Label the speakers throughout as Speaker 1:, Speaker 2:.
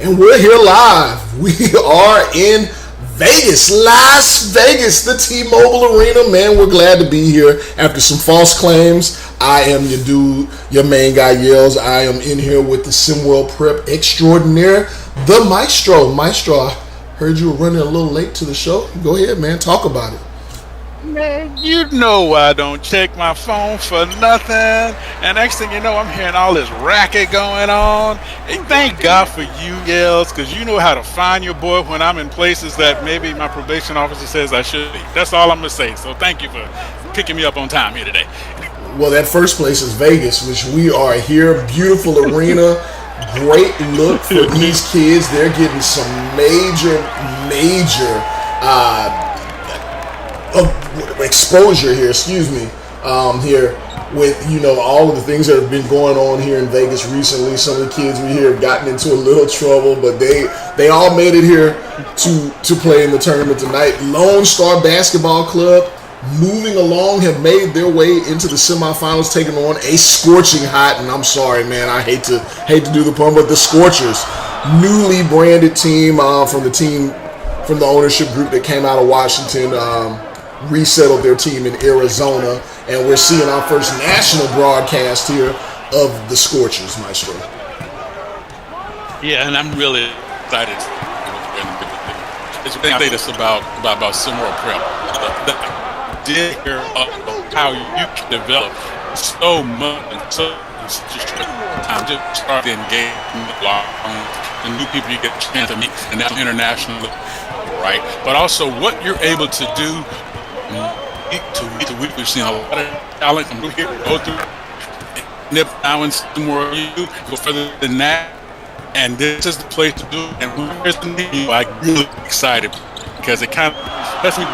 Speaker 1: And we're here live. We are in Vegas, Las Vegas, the T-Mobile Arena. Man, we're glad to be here after some false claims. I am your dude, your main guy Yells. I am in here with the SimWorld Prep extraordinaire, the Maestro. Maestro, I heard you were running a little late to the show. Go ahead, man. Talk about it.
Speaker 2: Man, you know I don't check my phone for nothing. And next thing you know, I'm hearing all this racket going on. Hey, thank God for you, Yells, because you know how to find your boy when I'm in places that maybe my probation officer says I should be. That's all I'm going to say. So thank you for picking me up on time here today.
Speaker 1: Well, that first place is Vegas, which we are here. Beautiful arena. Great look for these kids. They're getting some major exposure here, here with, all of the things that have been going on here in Vegas recently. Some of the kids we here have gotten into a little trouble, but they all made it here to play in the tournament tonight. Lone Star Basketball Club moving along have made their way into the semifinals, taking on a scorching hot, and I'm sorry, man, I hate to do the pun, but the Scorchers, newly branded team from the ownership group that came out of Washington, resettled their team in Arizona, and we're seeing our first national broadcast here of the Scorchers, Maestro.
Speaker 2: Yeah, and I'm really excited. It's one thing this about SimWorld Prep. Did hear how you can develop so much and so just start to engage and new people you get a chance to meet, and that's international, right? But also what you're able to do week to week. We've seen a lot of talent come through here, go through nip now in SimWorld U, go further than that, and this is the place to do it. And here's the name, I'm really excited because it kind of lets me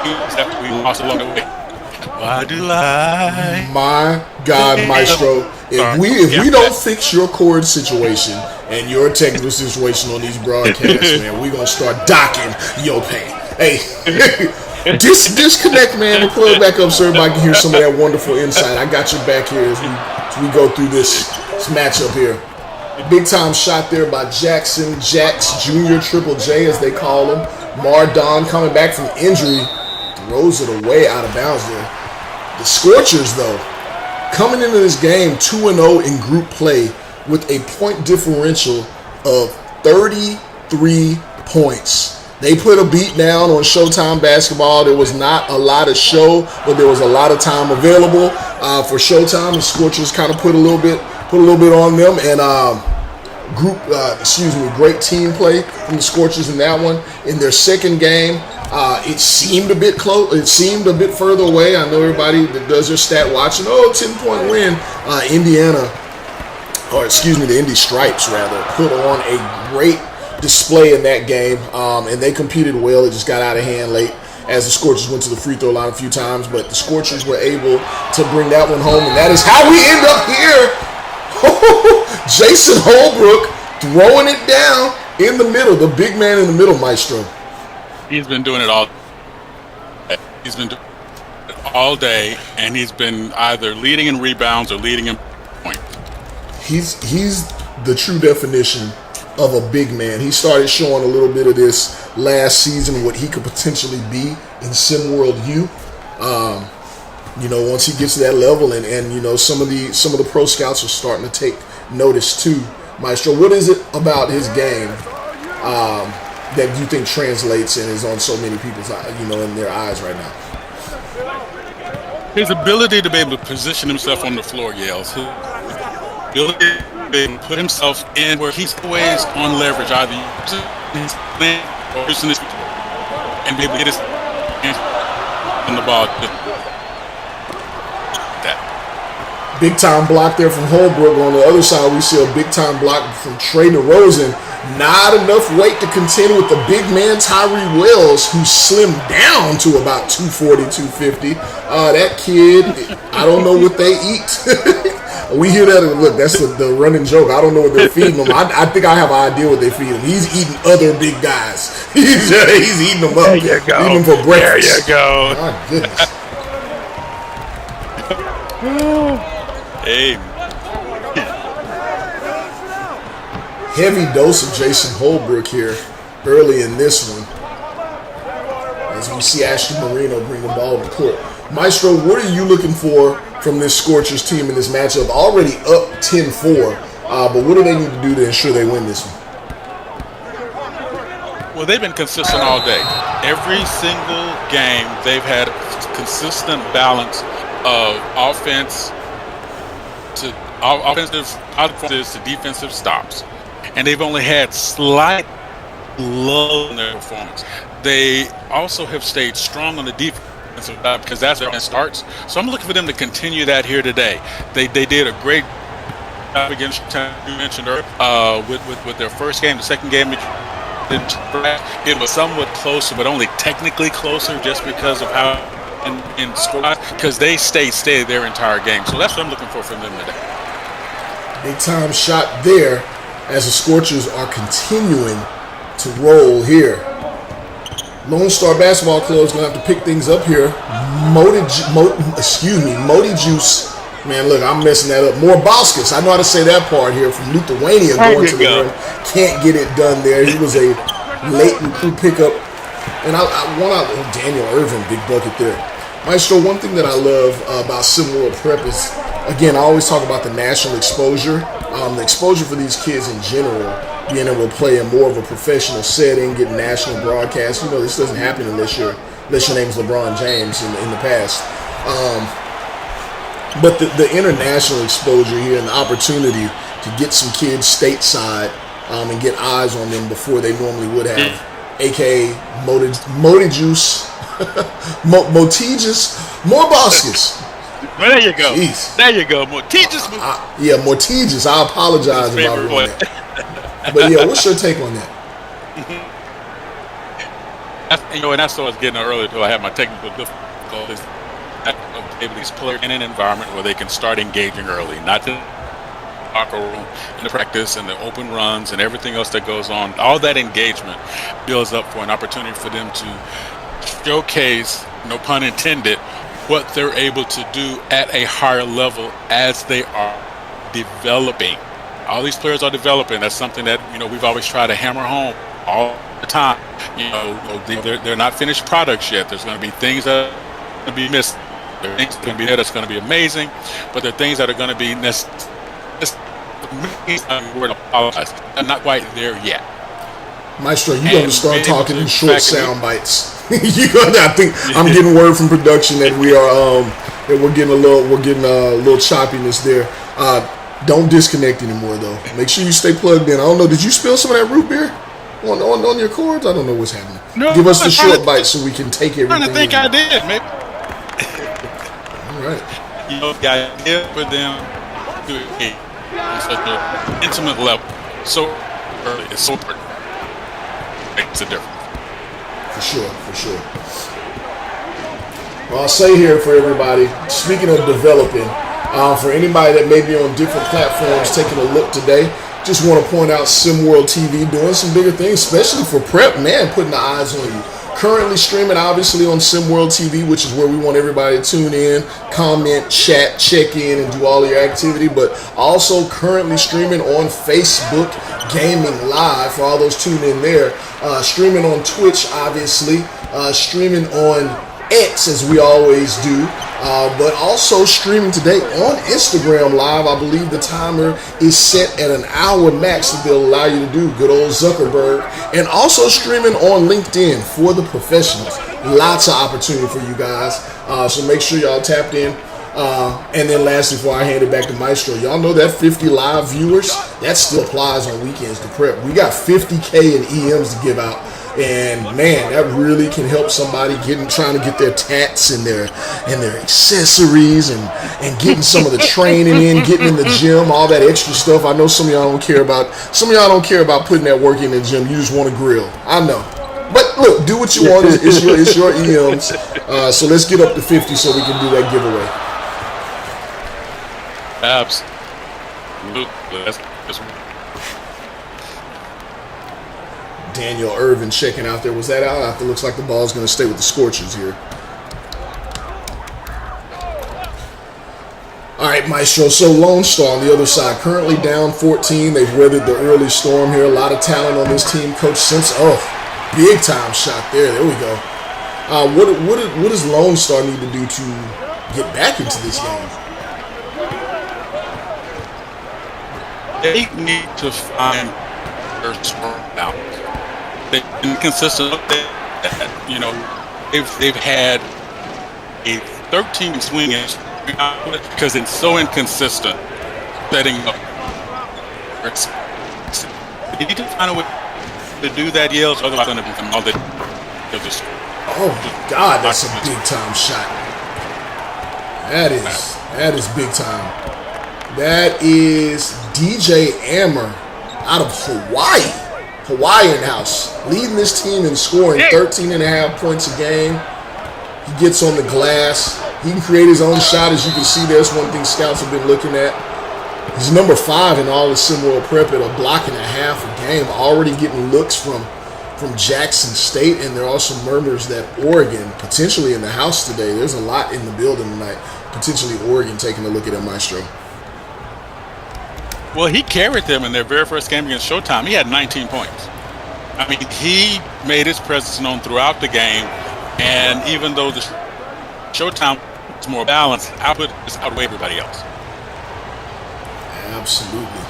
Speaker 2: that we lost along the way. Why do I?
Speaker 1: My God, Maestro, if we don't fix your cord situation and your technical situation on these broadcasts, man, we're gonna start docking your pay. Hey, disconnect, man, and plug back up so everybody can hear some of that wonderful insight. I got your back here as we go through this matchup here. Big time shot there by Jackson Jax Jr., Triple J as they call him. Mardon coming back from injury. Throws it away out of bounds there. The Scorchers, though, coming into this game 2-0 in group play with a point differential of 33 points. They put a beat down on Showtime Basketball. There was not a lot of show, but there was a lot of time available for Showtime. The Scorchers kind of put a little bit on them, and great team play from the Scorchers in that one. In their second game, it seemed a bit close. It seemed a bit further away. I know everybody that does their stat watching. 10-point win. The Indy Stripes, rather, put on a great display in that game, and they competed well. It just got out of hand late as the Scorchers went to the free throw line a few times, but the Scorchers were able to bring that one home, and that is how we end up here. Jason Holbrook throwing it down in the middle, the big man in the middle, Maestro.
Speaker 2: He's been doing it all. He's been doing it all day, and he's been either leading in rebounds or leading in points.
Speaker 1: He's the true definition of a big man. He started showing a little bit of this last season, what he could potentially be in SimWorld U. Once he gets to that level, and some of the pro scouts are starting to take notice too. Maestro, what is it about his game that you think translates and is on so many people's in their eyes right now?
Speaker 2: His ability to be able to position himself on the floor, Yells. His ability to be able to put himself in where he's always on leverage, either using his length or using his, and be able to get his hands on the ball.
Speaker 1: Big time block there from Holbrook. On the other side, we see a big time block from Trey DeRozan. Not enough weight to contend with the big man Tyree Wells, who slimmed down to about 240, 250. That kid, I don't know what they eat. We hear that. Look, that's the running joke. I don't know what they're feeding him. I think I have an idea what they feed him. He's eating other big guys. He's eating them up.
Speaker 2: There you go.
Speaker 1: Eating them for breakfast.
Speaker 2: There you go.
Speaker 1: My goodness.
Speaker 2: Hey.
Speaker 1: Heavy dose of Jason Holbrook here early in this one. As we see Ashley Marino bring the ball to the court. Maestro, what are you looking for from this Scorchers team in this matchup? Already up 10-4, but what do they need to do to ensure they win this one?
Speaker 2: Well, they've been consistent all day. Every single game, they've had a consistent balance of offensive outperformances to defensive stops. And they've only had slight low in their performance. They also have stayed strong on the defensive side because that's where it starts. So I'm looking for them to continue that here today. They did a great job against you mentioned earlier with their first game. The second game, it was somewhat closer, but only technically closer just because of how in squad, because they stayed steady their entire game. So that's what I'm looking for from them today.
Speaker 1: Big time shot there as the Scorchers are continuing to roll here. Lone Star Basketball Club is going to have to pick things up here. Modi Juice. Man, look, I'm messing that up. Morboskus. I know how to say that part here from Lithuania going to the rim. Can't get it done there. He was a late recruit pickup. And I want out Daniel Irvin, big bucket there. Maestro, one thing that I love about SimWorld Prep is, again, I always talk about the national exposure. The exposure for these kids in general, being able to play in more of a professional setting, get national broadcasts. You know, this doesn't happen unless your name is LeBron James in the past. But the international exposure here and the opportunity to get some kids stateside and get eyes on them before they normally would have, a.k.a. Modi Juice, Motijus, Morboskus.
Speaker 2: Well, there you go.
Speaker 1: Jeez.
Speaker 2: There you go. Mortijus.
Speaker 1: Mortijus. I apologize about that. But yeah, what's your take on that?
Speaker 2: And that's what I was getting earlier too. I had my technical difficulties. Able these players in an environment where they can start engaging early, not the locker room, in the practice and the open runs and everything else that goes on. All that engagement builds up for an opportunity for them to showcase, no pun intended, what they're able to do at a higher level as they are developing. All these players are developing. That's something that we've always tried to hammer home all the time. They're not finished products yet. There's going to be things that are going to be missed. There are things that can be there that's going to be amazing, but there are things that are going to be I'm not quite there yet.
Speaker 1: Maestro, you're going to start talking in short sound bites. I think I'm getting word from production that we're getting a little choppiness there. Don't disconnect anymore though. Make sure you stay plugged in. I don't know. Did you spill some of that root beer on your cords? I don't know what's happening. No, give us the short bites so we can take everything.
Speaker 2: I think I did, maybe.
Speaker 1: All right.
Speaker 2: The idea for them to be on such an intimate level, so early, it's so important. Makes a difference.
Speaker 1: For sure. Well, I'll say here for everybody, speaking of developing, for anybody that may be on different platforms taking a look today, just want to point out SimWorld TV doing some bigger things, especially for prep, man, putting the eyes on you. Currently streaming, obviously, on SimWorld TV, which is where we want everybody to tune in, comment, chat, check in, and do all your activity, but also currently streaming on Facebook Gaming Live for all those tuned in there. Streaming on Twitch, obviously. Streaming on X, as we always do. But also streaming today on Instagram Live. I believe the timer is set at an hour max that they'll allow you to do. Good old Zuckerberg. And also streaming on LinkedIn for the professionals. Lots of opportunity for you guys. So make sure y'all tapped in. And then lastly, before I hand it back to Maestro, y'all know that 50 live viewers, that still applies on weekends to prep. We got 50K in EMs to give out. And man, that really can help somebody trying to get their tats and their accessories and getting some of the training in, getting in the gym, all that extra stuff. I know some of y'all don't care about putting that work in the gym. You just want to grill. I know. But look, do what you want. It's your EMs. So let's get up to 50 so we can do that giveaway.
Speaker 2: Absolutely.
Speaker 1: Daniel Irvin checking out there. Was that out? It looks like the ball's going to stay with the Scorchers here. All right, Maestro. So Lone Star on the other side, currently down 14. They've weathered the early storm here. A lot of talent on this team. Coach Simpson, big time shot there. There we go. What does Lone Star need to do to get back into this game?
Speaker 2: They need to find their strong balance. They've been consistent with that. You know, they've had a 13 swing because it's so inconsistent setting up. They need to find a way to do that, Yales. Otherwise, they're going to become all that. They'll just.
Speaker 1: Oh my God, that's a big time shot. That is big time. That is DJ Ammer out of Hawaii. Hawaiian House, leading this team in scoring 13.5 points a game. He gets on the glass. He can create his own shot, as you can see. There's one thing scouts have been looking at. He's number 5 in all of SimWorld Prep at a block and a half a game. Already getting looks from Jackson State, and there are also murmurs that Oregon potentially in the house today. There's a lot in the building tonight. Potentially Oregon taking a look at him, Maestro.
Speaker 2: Well, he carried them in their very first game against Showtime. He had 19 points. I mean, he made his presence known throughout the game, and even though the Showtime was more balanced, output is outweigh everybody else.
Speaker 1: Absolutely.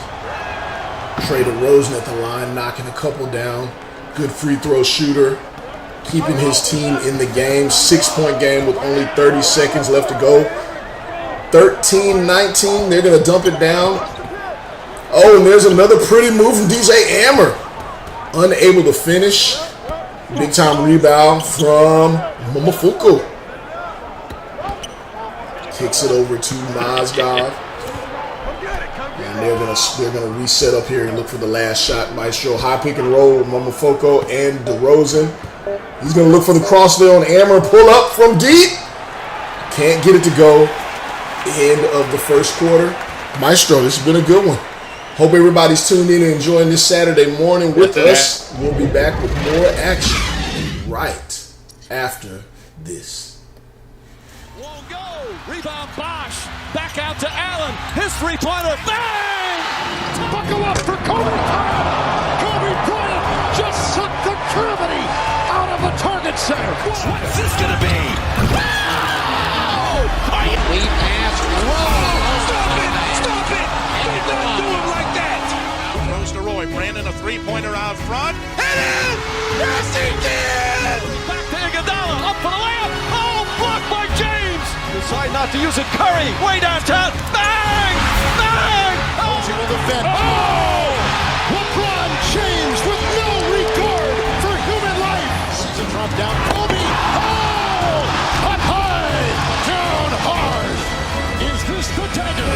Speaker 1: Trey DeRozan at the line, knocking a couple down. Good free throw shooter, keeping his team in the game. 6-point game with only 30 seconds left to go. 13-19, they're going to dump it down. Oh, and there's another pretty move from DJ Ammer. Unable to finish. Big time rebound from Momofuku. Kicks it over to Mozgov. And they're gonna reset up here and look for the last shot. Maestro, high pick and roll with Momofuku and DeRozan. He's gonna look for the cross there on Ammer. Pull up from deep. Can't get it to go. End of the first quarter. Maestro, this has been a good one. Hope everybody's tuned in and enjoying this Saturday morning with us. We'll be back with more action right after this.
Speaker 3: Won't go. Rebound Bosch. Back out to Allen. His three-pointer. Bang! Buckle up for Kobe Bryant. Kobe Bryant just sucked the gravity out of the target center. What's this going to be? Wow!
Speaker 4: Lead pass.
Speaker 3: Stop it! Stop it! They don't do it like that!
Speaker 5: Throws to Roy. Brandon, a three-pointer out front. Hit him! Yes, he did!
Speaker 3: Back to Iguodala. Up for the layup. Oh, blocked by James! Decide not to use it. Curry, way downtown. Bang! Bang! Oh!
Speaker 5: Will defend.
Speaker 3: Oh! LeBron James with no regard for human life.
Speaker 5: Sees it drop down. Kobe. Oh!
Speaker 3: Up high, down hard. Is this the dagger?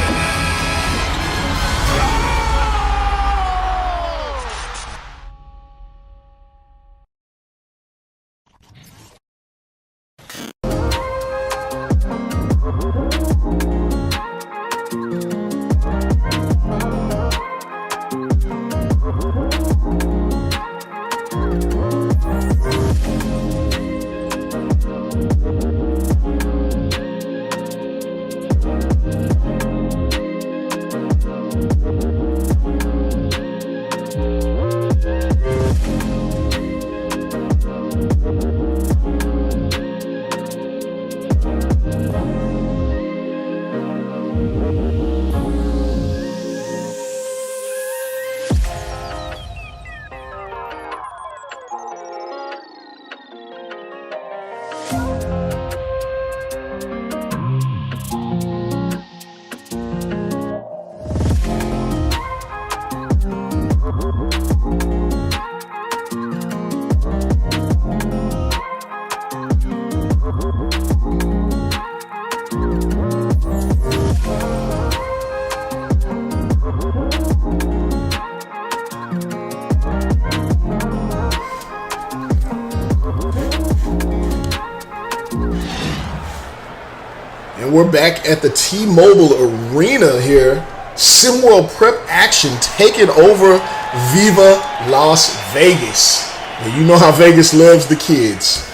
Speaker 1: And we're back at the T-Mobile Arena here. SimWorld Prep action taking over Viva Las Vegas. And you know how Vegas loves the kids.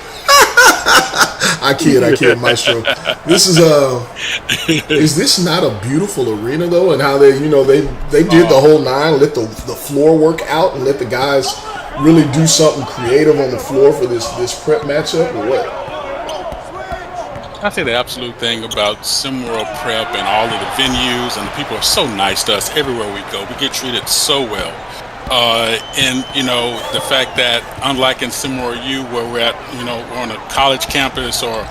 Speaker 1: I kid, Maestro. This is this not a beautiful arena though? And how they did the whole nine, let the floor work out, and let the guys really do something creative on the floor for this prep matchup, or what?
Speaker 2: I say the absolute thing about SimWorld Prep and all of the venues, and the people are so nice to us everywhere we go. We get treated so well. And the fact that unlike in SimWorld U, where we're at, we're on a college campus or a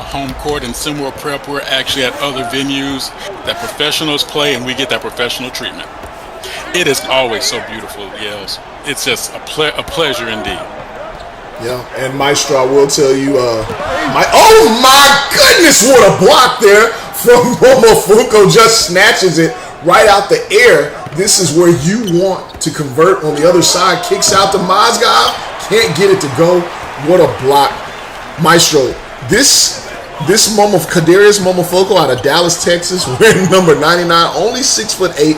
Speaker 2: home court, in SimWorld Prep, we're actually at other venues that professionals play, and we get that professional treatment. It is always so beautiful, Yels. It's just a pleasure indeed.
Speaker 1: Yeah, and Maestro, I will tell you, oh my goodness, what a block there from Momofuku, just snatches it right out the air. This is where you want to convert on the other side, kicks out to Mozgov, can't get it to go. What a block. Maestro, this Kadarius Momofuku out of Dallas, Texas, wearing number 99, only 6'8",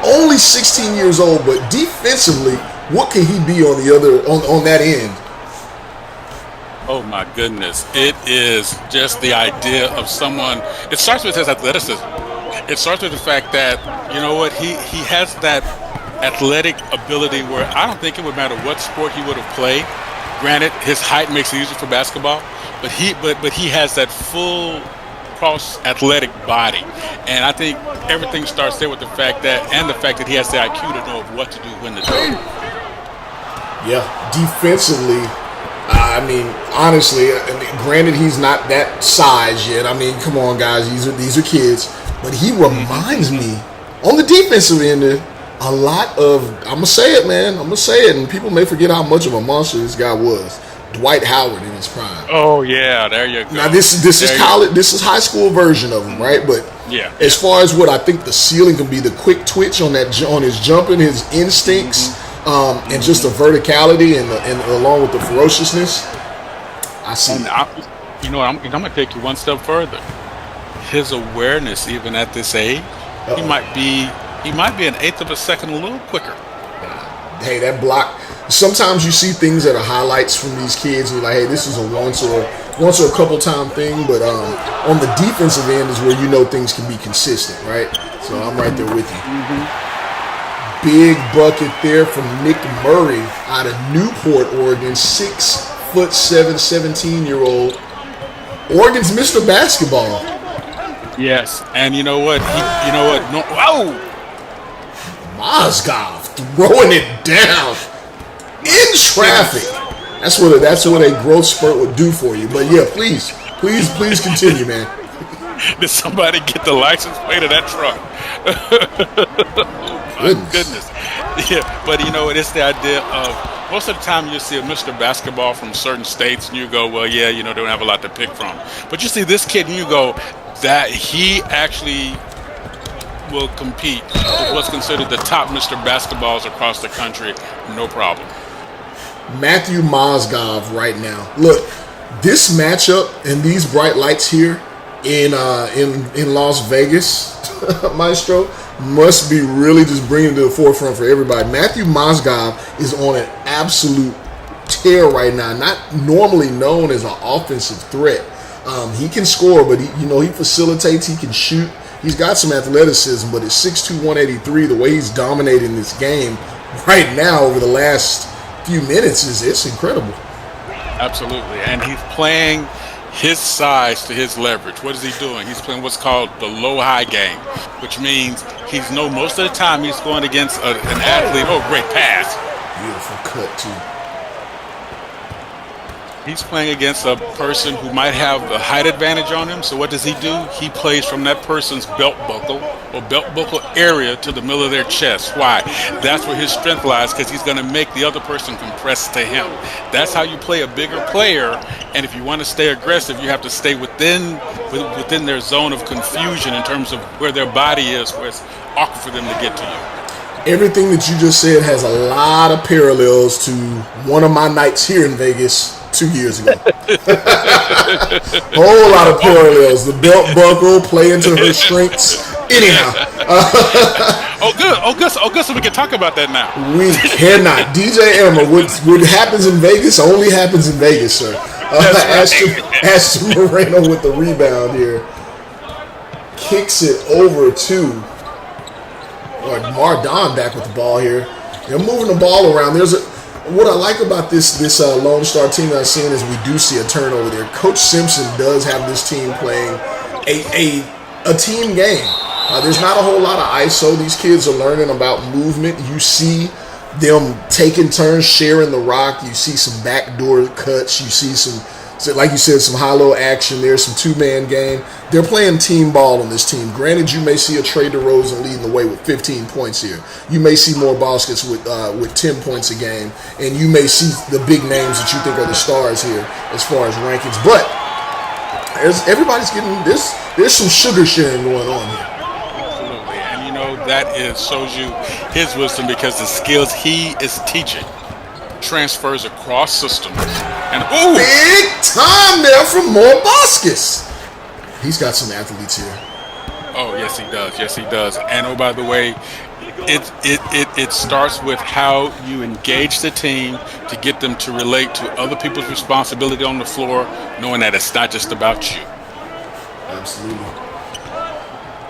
Speaker 1: only 16 years old, but defensively, what can he be on that end?
Speaker 2: Oh my goodness. It is just the idea of someone. It starts with his athleticism. It starts with the fact that, he has that athletic ability where I don't think it would matter what sport he would have played. Granted, his height makes it easier for basketball, but he has that full cross athletic body. And I think everything starts there with the fact that he has the IQ to know what to do, when to do it. Yeah,
Speaker 1: defensively, honestly, granted he's not that size yet. Come on, guys, these are kids, but he reminds me on the defensive end a lot of. I'm gonna say it, man. And people may forget how much of a monster this guy was. Dwight Howard in his prime.
Speaker 2: Oh yeah, there you go.
Speaker 1: Now this is college. This is high school version of him, right? But as far as what I think the ceiling can be, the quick twitch on his jumping, his instincts. And just the verticality and along with the ferociousness, I see.
Speaker 2: I'm going to take you one step further. His awareness, even at this age, he might be an eighth of a second a little quicker.
Speaker 1: Hey, that block. Sometimes you see things that are highlights from these kids, and you're like, hey, this is a once or a couple time thing. But on the defensive end is where things can be consistent, right? So I'm right there with you. Mm-hmm. Big bucket there from Nick Murray out of Newport, Oregon. 6'7", 17-year-old. Oregon's Mr. Basketball.
Speaker 2: Yes, and you know what? No,
Speaker 1: Mozgov throwing it down in traffic. That's what a growth spurt would do for you. But yeah, please continue, man.
Speaker 2: Did somebody get the license plate of that truck? Goodness. Yeah, but it's the idea of most of the time you see a Mr. Basketball from certain states and you go, well, yeah, they don't have a lot to pick from. But you see this kid and you go, that he actually will compete with what's considered the top Mr. Basketballs across the country, no problem.
Speaker 1: Matthew Mozgov right now. Look, this matchup and these bright lights here in Las Vegas, Maestro, must be really just bringing it to the forefront for everybody. Matthew Mozgov is on an absolute tear right now. Not normally known as an offensive threat. He can score, but he facilitates. He can shoot. He's got some athleticism, but at 6'2", 183, the way he's dominating this game right now over the last few minutes it's incredible.
Speaker 2: Absolutely, and he's playing his size to his leverage. What is he doing? He's playing what's called the low-high game, which means most of the time he's going against an athlete. Oh, great pass.
Speaker 1: Beautiful cut, too.
Speaker 2: He's playing against a person who might have a height advantage on him. So what does he do? He plays from that person's belt buckle area to the middle of their chest. Why? That's where his strength lies, because he's going to make the other person compress to him. That's how you play a bigger player. And if you want to stay aggressive, you have to stay within their zone of confusion in terms of where their body is, where it's awkward for them to get to you.
Speaker 1: Everything that you just said has a lot of parallels to one of my nights here in Vegas 2 years ago. Whole lot of parallels. The belt buckle, play into her strengths. Anyhow.
Speaker 2: Good. So we can talk about that now.
Speaker 1: We cannot. DJ Emma, what happens in Vegas only happens in Vegas, sir. Ashton Moreno with the rebound here. Kicks it over to Mardon back with the ball here. They're moving the ball around. What I like about this Lone Star team that I'm seeing is we do see a turnover there. Coach Simpson does have this team playing a team game. There's not a whole lot of ISO. These kids are learning about movement. You see them taking turns sharing the rock. You see some backdoor cuts. You see some, like you said, some high-low action. There's some two-man game. They're playing team ball on this team. Granted, you may see a Trey DeRozan leading the way with 15 points here. You may see more baskets with 10 points a game. And you may see the big names that you think are the stars here as far as rankings. But everybody's getting this. There's some sugar sharing going on here.
Speaker 2: Absolutely. And, that shows you his wisdom because the skills he is teaching transfers across systems. And
Speaker 1: big time there from More Baskets. He's got some athletes here.
Speaker 2: Oh, yes, he does. Yes, he does. And by the way, it starts with how you engage the team to get them to relate to other people's responsibility on the floor, knowing that it's not just about you.
Speaker 1: Absolutely.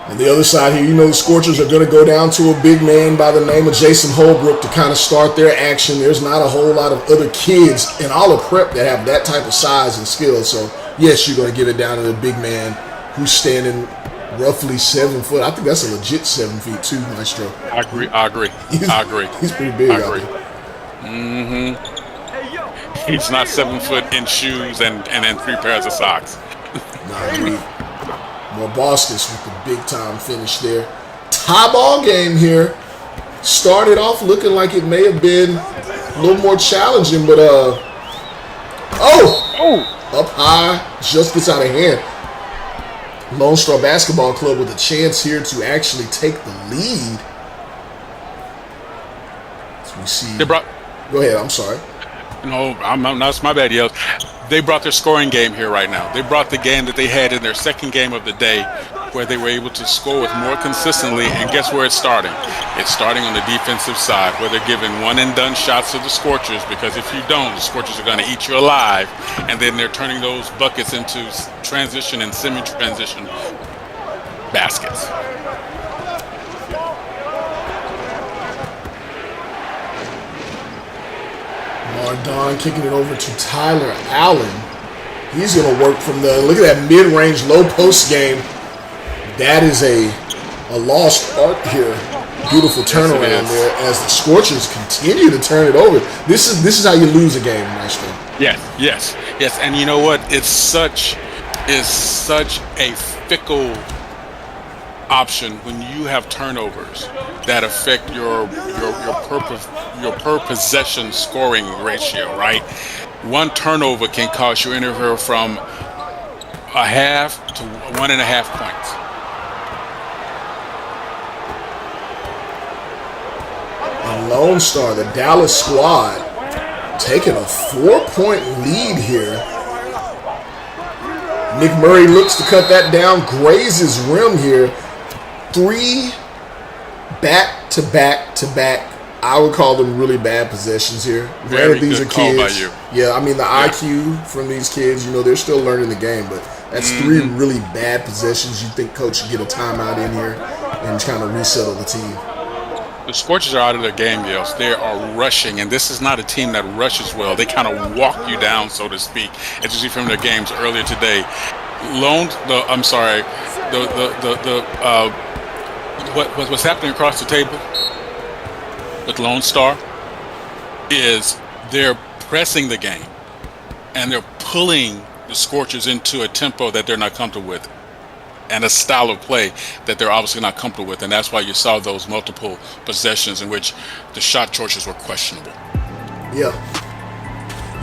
Speaker 1: On the other side here, the Scorchers are going to go down to a big man by the name of Jason Holbrook to kind of start their action. There's not a whole lot of other kids in all of prep that have that type of size and skill. So, yes, you're going to give it down to the big man who's standing roughly 7 foot. I think that's a legit 7 feet too, Maestro.
Speaker 2: I agree.
Speaker 1: He's pretty big.
Speaker 2: I agree. He's not 7 foot in shoes and 3 pairs of socks.
Speaker 1: More Baskets with the big time finish there. Tie ball game here. Started off looking like it may have been a little more challenging, but up high, just gets out of hand. Lone Star Basketball Club with a chance here to actually take the lead. As we see. Go ahead. I'm sorry.
Speaker 2: No, that's my bad, Yells. They brought their scoring game here right now. They brought the game that they had in their second game of the day where they were able to score with more consistently. And guess where it's starting? It's starting on the defensive side where they're giving one-and-done shots to the Scorchers because if you don't, the Scorchers are going to eat you alive. And then they're turning those buckets into transition and semi-transition baskets.
Speaker 1: Mardon kicking it over to Tyler Allen. He's going to work from look at that mid-range low post game. That is a lost art here. Beautiful turnaround there as the Scorchers continue to turn it over. This is how you lose a game, Maestro.
Speaker 2: Yes. And you know what? It's such a fickle option when you have turnovers that affect your per possession scoring ratio, right? One turnover can cost you anywhere from a half to 1.5 points.
Speaker 1: And Lone Star, the Dallas squad, taking a 4-point lead here. Nick Murray looks to cut that down, grazes rim here. 3 back-to-back, I would call them really bad possessions here. Granted, these are kids. Yeah, I mean, the IQ from these kids, they're still learning the game, but that's 3 really bad possessions. You think coach should get a timeout in here and kind of resettle the team.
Speaker 2: The Scorchers are out of their game, Yels. They are rushing, and this is not a team that rushes well. They kind of walk you down, so to speak, as you see from their games earlier today. What's happening across the table with Lone Star is they're pressing the game and they're pulling the Scorchers into a tempo that they're not comfortable with and a style of play that they're obviously not comfortable with, and that's why you saw those multiple possessions in which the shot choices were questionable.
Speaker 1: Yeah.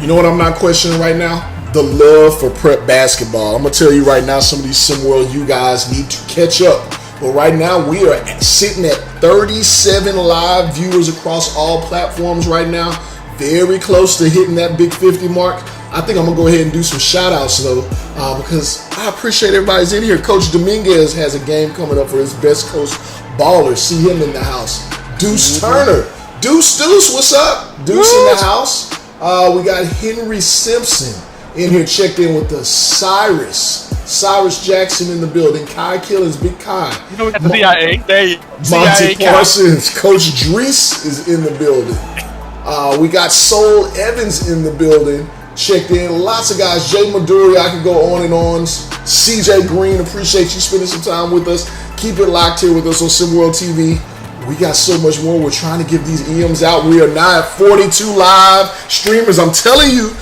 Speaker 1: You know what I'm not questioning right now? The love for prep basketball. I'm going to tell you right now, some of these SimWorld, you guys need to catch up. But right now, we are sitting at 37 live viewers across all platforms right now. Very close to hitting that big 50 mark. I think I'm going to go ahead and do some shout-outs, though, because I appreciate everybody's in here. Coach Dominguez has a game coming up for his Best Coast Baller. See him in the house. Deuce Turner. Deuce, what's up? Deuce in the house. We got Henry Simpson in here checked in with the Cyrus Jackson in the building. Kai Killers, Big Kai.
Speaker 2: You know, we got the CIA.
Speaker 1: Monty Parsons, Coach Drees is in the building. We got Soul Evans in the building, checked in. Lots of guys. Jay Maduri, I could go on and on. CJ Green, appreciate you spending some time with us. Keep it locked here with us on SimWorld TV. We got so much more. We're trying to give these EMs out. We are now at 42 live streamers. I'm telling you,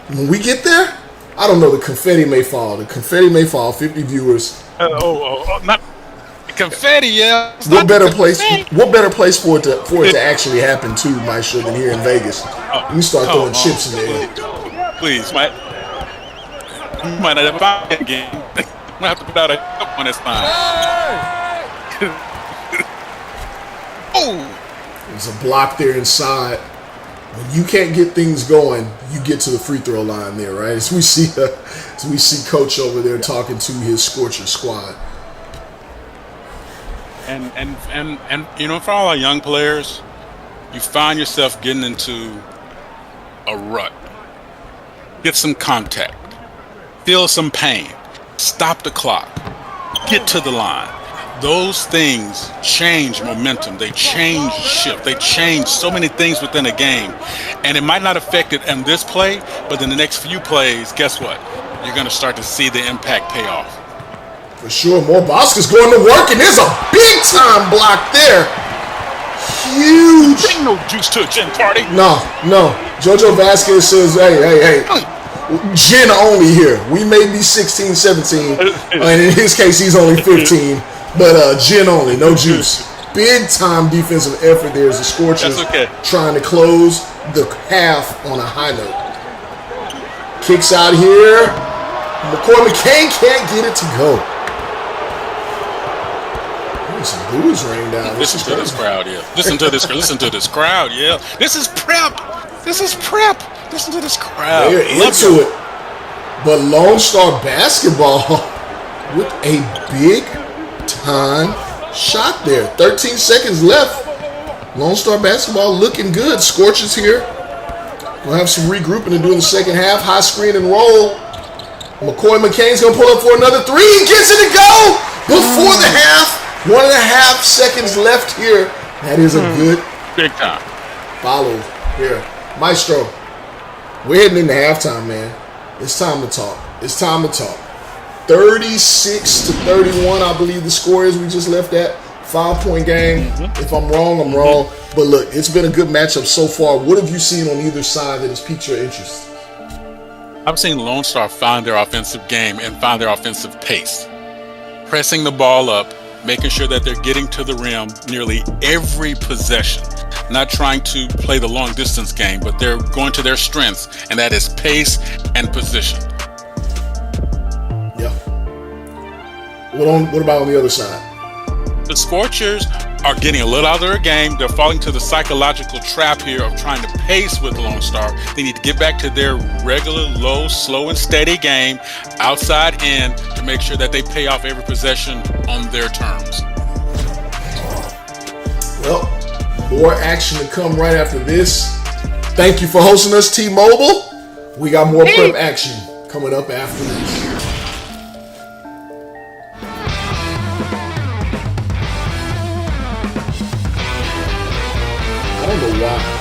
Speaker 1: when we get there, I don't know, the confetti may fall. 50 viewers.
Speaker 2: Not confetti, yeah.
Speaker 1: What better place for it to actually happen too, Maestro, than here in Vegas? We start throwing chips in there.
Speaker 2: Please, Mike. You might not have a pocket game. I'm gonna have to put out a cup on this time.
Speaker 1: There's a block there inside. When you can't get things going, you get to the free throw line there, right? As we see Coach over there talking to his Scorcher squad.
Speaker 2: And you know, for all our young players, you find yourself getting into a rut. Get some contact. Feel some pain. Stop the clock. Get to the line. Those things change momentum. They change shift. They change so many things within a game. And it might not affect it in this play, but in the next few plays, guess what? You're going to start to see the impact pay off.
Speaker 1: For sure. More Bosca's going to work, and there's a big-time block there. Huge.
Speaker 2: Ain't no juice to a gin party.
Speaker 1: No. Jojo Vasquez says, hey. Gin only here. We may be 16, 17. And in his case, he's only 15. But gin only, no juice. Big time defensive effort there as the Scorchers trying to close the half on a high note. Kicks out here. McCain can't get it to go. Some booze rained down.
Speaker 2: Listen to this crowd, yeah. Listen to this crowd, yeah. This is prep. Listen to this crowd.
Speaker 1: They're into it. But Lone Star Basketball with a big time shot there. 13 seconds left. Lone Star Basketball looking good. Scorchers here. We'll have some regrouping to do in the second half. High screen and roll. McCain's going to pull up for another three. He gets it to go before the half. 1.5 seconds left here. That is a good
Speaker 2: big time
Speaker 1: follow here. Maestro, we're heading into halftime, man. It's time to talk. 36-31, I believe the score is. We just left that 5-point game. If I'm wrong, I'm wrong. But look, it's been a good matchup so far. What have you seen on either side that has piqued your interest?
Speaker 2: I've seen Lone Star find their offensive game and find their offensive pace. Pressing the ball up, making sure that they're getting to the rim nearly every possession. Not trying to play the long distance game, but they're going to their strengths, and that is pace and position.
Speaker 1: Yeah. What about on the other side?
Speaker 2: The Scorchers are getting a little out of their game. They're falling to the psychological trap here of trying to pace with Lone Star. They need to get back to their regular low, slow, and steady game, outside in, to make sure that they pay off every possession on their terms.
Speaker 1: Well, more action to come right after this. Thank you for hosting us, T-Mobile. We got more prep action coming up after this. I don't know why.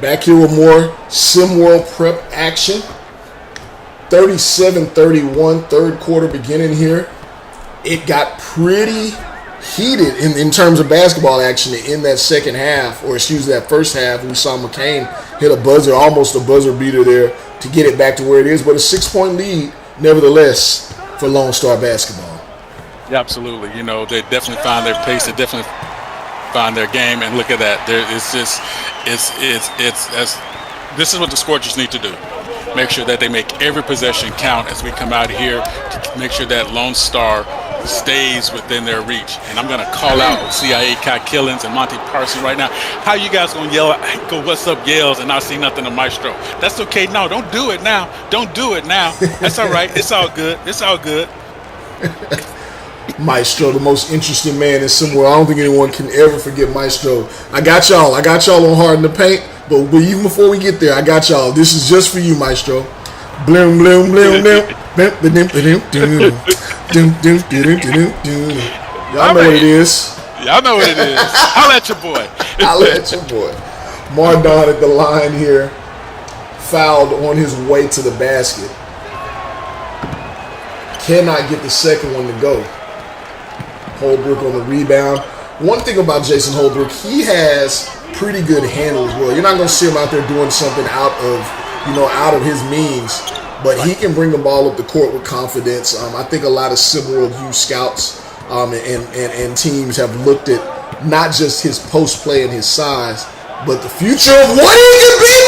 Speaker 1: Back here with more SimWorld prep action. 37-31, third quarter beginning here. It got pretty heated in terms of basketball action in that second half, or excuse me, that first half. We saw McCain hit a buzzer, almost a buzzer beater there to get it back to where it is, but a 6-point lead nevertheless for Lone Star basketball.
Speaker 2: Yeah, absolutely. You know, they definitely found their pace. They definitely found their game, and look at that. This is what the Scorchers need to do. Make sure that they make every possession count as we come out here to make sure that Lone Star stays within their reach. And I'm going to call out CIA Kai Killens and Monty Parsons right now. How you guys going to yell, go what's up yells, and not see nothing of Maestro? That's okay. No, don't do it now. Don't do it now. That's all right. It's all good. It's all good.
Speaker 1: Maestro, the most interesting man in SimWorld. I don't think anyone can ever forget Maestro. I got y'all on Hard in the Paint, but even before we get there, I got y'all. This is just for you, Maestro. Bloom, bloom, bloom, bloom. Y'all know what it is.
Speaker 2: Y'all know what it is. Holla at your boy.
Speaker 1: Holla at your boy. Mardon at the line here, fouled on his way to the basket. Cannot get the second one to go. Holbrook on the rebound. One thing about Jason Holbrook, he has pretty good handle as well. You're not going to see him out there doing something out of his means, but he can bring the ball up the court with confidence. I think a lot of SimWorld Hoops scouts and teams have looked at not just his post play and his size, but the future of what he can be.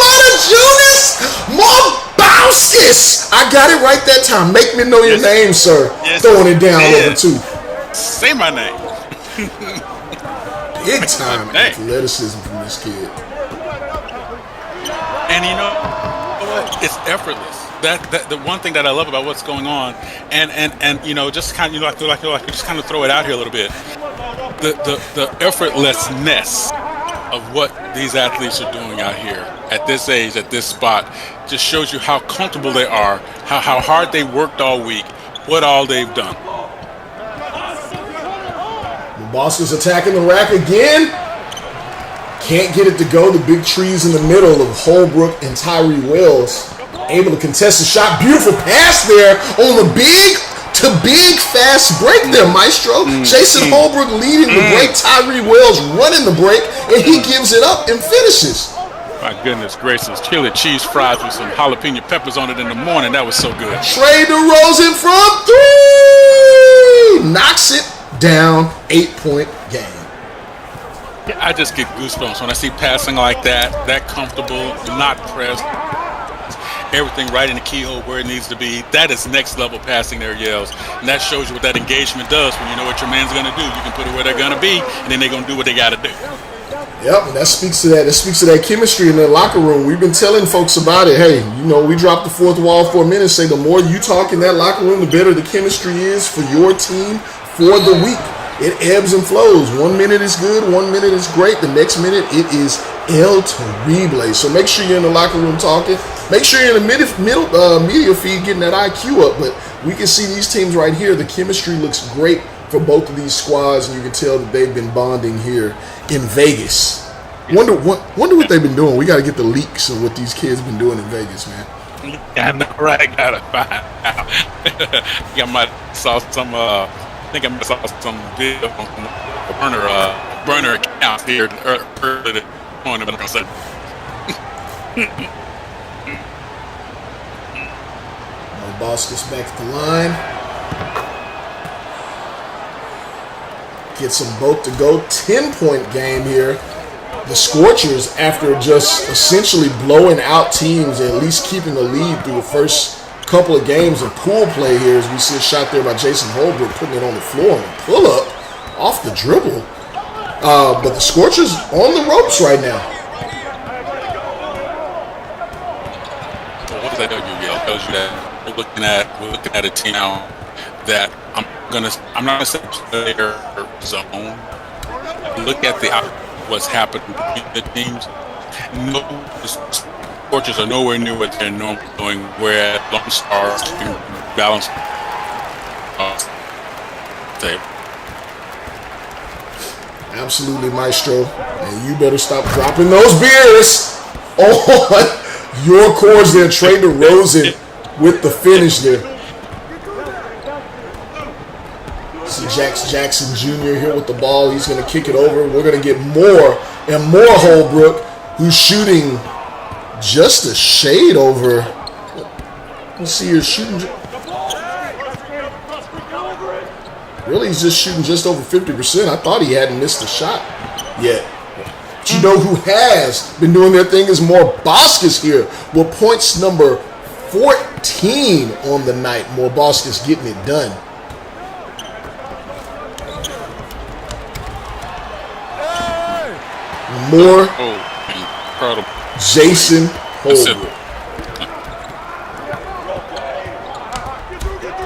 Speaker 1: Mobauskas! I got it right that time. Make me know your name, sir.
Speaker 2: Yes,
Speaker 1: throwing it down over two.
Speaker 2: Say my name.
Speaker 1: Big time athleticism from this kid.
Speaker 2: And you know what? It's effortless. That the one thing that I love about what's going on, and you know, just kind of, I feel like just kind of throw it out here a little bit. The effortlessness of what these athletes are doing out here at this age, at this spot, just shows you how comfortable they are, how hard they worked all week, what all they've done.
Speaker 1: Boston's attacking the rack again. Can't get it to go. The big trees in the middle of Holbrook and Tyree Wells. Able to contest the shot. Beautiful pass there on the big fast break there, Maestro. Jason Holbrook leading the break. Tyree Wells running the break, and he gives it up and finishes.
Speaker 2: My goodness gracious. Chili cheese fries with some jalapeno peppers on it in the morning. That was so good.
Speaker 1: Trey DeRozan from 3. Knocks it down. 8-point game.
Speaker 2: Yeah, I just get goosebumps when I see passing like that comfortable, not pressed. Everything right in the keyhole where it needs to be. That is next level passing there, Yells. And that shows you what that engagement does. When you know what your man's going to do, you can put it where they're going to be, and then they're going to do what they got to do.
Speaker 1: Yep, and that speaks to that. That speaks to that chemistry in the locker room. We've been telling folks about it. Hey, you know, we dropped the fourth wall for a minute. Say the more you talk in that locker room, the better the chemistry is for your team for the week. It ebbs and flows. 1 minute is good, 1 minute is great. The next minute it is El Terrible. So make sure you're in the locker room talking. Make sure you're in the media feed getting that IQ up. But we can see these teams right here. The chemistry looks great for both of these squads, and you can tell that they've been bonding here in Vegas. Wonder what they've been doing. We got to get the leaks of what these kids been doing in Vegas, man.
Speaker 2: I know, right? I gotta find out. I might saw some. I think I saw some video on a burner account here earlier this morning. But I'm gonna say.
Speaker 1: Boss gets back at the line. Gets them both to go. 10-point game here. The Scorchers, after just essentially blowing out teams and at least keeping a lead through the first couple of games of pool play here, as we see a shot there by Jason Holbrook putting it on the floor on a pull-up off the dribble. But the Scorchers on the ropes right now.
Speaker 2: So what does that tell you, Yale? It tells you that we're looking at a team now that I'm not gonna say player zone. Look at what's happened between the teams. No, the Scorchers are nowhere near what they're normally doing, whereas Lone Stars can balance.
Speaker 1: Absolutely, Maestro. And you better stop dropping those beers. on your cores there. Trey DeRozan with the finish there. See Jackson Jr. here with the ball. He's going to kick it over. We're going to get more and more Holbrook, who's shooting just a shade over. Let's see here, shooting. Really, he's just shooting just over 50%. I thought he hadn't missed a shot yet. But you know who has been doing their thing is Morboskus here with points number 14 on the night. Morboskus getting it done. More Jason Holbrook.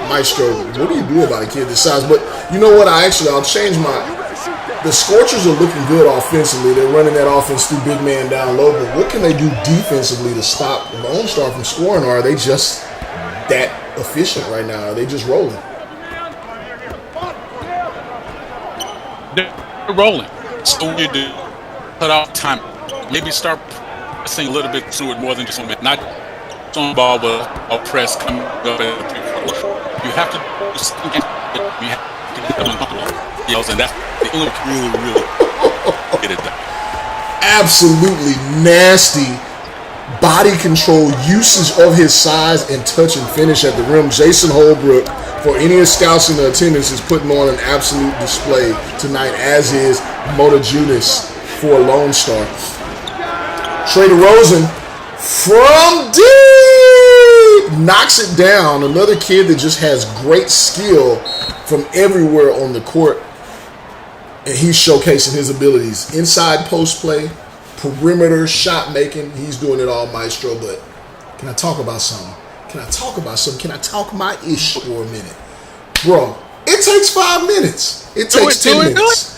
Speaker 1: Maestro, what do you do about a kid this size? But you know what? I'll change my. The Scorchers are looking good offensively. They're running that offense through big man down low. But what can they do defensively to stop Lone Star from scoring? Or are they just that efficient right now? Are they just rolling?
Speaker 2: They're rolling. So what you do? Cut off time. Maybe start pressing a little bit through it more than just on it. Not on ball, but a press coming up. You have to do something. You have to get them uncomfortable. And that's the only really get it done.
Speaker 1: Absolutely nasty body control, usage of his size, and touch and finish at the rim. Jason Holbrook, for any scouts in the attendance, is putting on an absolute display tonight, as is Mota Junis for Lone Star. Trey DeRozan from deep knocks it down. Another kid that just has great skill from everywhere on the court, and he's showcasing his abilities. Inside post play, perimeter shot making, he's doing it all, Maestro. But can I talk about something? Can I talk my ish for a minute? Bro, it takes 5 minutes. It takes 10 minutes.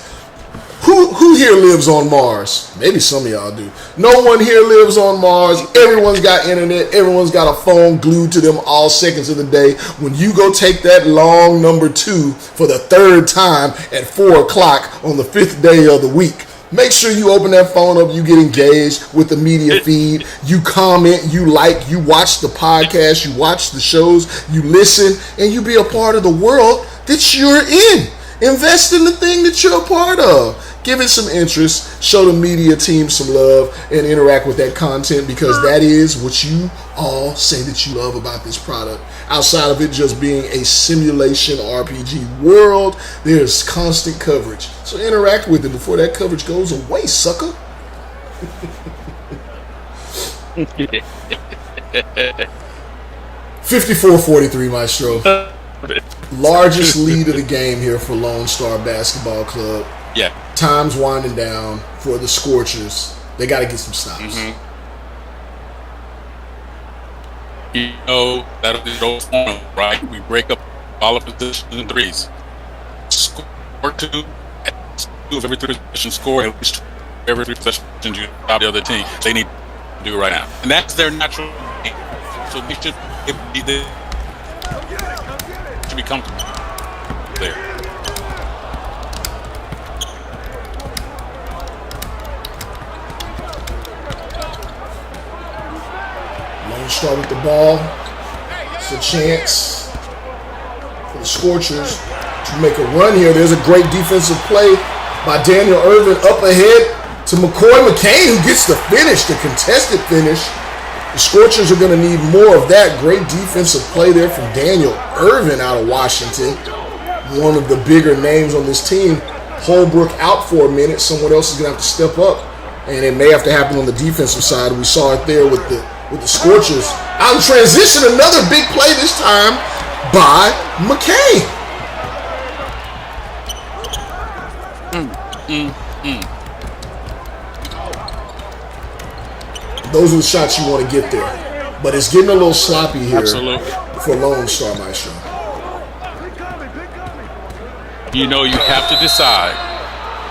Speaker 1: Who here lives on Mars? Maybe some of y'all do. No one here lives on Mars. Everyone's got internet. Everyone's got a phone glued to them all seconds of the day. When you go take that long number 2 for the 3rd time at 4 o'clock on the 5th day of the week, make sure you open that phone up, you get engaged with the media feed, you comment, you like, you watch the podcast, you watch the shows, you listen, and you be a part of the world that you're in. Invest in the thing that you're a part of. Give it some interest, show the media team some love, and interact with that content, because that is what you all say that you love about this product. Outside of it just being a simulation RPG world, there's constant coverage. So interact with it before that coverage goes away, sucker. 54-43, Maestro. Largest lead of the game here for Lone Star Basketball Club.
Speaker 2: Yeah.
Speaker 1: Time's winding down for the Scorchers. They got to get some stops.
Speaker 2: Mm-hmm. You know, that'll be the old formula, right? We break up all of positions in threes. Score 2 of every 3 position, score at least every 3 possessions you have the other team. They need to do right now. And that's their natural game. So we should be comfortable there.
Speaker 1: Lone Star with the ball. It's a chance for the Scorchers to make a run here. There's a great defensive play by Daniel Irvin up ahead to McCoy McCain, who gets the finish, the contested finish. The Scorchers are going to need more of that. Great defensive play there from Daniel Irvin out of Washington. One of the bigger names on this team. Holbrook out for a minute. Someone else is going to have to step up. And it may have to happen on the defensive side. We saw it there with the Scorchers. Out in transition, another big play this time by McCain. Those are the shots you want to get there. But it's getting a little sloppy here.
Speaker 2: Absolutely.
Speaker 1: For Lone Star, Maestro.
Speaker 2: You know, you have to decide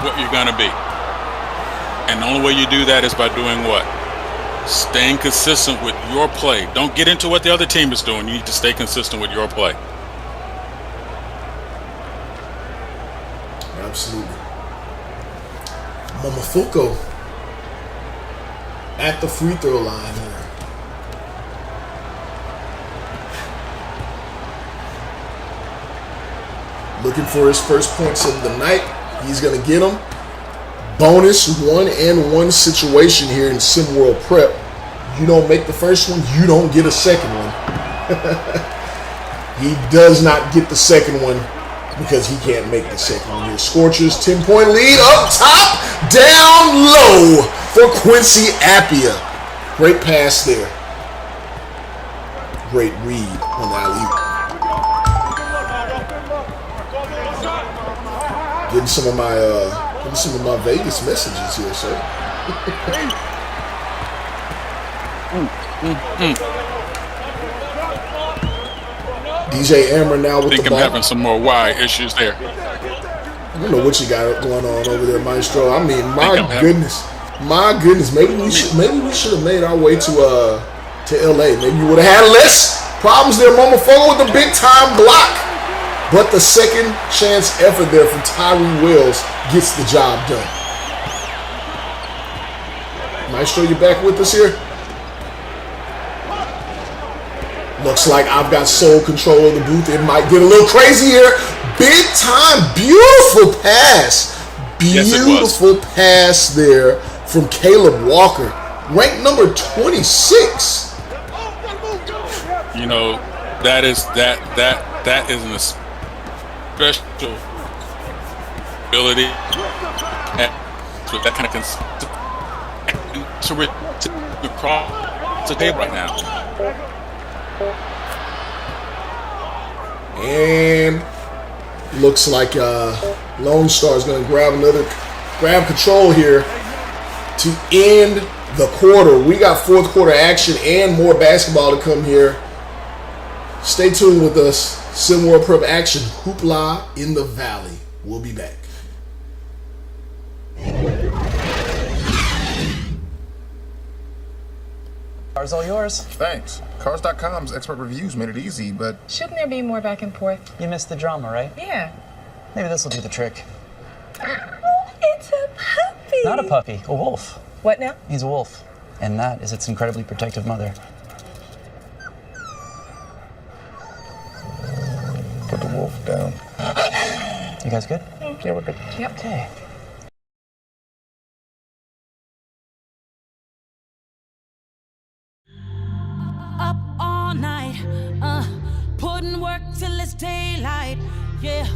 Speaker 2: what you're going to be. And the only way you do that is by doing what? Staying consistent with your play. Don't get into what the other team is doing. You need to stay consistent with your play.
Speaker 1: Absolutely. Momofuku at the free throw line here. Looking for his first points of the night. He's going to get them. Bonus 1-and-1 situation here in SimWorld Prep. You don't make the first one, you don't get a second one. He does not get the second one because he can't make the second one here. Scorchers, 10-point lead up top, down low for Quincy Appia. Great pass there. Great read on the alley-oop. Getting some of my Vegas messages here, sir. DJ Amber now with the ball.
Speaker 2: I think I'm having some more Y issues there.
Speaker 1: I don't know what you got going on over there, Maestro. I mean, my goodness. Maybe we should have made our way to LA. Maybe you would have had less problems there, Momofogo, with the big time block. But the second chance effort there from Tyree Wells gets the job done. Maestro, you back with us here? Looks like I've got sole control of the booth. It might get a little crazy here. Big time, beautiful pass. Beautiful pass there from Caleb Walker. Ranked number 26.
Speaker 2: You know, that is an special ability with that kind of to cross the table right now.
Speaker 1: And looks like Lone Star is going to grab control here to end the quarter. We got fourth quarter action and more basketball to come here. Stay tuned with us. SimWorld Prep action. Hoopla in the Valley. We'll be back.
Speaker 4: Car's all yours.
Speaker 6: Thanks. Cars.com's expert reviews made it easy, but...
Speaker 7: Shouldn't there be more back and forth?
Speaker 4: You missed the drama, right?
Speaker 7: Yeah.
Speaker 4: Maybe this will do the trick.
Speaker 7: Oh, it's a puppy.
Speaker 4: Not a puppy, a wolf.
Speaker 7: What now?
Speaker 4: He's a wolf. And that is its incredibly protective mother.
Speaker 6: Put the wolf down.
Speaker 4: You guys good?
Speaker 6: Yeah, we're good.
Speaker 7: Yep.
Speaker 4: Okay.
Speaker 8: Up all night, putting work till it's daylight. Yeah,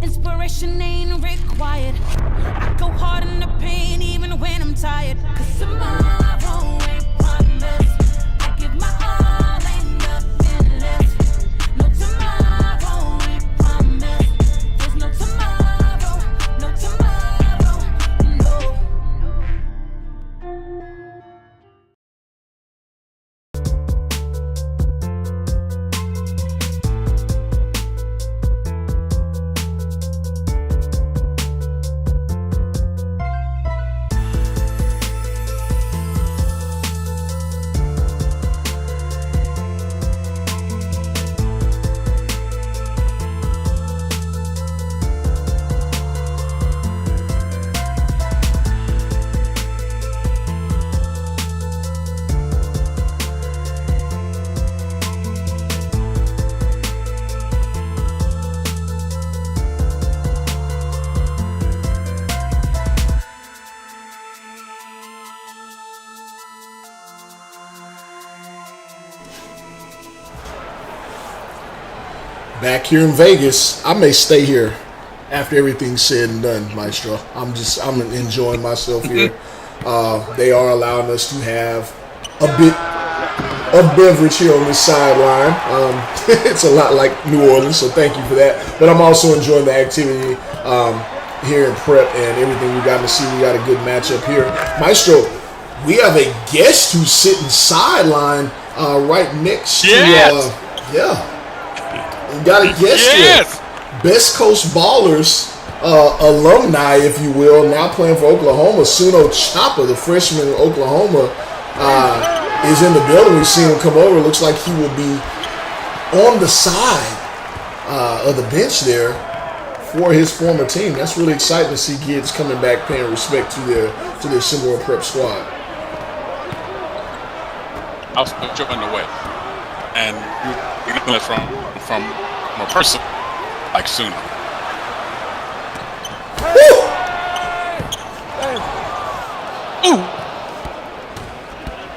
Speaker 8: inspiration ain't required. I go hard in the pain even when I'm tired. 'Cause tomorrow ain't promised. I give my all, ain't nothing left. No tomorrow ain't promised. There's no tomorrow, no tomorrow, no.
Speaker 1: Back here in Vegas, I may stay here after everything's said and done, Maestro. I'm enjoying myself here. They are allowing us to have a bit of beverage here on this sideline. It's a lot like New Orleans, so thank you for that. But I'm also enjoying the activity here in prep and everything we've gotten to see. We got a good matchup here. Maestro, we have a guest who's sitting sideline right next to we got a guest here. Best Coast Ballers alumni, if you will, now playing for Oklahoma. Suno Chopper, the freshman in Oklahoma, is in the building. We've seen him come over. Looks like he will be on the side of the bench there for his former team. That's really exciting to see kids coming back, paying respect to their SimWorld Prep squad.
Speaker 2: also put you in the way. And you're looking at from a person like Suna.
Speaker 1: Ooh.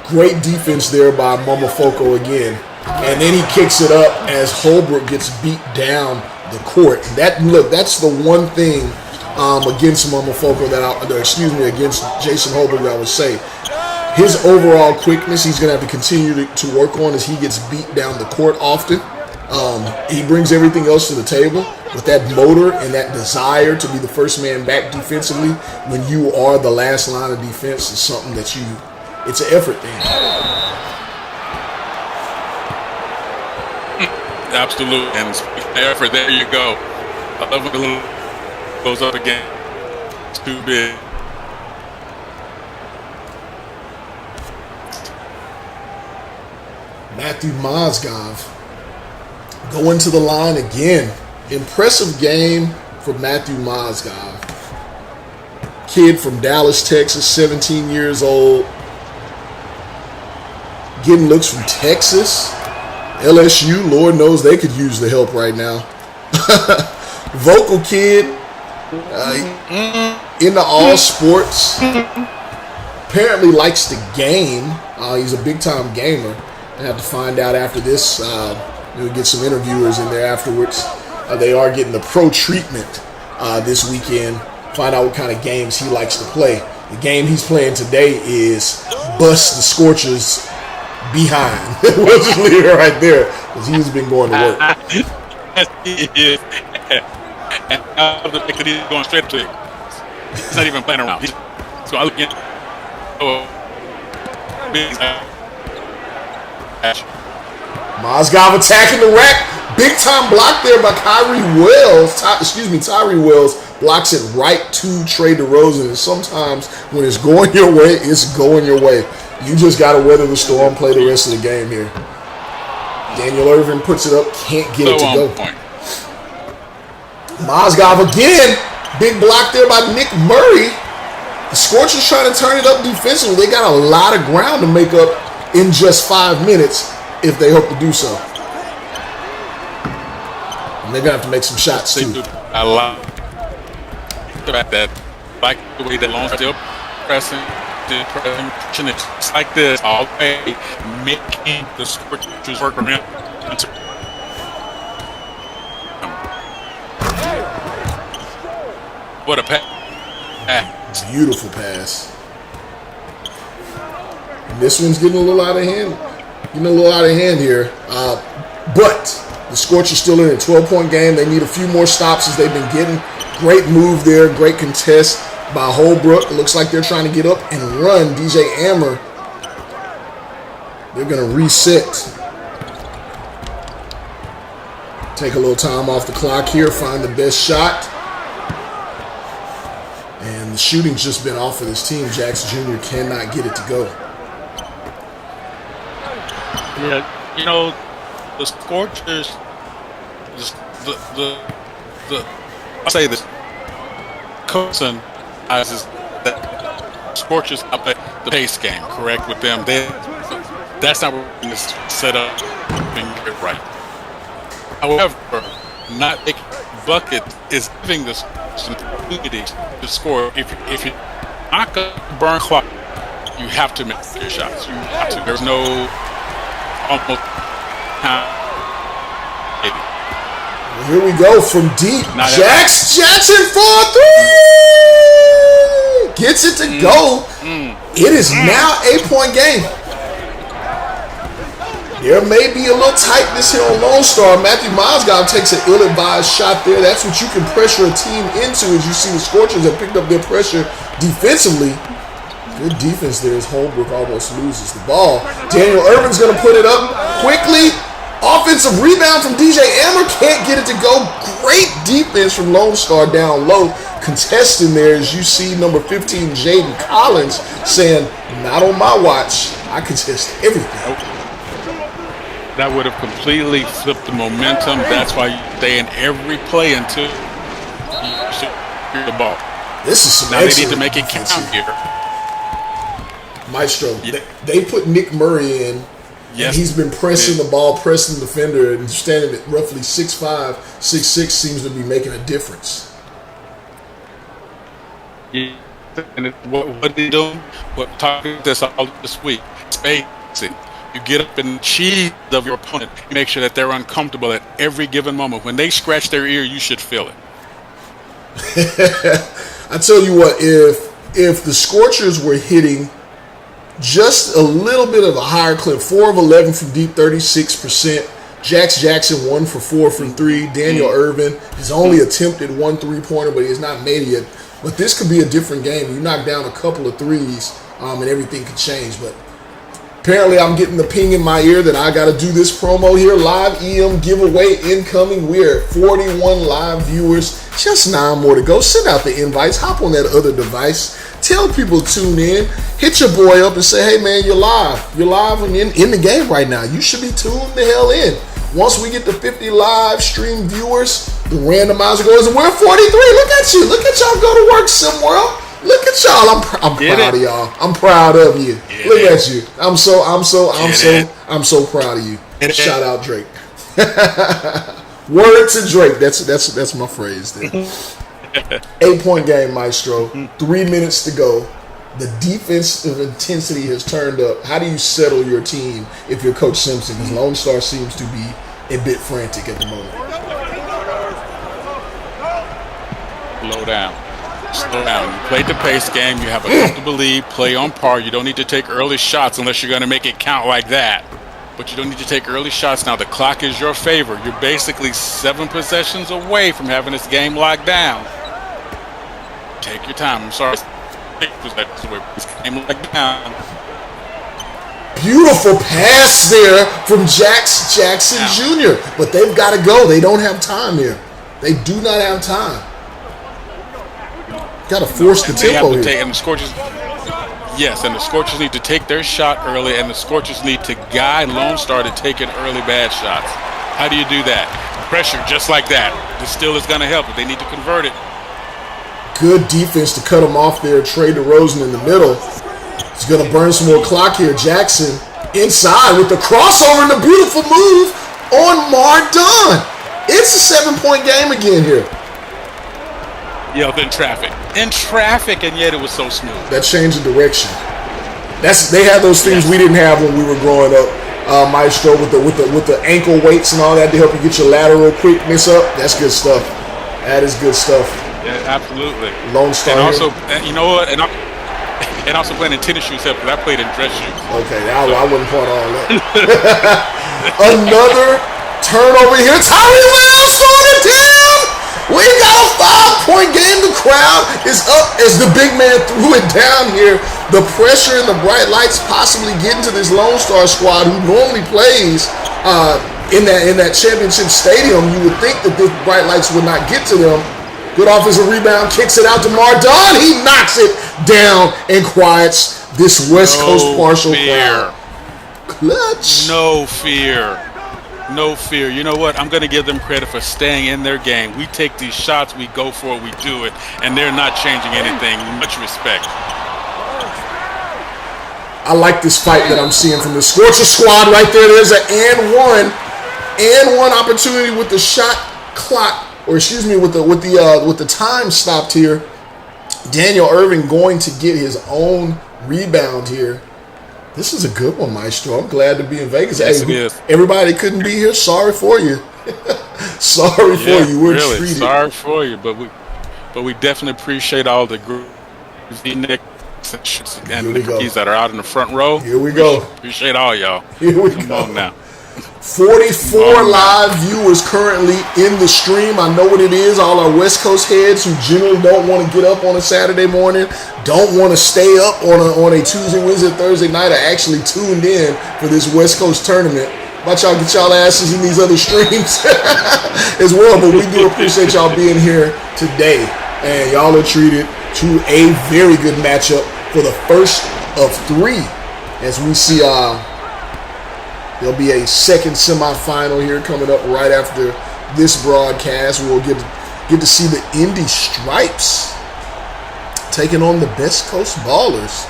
Speaker 1: Great defense there by Momofoko again. And then he kicks it up as Holbrook gets beat down the court. That's the one thing against Momofoko against Jason Holbrook that I would say. His overall quickness, he's going to have to continue to work on as he gets beat down the court often. He brings everything else to the table, but that motor and that desire to be the first man back defensively when you are the last line of defense is something that it's an effort thing.
Speaker 2: Absolutely, and the effort, there you go. I love when the little goes up again. It's too big.
Speaker 1: Matthew Mozgov going to the line again. Impressive game for Matthew Mozgov. Kid from Dallas, Texas, 17 years old. Getting looks from Texas. LSU, Lord knows they could use the help right now. Vocal kid, into all sports. Apparently likes to game. He's a big-time gamer. I have to find out after this. We'll get some interviewers in there afterwards. They are getting the pro treatment this weekend. Find out what kind of games he likes to play. The game he's playing today is Bust the Scorchers Behind. We'll just leave it right there because he's been going to work.
Speaker 2: And he's going straight to it. He's not even playing around. So I look at
Speaker 1: Mozgov attacking the rack. Big time block there by Tyree Wells blocks it right to Trey DeRozan. And sometimes when it's going your way, it's going your way. You just got to weather the storm, play the rest of the game here. Daniel Irvin puts it up, can't get it to go. Mozgov again. Big block there by Nick Murray. The Scorchers trying to turn it up defensively. They got a lot of ground to make up in just 5 minutes if they hope to do so. And they're going to have to make some shots too.
Speaker 2: I love that. Like the way that Lone still pressing. It's like this all the way, making the Scorchers work around. What a pass.
Speaker 1: Beautiful pass. And this one's getting a little out of hand. Here. But the Scorchers still in a 12-point game. They need a few more stops as they've been getting. Great move there. Great contest by Holbrook. It looks like they're trying to get up and run. DJ Ammer. They're going to reset. Take a little time off the clock here. Find the best shot. And the shooting's just been off for this team. Jax Jr. cannot get it to go.
Speaker 2: Yeah, the Scorchers, I'll say this, Coulson is that Scorchers up at the pace game, correct, with them. That's not what we're set up and get it right. However, not making bucket is giving the some opportunity to score. If you're not going to burn clock, you have to make your shots. You have to. There's no almost time.
Speaker 1: Here we go from deep. Jackson for 3! Gets it to go. It is now a 8-point game. There may be a little tightness here on Lone Star. Matthew Mozgov takes an ill-advised shot there. That's what you can pressure a team into as you see the Scorchers have picked up their pressure defensively. Good defense there as Holbrook almost loses the ball. Daniel Irvin's going to put it up quickly. Offensive rebound from DJ Ammer. Can't get it to go. Great defense from Lone Star down low. Contesting there as you see number 15, Jaden Collins, saying, not on my watch. I contest everything.
Speaker 2: That would have completely flipped the momentum. That's why you stay in every play until you secure the ball.
Speaker 1: This is some
Speaker 2: now they need to make it count here.
Speaker 1: Maestro, they put Nick Murray in
Speaker 2: Yes.
Speaker 1: And he's been pressing the ball, pressing the defender, and standing at roughly 6'5", 6'6", seems to be making a difference.
Speaker 2: Yeah. And what they do? What talking about this all this week? Spacing. You get up in the cheese of your opponent. You make sure that they're uncomfortable at every given moment. When they scratch their ear, you should feel it.
Speaker 1: I tell you what, if the Scorchers were hitting just a little bit of a higher clip, 4 of 11 from deep, 36%. Jackson 1 for 4 from 3. Daniel Irvin has only attempted 1 3-pointer, but he has not made it yet. But this could be a different game. You knock down a couple of threes, and everything could change. But apparently I'm getting the ping in my ear that I got to do this promo here. Live EM giveaway incoming. We're at 41 live viewers. Just 9 more to go. Send out the invites. Hop on that other device. Tell people to tune in. Hit your boy up and say, hey, man, you're live. You're live and in the game right now. You should be tuned the hell in. Once we get to 50 live stream viewers, the randomizer goes, and we're at 43. Look at you. Look at y'all go to work, SimWorld. Look at y'all. I'm proud of y'all. I'm proud of you. Look at you. I'm so proud of you. Shout out Drake. Word to Drake. That's my phrase there. 8-point game, Maestro. 3 minutes to go. The defensive intensity has turned up. How do you settle your team if you're Coach Simpson? Because Lone Star seems to be a bit frantic at the moment.
Speaker 2: Slow down. You played the pace game. You have a comfortable lead. Play on par. You don't need to take early shots unless you're going to make it count like that. But you don't need to take early shots now. The clock is your favor. You're basically 7 possessions away from having this game locked down. Take your time. I'm sorry.
Speaker 1: Beautiful pass there from Jackson Jr. But they've got to go. They don't have time here. They do not have time. Got to force the tempo here.
Speaker 2: And the Scorchers, yes, and the Scorchers need to take their shot early, and the Scorchers need to guide Lone Star to taking early bad shots. How do you do that? Pressure, just like that. This still is going to help, but they need to convert it.
Speaker 1: Good defense to cut him off there. Trey DeRozan in the middle. He's going to burn some more clock here. Jackson inside with the crossover and the beautiful move on Mardon. It's a 7-point game again here.
Speaker 2: Yeah, in traffic, and yet it was so smooth.
Speaker 1: That change of direction. They had those things we didn't have when we were growing up, Maestro, with the ankle weights and all that to help you get your lateral quickness up. That's good stuff. That is good stuff.
Speaker 2: Yeah, absolutely.
Speaker 1: Lone Star.
Speaker 2: And also, you know what? And also playing in tennis shoes helped, because I played in dress shoes.
Speaker 1: Okay, I wouldn't point all that. Another turnover here. Tyree Wells started down. We got a 5-point game. The crowd is up as the big man threw it down here. The pressure and the bright lights possibly getting to this Lone Star squad who normally plays in that championship stadium. You would think that the bright lights would not get to them. Good offensive rebound, kicks it out to Mardon. He knocks it down and quiets this West Coast partial crowd. Clutch.
Speaker 2: No fear. You know what? I'm going to give them credit for staying in their game. We take these shots, we go for it, we do it, and they're not changing anything. Much respect.
Speaker 1: I like this fight that I'm seeing from the Scorcher squad right there. There's an and one opportunity with the shot clock. Or excuse me, with the time stopped here. Daniel Irvin going to get his own rebound here. This is a good one, Maestro. I'm glad to be in Vegas.
Speaker 2: Yes, it is.
Speaker 1: Everybody couldn't be here. Sorry for you. Sorry for you. We're
Speaker 2: really
Speaker 1: treated.
Speaker 2: Sorry for you, but we definitely appreciate all the group and the rookies that are out in the front row.
Speaker 1: Here we go.
Speaker 2: Appreciate all y'all.
Speaker 1: Here we
Speaker 2: Come
Speaker 1: go.
Speaker 2: on now.
Speaker 1: 44 live viewers currently in the stream. I know what it is. All our West Coast heads who generally don't want to get up on a Saturday morning, don't want to stay up on a Tuesday, Wednesday, Thursday night, are actually tuned in for this West Coast tournament. About y'all get y'all asses in these other streams as well. But we do appreciate y'all being here today. And y'all are treated to a very good matchup for the first of 3 as we see there'll be a second semifinal here coming up right after this broadcast. We'll get to see the Indy Stripes taking on the Best Coast Ballers.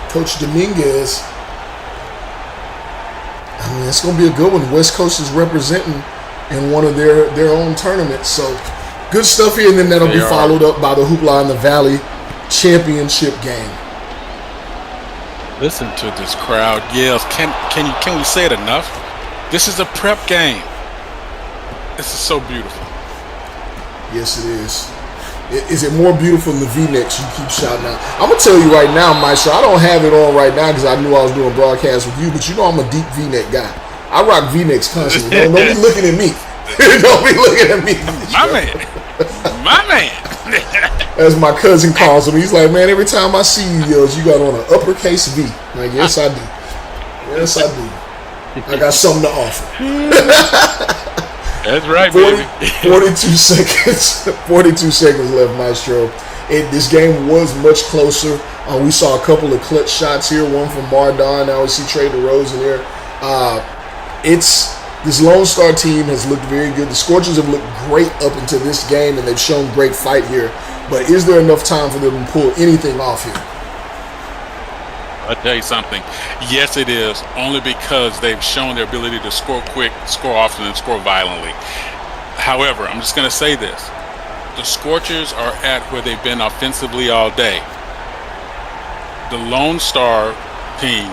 Speaker 1: Coach Dominguez, mean, it's going to be a good one. West Coast is representing in one of their own tournaments. So good stuff here, and then that'll be followed up by the Hoopla in the Valley championship game.
Speaker 2: Listen to this crowd yells. Can we say it enough? This is a prep game. This is so beautiful.
Speaker 1: Yes, it is. Is it more beautiful than the V-necks you keep shouting out? I'm going to tell you right now, Maestro, I don't have it on right now because I knew I was doing broadcast with you, but you know I'm a deep V-neck guy. I rock V-necks constantly. Don't be looking at me. Don't be looking at me.
Speaker 2: My man.
Speaker 1: As my cousin calls him, he's like, man, every time I see you, you got on an uppercase V. Like, yes, I do. Yes, I do. I got something to offer.
Speaker 2: That's right, baby.
Speaker 1: 42 seconds. 42 seconds left, Maestro. This game was much closer. We saw a couple of clutch shots here. One from Mardon. Now we see Trey DeRozan here. This Lone Star team has looked very good. The Scorchers have looked great up until this game, and they've shown great fight here. But is there enough time for them to pull anything off here?
Speaker 2: I'll tell you something. Yes, it is. Only because they've shown their ability to score quick, score often, and score violently. However, I'm just going to say this. The Scorchers are at where they've been offensively all day. The Lone Star team,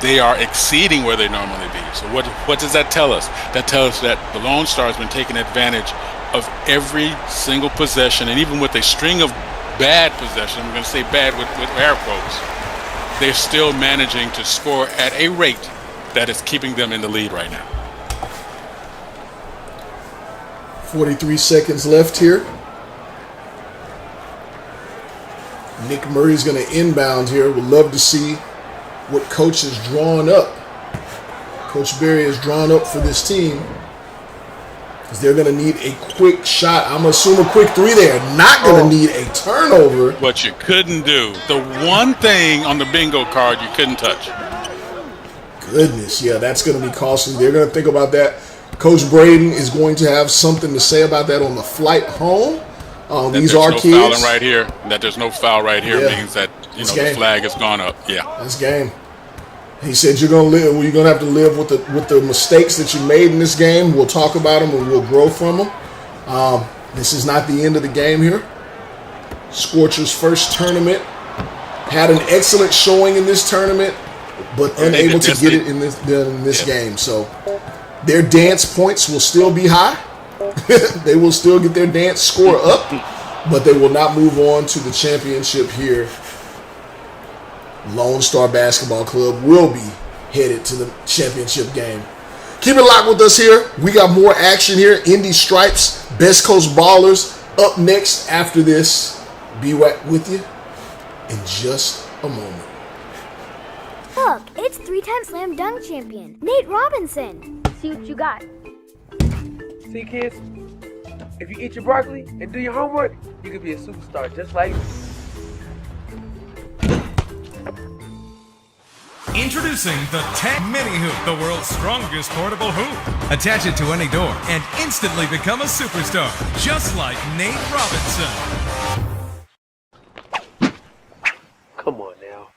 Speaker 2: they are exceeding where they normally be. So what does that tell us? That tells us that the Lone Star has been taking advantage of every single possession, and even with a string of bad possessions, I'm going to say bad with air quotes, they're still managing to score at a rate that is keeping them in the lead right now.
Speaker 1: 43 seconds left here. Nick Murray's going to inbound here. We'd love to see what Coach has drawn up. Coach Berry has drawn up for this team. Because they're going to need a quick shot. I'm going to assume a quick three there. Not going to need a turnover.
Speaker 2: What you couldn't do. The one thing on the bingo card you couldn't touch.
Speaker 1: Goodness, yeah, that's going to be costly. They're going to think about that. Coach Braden is going to have something to say about that on the flight home. These are kids.
Speaker 2: Fouling right here. That there's no foul right here means that the flag has gone up. Yeah,
Speaker 1: that's game. He said you're gonna live. You're gonna have to live with the mistakes that you made in this game. We'll talk about them and we'll grow from them. This is not the end of the game here. Scorchers' first tournament had an excellent showing in this tournament, but unable to get it in this game. So their dance points will still be high. They will still get their dance score up, but they will not move on to the championship here. Lone Star Basketball Club will be headed to the championship game. Keep it locked with us here. We got more action here. Indy Stripes, Best Coast Ballers up next after this. Be right with you in just a moment.
Speaker 9: Look, it's 3-time slam dunk champion, Nate Robinson. See what you got.
Speaker 10: See, kids, if you eat your broccoli and do your homework, you could be a superstar just like me.
Speaker 11: Introducing the Tech Mini Hoop, the world's strongest portable hoop. Attach it to any door and instantly become a superstar, just like Nate Robinson.
Speaker 10: Come on now.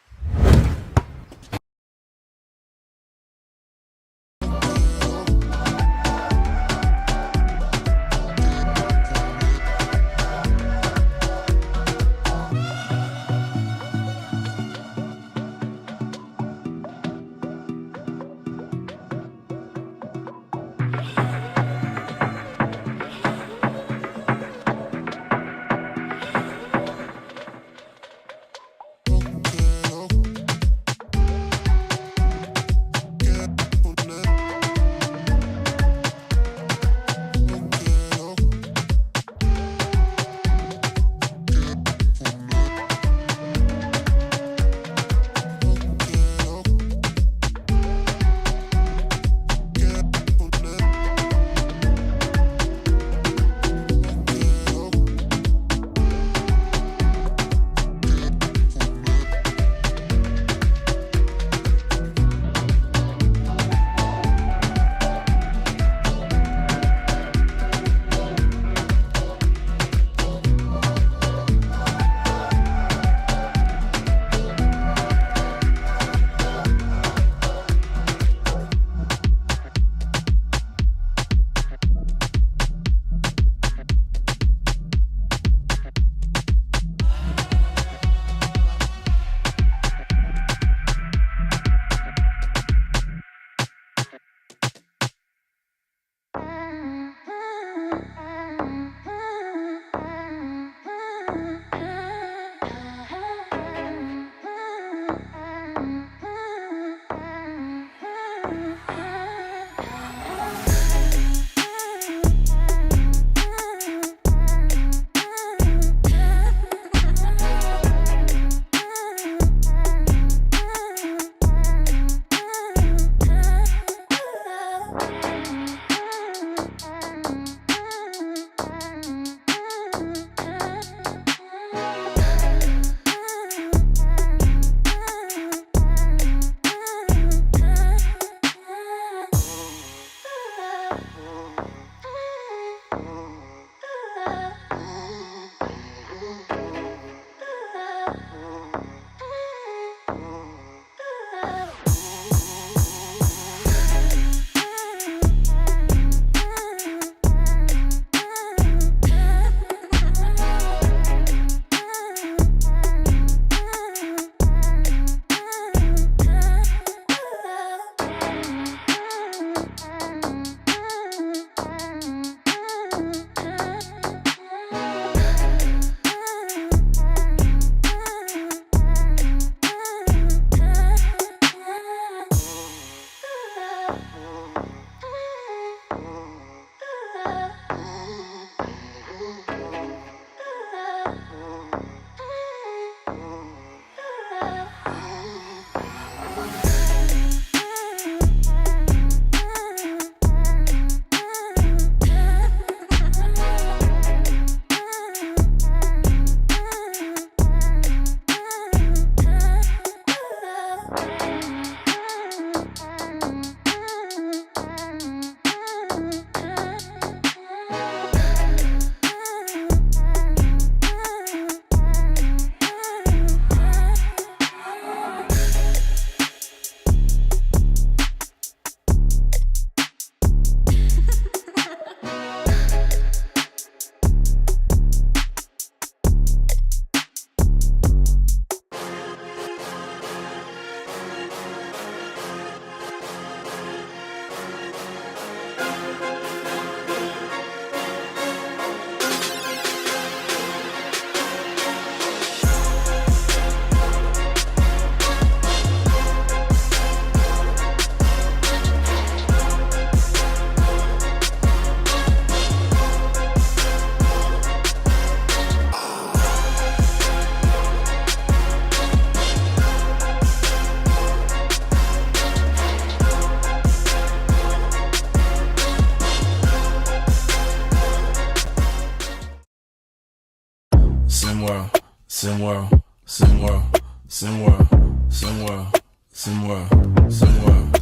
Speaker 12: SimWorld, SimWorld, SimWorld, SimWorld, SimWorld, SimWorld, SimWorld,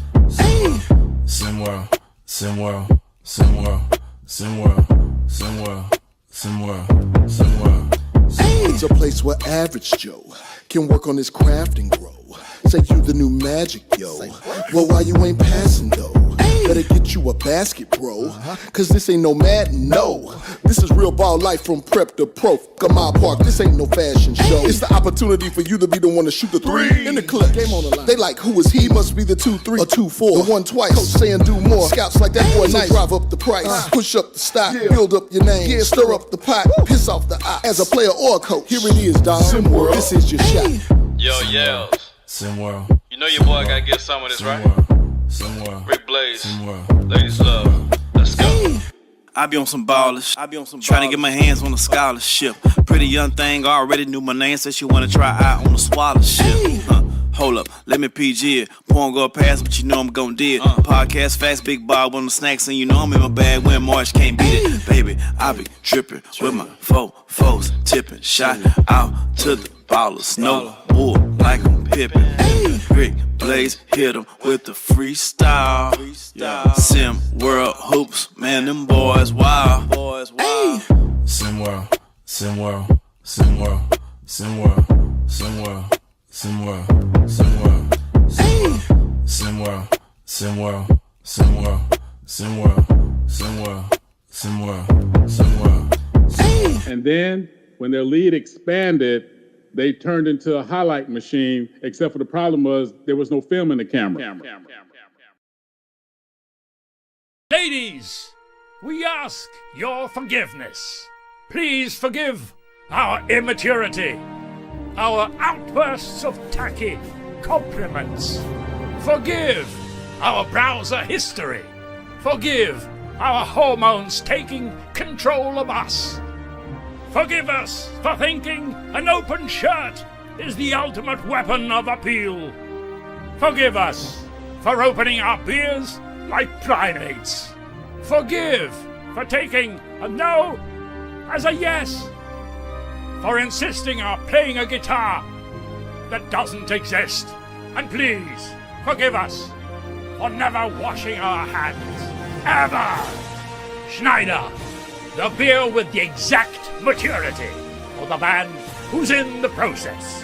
Speaker 12: SimWorld, SimWorld, SimWorld, SimWorld, SimWorld, SimWorld, SimWorld.
Speaker 13: It's a place where average Joe can work on his craft and grow. Say you the new magic, yo. Well, why you ain't passing, though? Better get you a basket, bro. Cause this ain't no Madden, no. This is real ball life from prep to pro. Kamal Park, this ain't no fashion show. It's the opportunity for you to be the one to shoot the three in the clip. Game on the line. They like, who is he? Must be the 2-3 or 2-4. The one twice. Coach saying do more. Scouts like that boy nice. Drive up the price. Push up the stock. Build up your name. Stir up the pot. Piss off the eye. As a player or a coach, here it is, dog. SimWorld. This is your shot.
Speaker 14: Yo, yells.
Speaker 12: SimWorld.
Speaker 14: You know your boy gotta get some of this, right?
Speaker 12: SimWorld.
Speaker 14: Rick Blaze.
Speaker 12: SimWorld.
Speaker 14: Ladies love. Let's go.
Speaker 15: I be on some ballers, trying to get my hands on a scholarship. Pretty young thing already knew my name, said she wanna try out on a scholarship. Hold up, let me PG it. Porn go past, but you know I'm gon' do it. Podcast facts, big Bob on the snacks, and you know I'm in my bag when March can't beat it. Baby, I be tripping with my foes, tipping, shot out to the ballers. No bull like I'm Pippin. Rick Blaze hit him with the freestyle. SimWorld Hoops, man, them boys wild.
Speaker 12: SimWorld, SimWorld, SimWorld, SimWorld, SimWorld, SimWorld, SimWorld, SimWorld, SimWorld, SimWorld, SimWorld, SimWorld, SimWorld, SimWorld.
Speaker 16: And then when their lead expanded, they turned into a highlight machine, except for the problem was there was no film in the camera.
Speaker 17: Ladies, we ask your forgiveness. Please forgive our immaturity, our outbursts of tacky compliments. Forgive our browser history. Forgive our hormones taking control of us. Forgive us for thinking an open shirt is the ultimate weapon of appeal. Forgive us for opening our beers like primates. Forgive for taking a no as a yes. For insisting on playing a guitar that doesn't exist. And please forgive us for never washing our hands. Ever! Schneider, the beer with the exact maturity for the man who's in the process.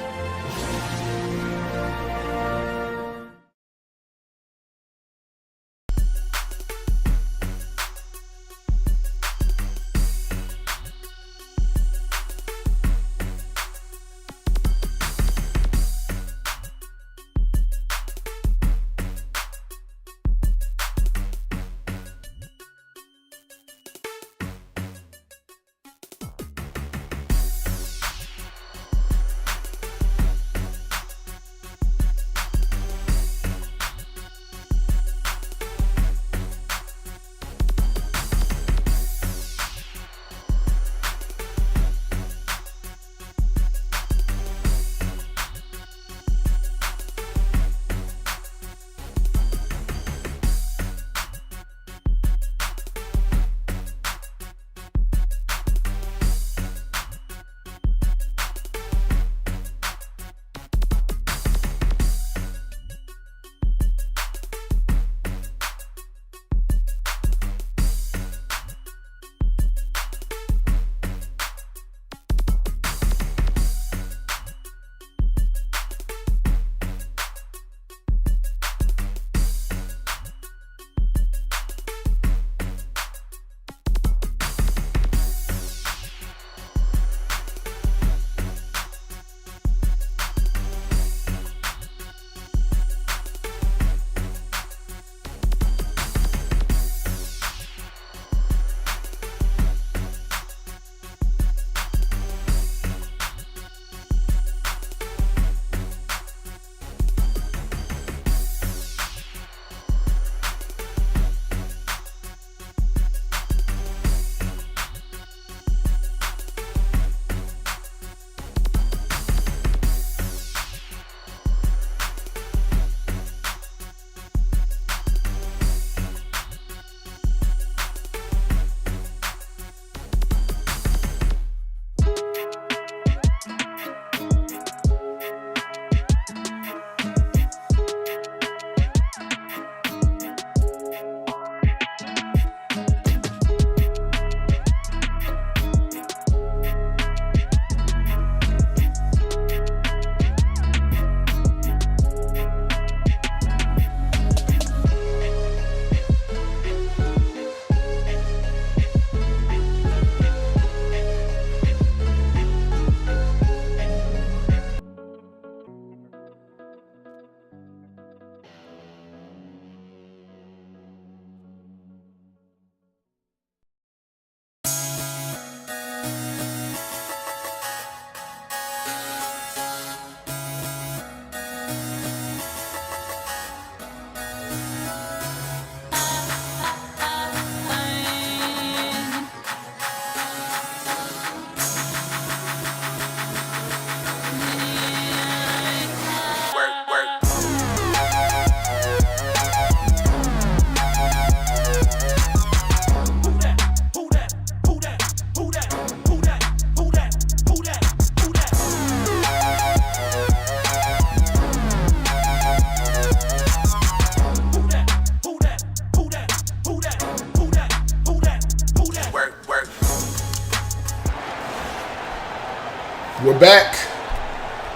Speaker 1: We're back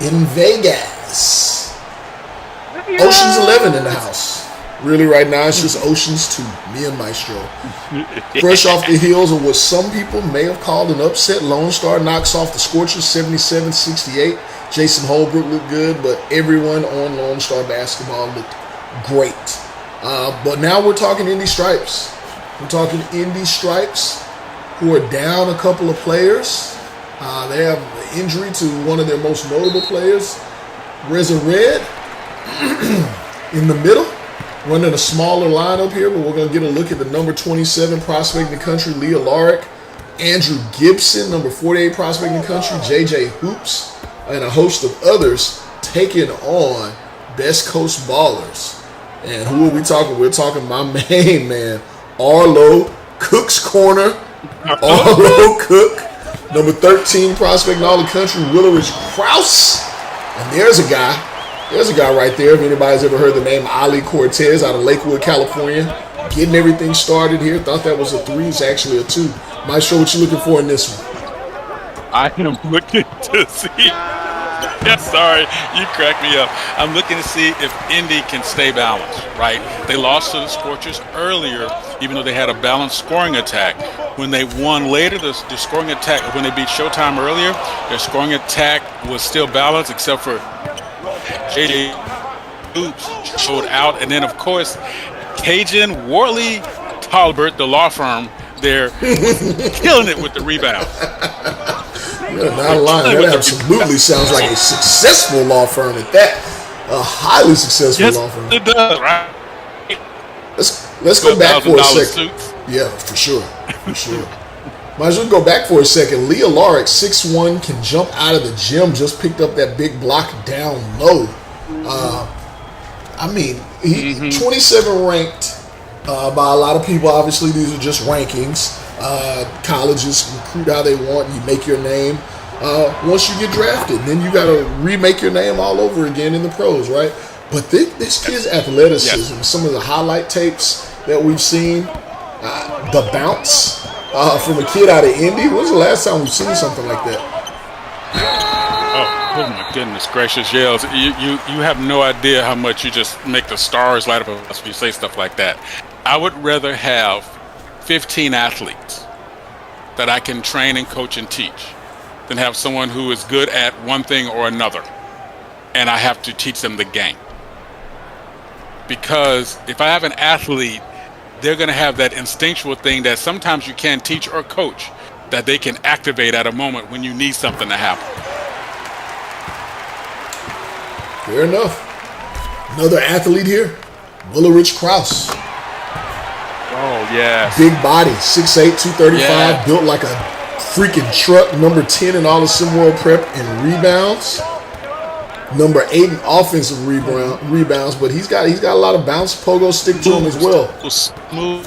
Speaker 1: in Vegas. Ocean's 11 in the house. Really, right now, it's just Ocean's 2, me and Maestro. Fresh off the heels of what some people may have called an upset, Lone Star knocks off the Scorchers 77-68. Jason Holbrook looked good, but everyone on Lone Star basketball looked great. But now we're talking Indy Stripes. We're talking Indy Stripes, who are down a couple of players. They have an injury to one of their most notable players, Reza Red, in the middle, running a smaller lineup here, but we're going to get a look at the number 27 prospect in the country, Leah Larick, Andrew Gibson, number 48 prospect in the country, JJ Hoops, and a host of others taking on Best Coast Ballers. And who are we talking? We're talking my main man, Arlo, Cook's Corner, Arlo Cook, number 13 prospect in all the country, Willerich Krause. And there's a guy right there, if anybody's ever heard the name Ali Cortez out of Lakewood, California, getting everything started here. Thought that was a 3, it's actually a 2. Maestro, what you looking for in this one?
Speaker 2: I am looking to see. Sorry, you cracked me up. I'm looking to see if Indy can stay balanced, right? They lost to the Scorchers earlier, even though they had a balanced scoring attack. When they won later, the scoring attack, when they beat Showtime earlier, their scoring attack was still balanced, except for JJ Hoops showed out. And then, of course, Cajun Worley Talbert, the law firm, there killing it with the rebound.
Speaker 1: You're not lying. That absolutely sounds like a successful law firm at that. A highly successful law firm.
Speaker 2: It does, right?
Speaker 1: Let's go back for a second. Yeah, for sure. For sure. Might as well go back for a second. Leah Larick, 6'1", can jump out of the gym, just picked up that big block down low. He 27 ranked by a lot of people. Obviously, these are just rankings. Colleges recruit how they want. You make your name. Once you get drafted, then you got to remake your name all over again in the pros, right? But this kid's athleticism, some of the highlight tapes that we've seen, the bounce from a kid out of Indy. When was the last time we've seen something like that?
Speaker 2: Oh my goodness gracious, Yales. You have no idea how much you just make the stars light up if you say stuff like that. I would rather have 15 athletes that I can train and coach and teach than have someone who is good at one thing or another and I have to teach them the game. Because if I have an athlete, they're going to have that instinctual thing that sometimes you can't teach or coach, that they can activate at a moment when you need something to happen.
Speaker 1: Fair enough. Another athlete here, Willerich Krause.
Speaker 2: Oh, yeah.
Speaker 1: Big body, 6'8", 235, built like a freaking truck. Number 10 in all of SimWorld prep and rebounds. Number 8 in offensive rebounds, but he's got a lot of bounce pogo stick to him as well.
Speaker 2: Smooth.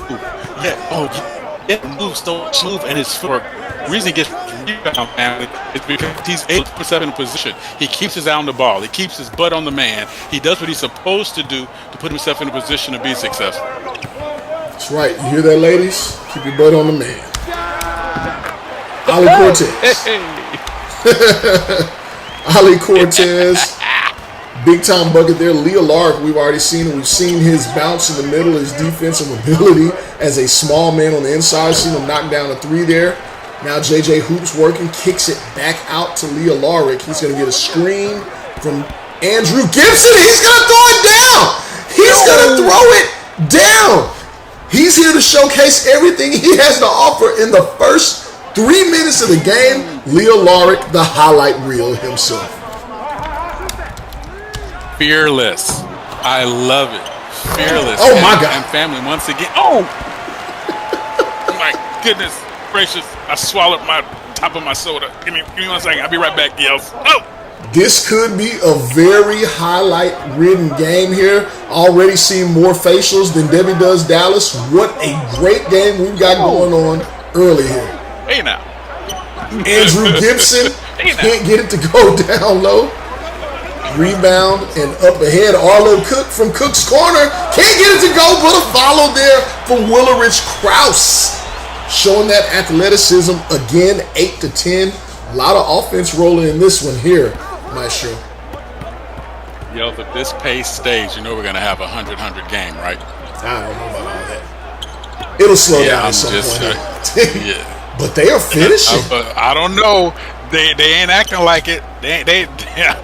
Speaker 2: Moves so smooth, and his footwork. The reason he gets rebound, man, is because he's able to put himself in a position. He keeps his eye on the ball. He keeps his butt on the man. He does what he's supposed to do to put himself in a position to be successful.
Speaker 1: That's right. You hear that, ladies? Keep your butt on the man. Ali Cortez. Ali Cortez. Big time bucket there. Leah Larick, we've already seen him. We've seen his bounce in the middle, his defensive ability as a small man on the inside. Seen him knock down a 3 there. Now JJ Hoops working, kicks it back out to Leah Larick. He's going to get a screen from Andrew Gibson. He's going to throw it down. He's going to throw it down. He's here to showcase everything he has to offer in the first 3 minutes of the game. Leah Larick, the highlight reel himself.
Speaker 2: Fearless. I love it. Fearless.
Speaker 1: Oh, my God.
Speaker 2: And family once again. Oh! My goodness gracious. I swallowed my top of my soda. Give me 1 second. I'll be right back, Yels. Oh!
Speaker 1: This could be a very highlight-ridden game here. Already seen more facials than Debbie does Dallas. What a great game we've got going on early here.
Speaker 2: Hey, now.
Speaker 1: Andrew Gibson can't get it to go down low. Rebound and up ahead. Arlo Cook from Cook's Corner. Can't get it to go, but a follow there from Willerich Krause. Showing that athleticism again, 8 to 10 A lot of offense rolling in this one here, Maestro.
Speaker 2: If this pace stays, you know we're going to have a 100 game, right?
Speaker 1: I don't know about all that. It'll slow down at some point.
Speaker 2: Yeah.
Speaker 1: But they are finishing.
Speaker 2: I don't know. They ain't acting like it. I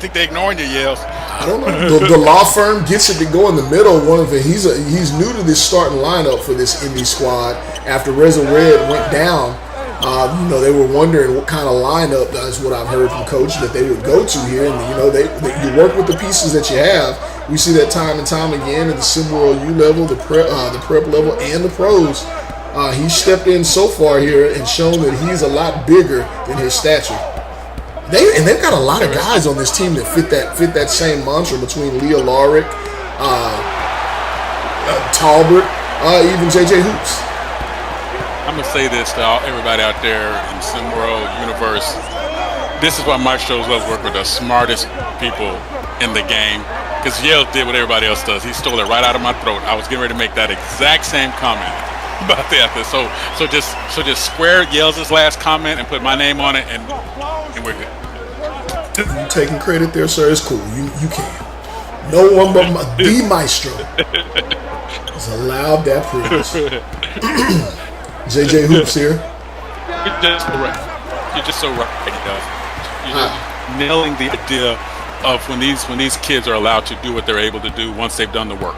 Speaker 2: think they're ignoring your yells.
Speaker 1: I don't know. The law firm gets it to go in the middle. He's new to this starting lineup for this Indy squad. After Reza Red went down, they were wondering what kind of lineup, that's what I've heard from Coach, that they would go to here. And you work with the pieces that you have. We see that time and time again at the SimWorld U level, the prep level, and the pros. He's stepped in so far here and shown that he's a lot bigger than his stature. They've got a lot of guys on this team that fit that same mantra between Leah Larick, Talbert, even JJ Hoops.
Speaker 2: I'm gonna say this to everybody out there in SimWorld universe. This is why Maestros loves work with the smartest people in the game. Because Yale did what everybody else does. He stole it right out of my throat. I was getting ready to make that exact same comment about the athlete. So just square Yale's last comment and put my name on it, and we're good.
Speaker 1: You taking credit there, sir? It's cool. You can. No one but the Maestro is allowed that privilege. JJ Hoops here.
Speaker 2: You're just so right. You're just so right. You're just nailing the idea of when these kids are allowed to do what they're able to do once they've done the work.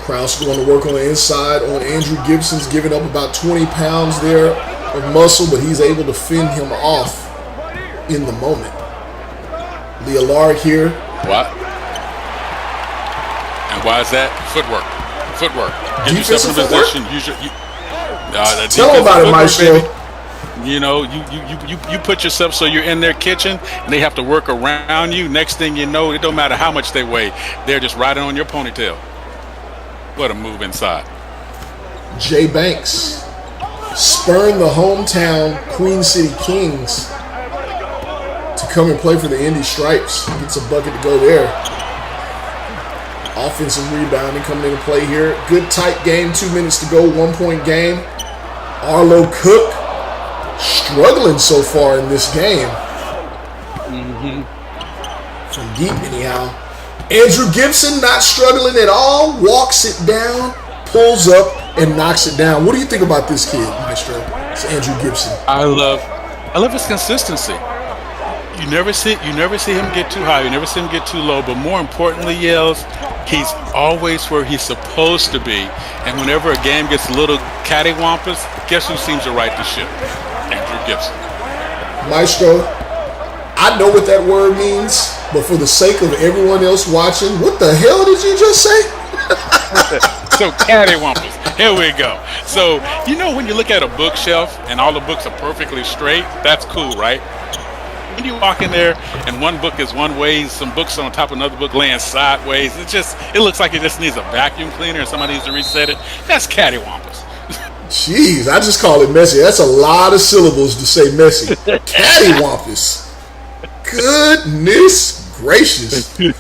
Speaker 1: Krause going to work on the inside on Andrew Gibson's giving up about 20 pounds there of muscle, but he's able to fend him off in the moment. Leah Larick here.
Speaker 2: What? And why is that? Footwork. Get yourself in a position.
Speaker 1: Tell them about it, Maestro.
Speaker 2: Baby. You put yourself so you're in their kitchen and they have to work around you. Next thing you know, it don't matter how much they weigh. They're just riding on your ponytail. What a move inside.
Speaker 1: Jay Banks spurned the hometown Queen City Kings to come and play for the Indy Stripes. Gets a bucket to go there. Offensive rebounding coming into play here. Good tight game. 2 minutes to go. 1 point game. Arlo Cook struggling so far in this game. From deep anyhow. Andrew Gibson not struggling at all. Walks it down, pulls up, and knocks it down. What do you think about this kid, Maestro? It's Andrew Gibson.
Speaker 2: I love his consistency. You never see him get too high. You never see him get too low. But more importantly, Yells, he's always where he's supposed to be. And whenever a game gets a little cattywampus, guess who seems to right the ship? Andrew Gibson.
Speaker 1: Maestro, I know what that word means, but for the sake of everyone else watching, what the hell did you just say?
Speaker 2: So cattywampus. Here we go. So, when you look at a bookshelf and all the books are perfectly straight, that's cool, right? When you walk in there and one book is one way, some books on top of another book laying sideways, it looks like it just needs a vacuum cleaner and somebody needs to reset it. That's cattywampus.
Speaker 1: Jeez, I just call it messy. That's a lot of syllables to say messy. Cattywampus. Goodness gracious. Indy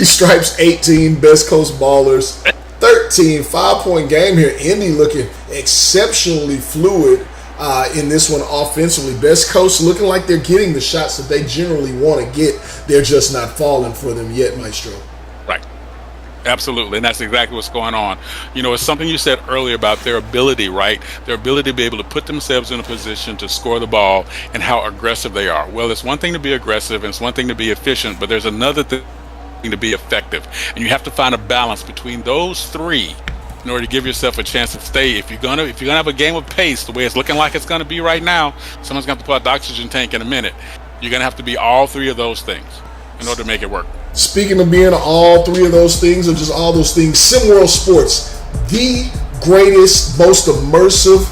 Speaker 1: Stripes 18, Best Coast Ballers 13, 5-point game here. Indy looking exceptionally fluid in this one offensively. Best Coast looking like they're getting the shots that they generally want to get. They're just not falling for them yet, Maestro.
Speaker 2: Right. Absolutely, and that's exactly what's going on. It's something you said earlier about their ability, right? Their ability to be able to put themselves in a position to score the ball and how aggressive they are. Well, it's one thing to be aggressive and it's one thing to be efficient, but there's another thing to be effective. And you have to find a balance between those three in order to give yourself a chance to stay. If you're gonna have a game of pace, the way it's looking like it's gonna be right now, someone's gonna have to pull out the oxygen tank in a minute. You're gonna have to be all three of those things in order to make it work.
Speaker 1: Speaking of being all three of those things, or just all those things, SimWorld Sports, the greatest, most immersive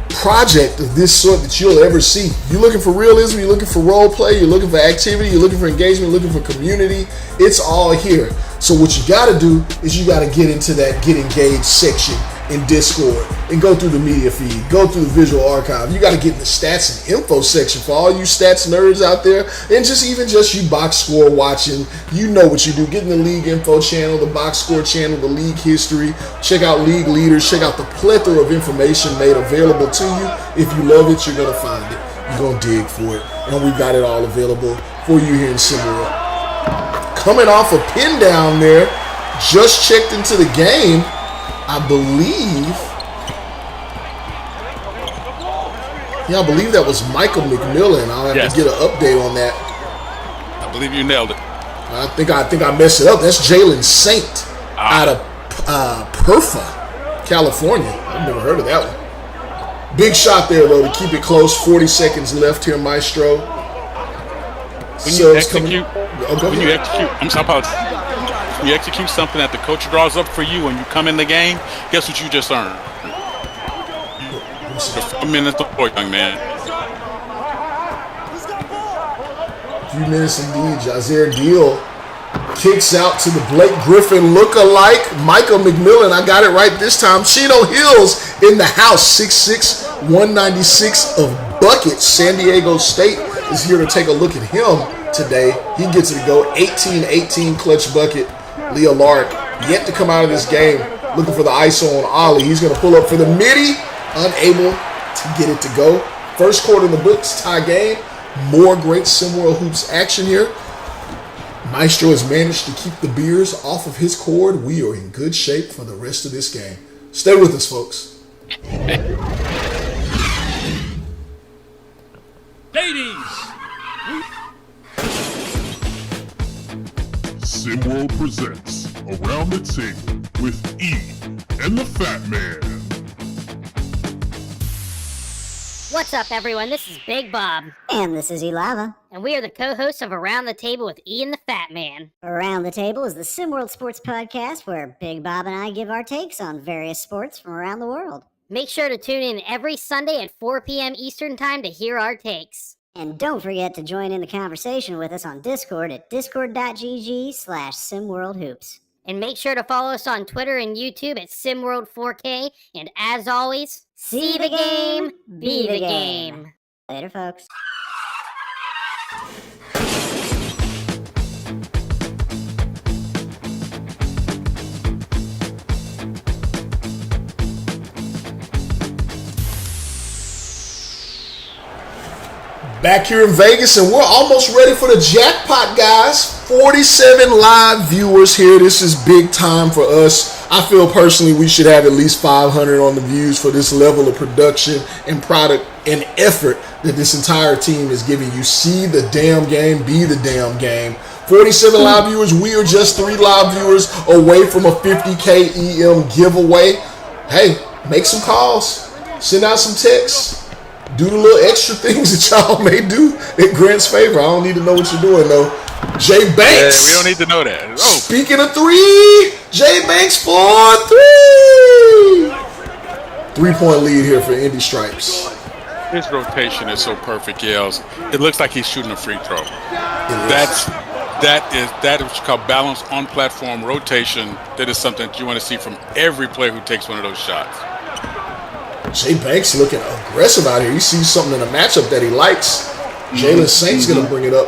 Speaker 1: project of this sort that you'll ever see. You're looking for realism, you're looking for role play, you're looking for activity, you're looking for engagement, you're looking for community. It's all here. So what you got to do is you got to get into that Get Engaged section in Discord and go through the media feed, go through the visual archive. You got to get in the stats and info section for all you stats nerds out there, and just you box score watching. You know what you do. Get in the league info channel, the box score channel, the league history. Check out league leaders. Check out the plethora of information made available to you. If you love it, you're going to find it. You're going to dig for it. And we've got it all available for you here in SimWorld. Coming off a pin down there, just checked into the game. I believe that was Michael McMillan. I'll have to get an update on that.
Speaker 2: I believe you nailed it.
Speaker 1: I think I messed it up. That's Jalen Saint out of Perfa, California. I've never heard of that one. Big shot there, though, to keep it close. 40 seconds left here, Maestro.
Speaker 2: When you execute something that the coach draws up for you when you come in the game, guess what you just earned? The 4 minutes of boy, young man.
Speaker 1: A few minutes indeed. Jazier Deal kicks out to the Blake Griffin look-alike. Michael McMillan, I got it right this time. Chino Hills in the house. 6'6", 196 of buckets. San Diego State is here to take a look at him today. He gets it to go. 18-18 clutch bucket. Leo Lark yet to come out of this game, looking for the ISO on Ollie. He's going to pull up for the midi, unable to get it to go. First quarter in the books, tie game. More great SimWorld Hoops action here. Maestro has managed to keep the beers off of his cord. We are in good shape for the rest of this game. Stay with us, folks.
Speaker 17: Ladies,
Speaker 18: SimWorld presents Around the Table with E and the Fat Man.
Speaker 19: What's up, everyone? This is Big Bob.
Speaker 20: And this is Elava.
Speaker 19: And we are the co-hosts of Around the Table with E and the Fat Man.
Speaker 20: Around the Table is the SimWorld Sports podcast where Big Bob and I give our takes on various sports from around the world.
Speaker 19: Make sure to tune in every Sunday at 4 p.m. Eastern Time to hear our takes.
Speaker 20: And don't forget to join in the conversation with us on Discord at discord.gg/SimWorldHoops.
Speaker 19: And make sure to follow us on Twitter and YouTube at SimWorld4K. And as always, see the game, be the game.
Speaker 20: Later, folks.
Speaker 1: Back here in Vegas, and we're almost ready for the jackpot, guys. 47 live viewers here. This is big time for us. I feel personally we should have at least 500 on the views for this level of production and product and effort that this entire team is giving you. See the damn game, be the damn game. 47 live viewers. We are just 3 live viewers away from a 50K EM giveaway. Hey, make some calls. Send out some texts. Do the little extra things that y'all may do in Grant's favor. I don't need to know what you're doing, though. Jay Banks.
Speaker 2: Yeah, we don't need to know that. Oh.
Speaker 1: Speaking of 3, Jay Banks for 3. 3-point lead here for Indy Stripes.
Speaker 2: His rotation is so perfect, Yales. It looks like he's shooting a free throw. That is what you call balanced on-platform rotation. That is something that you want to see from every player who takes one of those shots.
Speaker 1: Jay Banks looking aggressive out here. He sees something in a matchup that he likes. Jalen Saint's going to bring it up.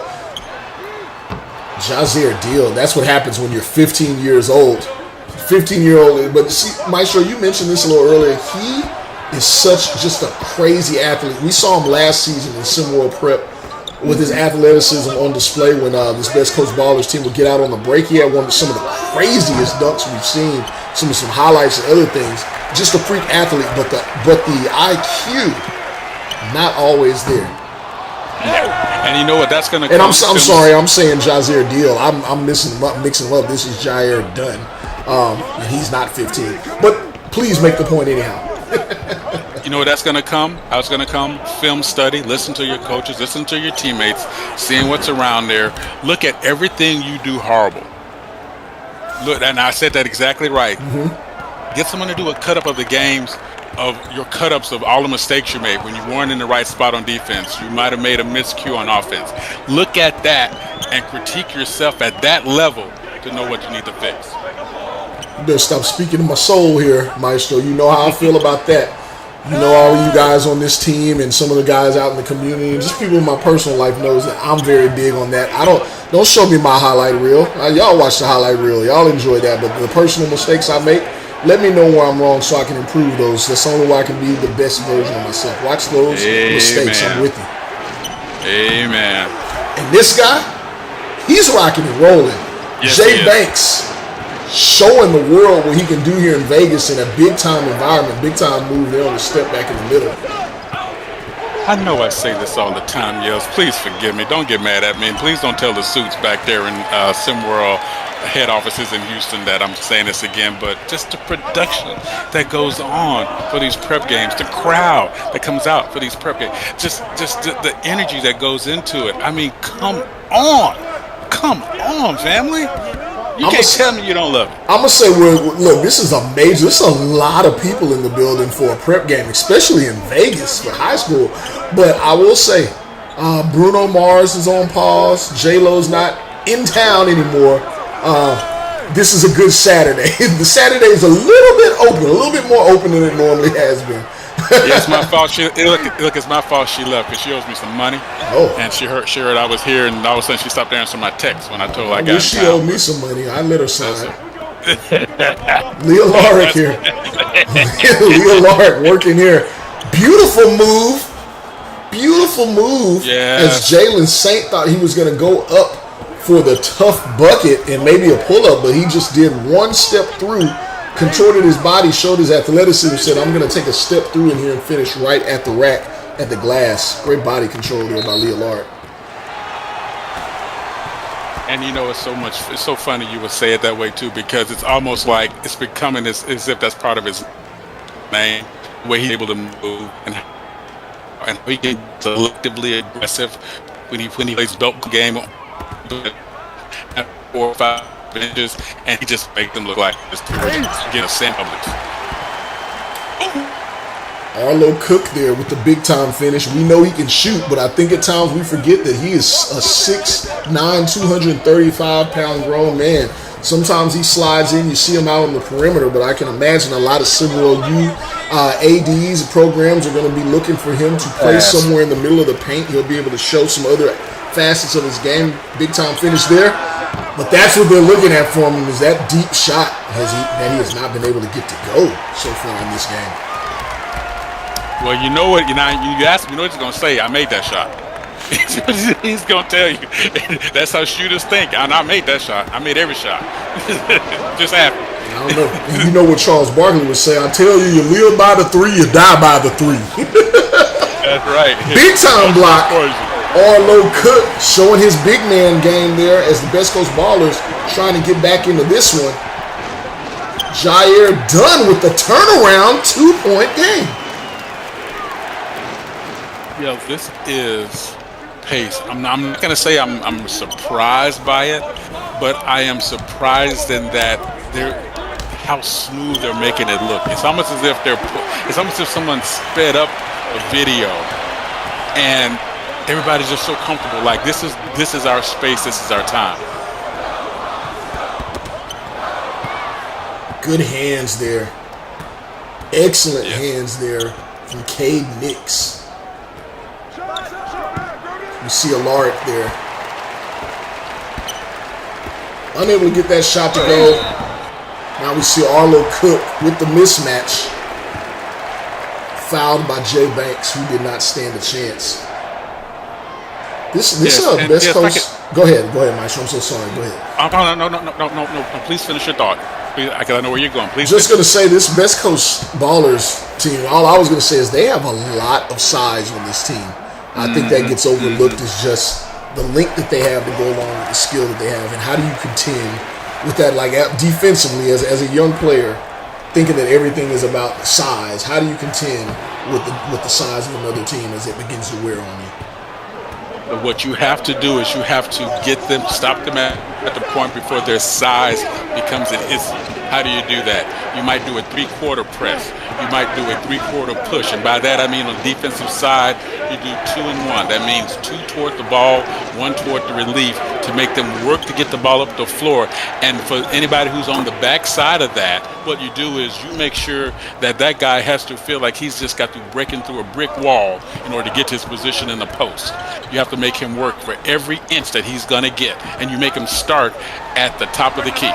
Speaker 1: Jazier Deal. That's what happens when you're 15 years old. 15-year-old. But see, Maestro, you mentioned this a little earlier. He is just a crazy athlete. We saw him last season in SimWorld Prep with his athleticism on display when this Best Coast Ballers team would get out on the break. He had some of the craziest dunks we've seen. Some highlights and other things. Just a freak athlete, but the IQ not always there.
Speaker 2: Yeah. And you know what? That's going to come.
Speaker 1: And I'm sorry, I'm saying Jazier Deal. I'm mixing him up. This is Jair Dunn. And he's not 15. But please make the point anyhow.
Speaker 2: You know where that's going to come? How it's going to come? Film study. Listen to your coaches. Listen to your teammates. Seeing what's around there. Look at everything you do horrible. Look, and I said that exactly right.
Speaker 1: Mm-hmm.
Speaker 2: Get someone to do a cut-up of the games, of your cut-ups of all the mistakes you made when you weren't in the right spot on defense. You might have made a miscue on offense. Look at that and critique yourself at that level to know what you need to fix.
Speaker 1: You better stop speaking to my soul here, Maestro. You know how I feel about that. You know, all of you guys on this team and some of the guys out in the community and just people in my personal life knows that I'm very big on that. Don't show me my highlight reel. Y'all watch the highlight reel. Y'all enjoy that. But the personal mistakes I make, let me know where I'm wrong so I can improve those. That's the only way I can be the best version of myself. Watch those mistakes. I'm with you.
Speaker 2: Amen.
Speaker 1: And this guy, he's rocking and rolling.
Speaker 2: Yes,
Speaker 1: Jay Banks showing the world what he can do here in Vegas in a big-time environment, big-time move there on the step back in the middle.
Speaker 2: I know I say this all the time, Yells. Please forgive me. Don't get mad at me. And please don't tell the suits back there in SimWorld head offices in Houston that I'm saying this again, but just the production that goes on for these prep games, the crowd that comes out for these prep games, just the energy that goes into it. I mean, come on, family. You can't tell me you don't love it.
Speaker 1: I'm going to say, look, this is amazing. There's a lot of people in the building for a prep game, especially in Vegas for high school. But I will say, Bruno Mars is on pause. J-Lo's not in town anymore. This is a good Saturday. The Saturday is a little bit more open than it normally has been.
Speaker 2: Yeah, it's my fault. It's my fault she left because she owes me some money.
Speaker 1: Oh.
Speaker 2: And she heard I was here, and all of a sudden she stopped answering my text when I told her I got
Speaker 1: wish she owed me some money. I let her sign. Leah Larrick here. Leah Larrick working here. Beautiful move.
Speaker 2: Yeah.
Speaker 1: As Jalen Saint thought he was going to go up for the tough bucket and maybe a pull-up, but he just did one step through, contorted his body, showed his athleticism, said, I'm going to take a step through in here and finish right at the rack, at the glass. Great body control there by Leah Larrick.
Speaker 2: And you know, it's so funny you would say it that way too, because it's almost like it's becoming as if that's part of his name, the way he's able to move and he can selectively aggressive when he plays belt game at 4 or 5 inches, and he just makes them look like just get a sandwich.
Speaker 1: Arlo Cook there with the big time finish. We know he can shoot, but I think at times we forget that he is a 6'9", 235-pound grown man. Sometimes he slides in, you see him out on the perimeter, but I can imagine a lot of SimWorld U ADs programs are going to be looking for him to play somewhere in the middle of the paint. He'll be able to show some other facets of his game. Big time finish there. But that's what they're looking at for him, is that deep shot that he has not been able to get to go so far in this game.
Speaker 2: Well, you know what? You asked him, you know what he's going to say? I made that shot. He's going to tell you. That's how shooters think. I made that shot. I made every shot. Just happened.
Speaker 1: I don't know. And you know what Charles Barkley would say? I tell you, you live by the 3, you die by the 3.
Speaker 2: That's right.
Speaker 1: Big time block. Arlo Cook showing his big man game there as the Best Coast Ballers trying to get back into this one. Jair done with the turnaround 2-point game.
Speaker 2: Yeah, this is pace. I'm not going to say I'm surprised by it, but I am surprised in that how smooth they're making it look. It's almost as if someone sped up a video and everybody's just so comfortable. Like this is our space. This is our time.
Speaker 1: Good hands there. Excellent hands there from Cade Nix. You see a Larrick there. Unable to get that shot to go. Now we see Arlo Cook with the mismatch. Fouled by Jay Banks, who did not stand a chance. This Best Coast. Go ahead, Maestro. I'm so sorry. Go ahead.
Speaker 2: No. Please finish your thought. Please, I know where you're going. Please.
Speaker 1: Just going to say this Best Coast Ballers team. All I was going to say is they have a lot of size on this team. I think that gets overlooked as just the length that they have to go along with the skill that they have, and how do you contend with that? Like defensively, as a young player, thinking that everything is about size. How do you contend with the size of another team as it begins to wear on you?
Speaker 2: But what you have to do is you have to stop them at the point before their size becomes an issue. How do you do that? You might do a 3/4 press. You might do a 3/4 push. And by that, I mean on the defensive side, you do 2 and 1. That means 2 toward the ball, 1 toward the relief to make them work to get the ball up the floor. And for anybody who's on the back side of that, what you do is you make sure that that guy has to feel like he's just got to breaking through a brick wall in order to get to his position in the post. You have to make him work for every inch that he's going to get. And you make him start at the top of the key.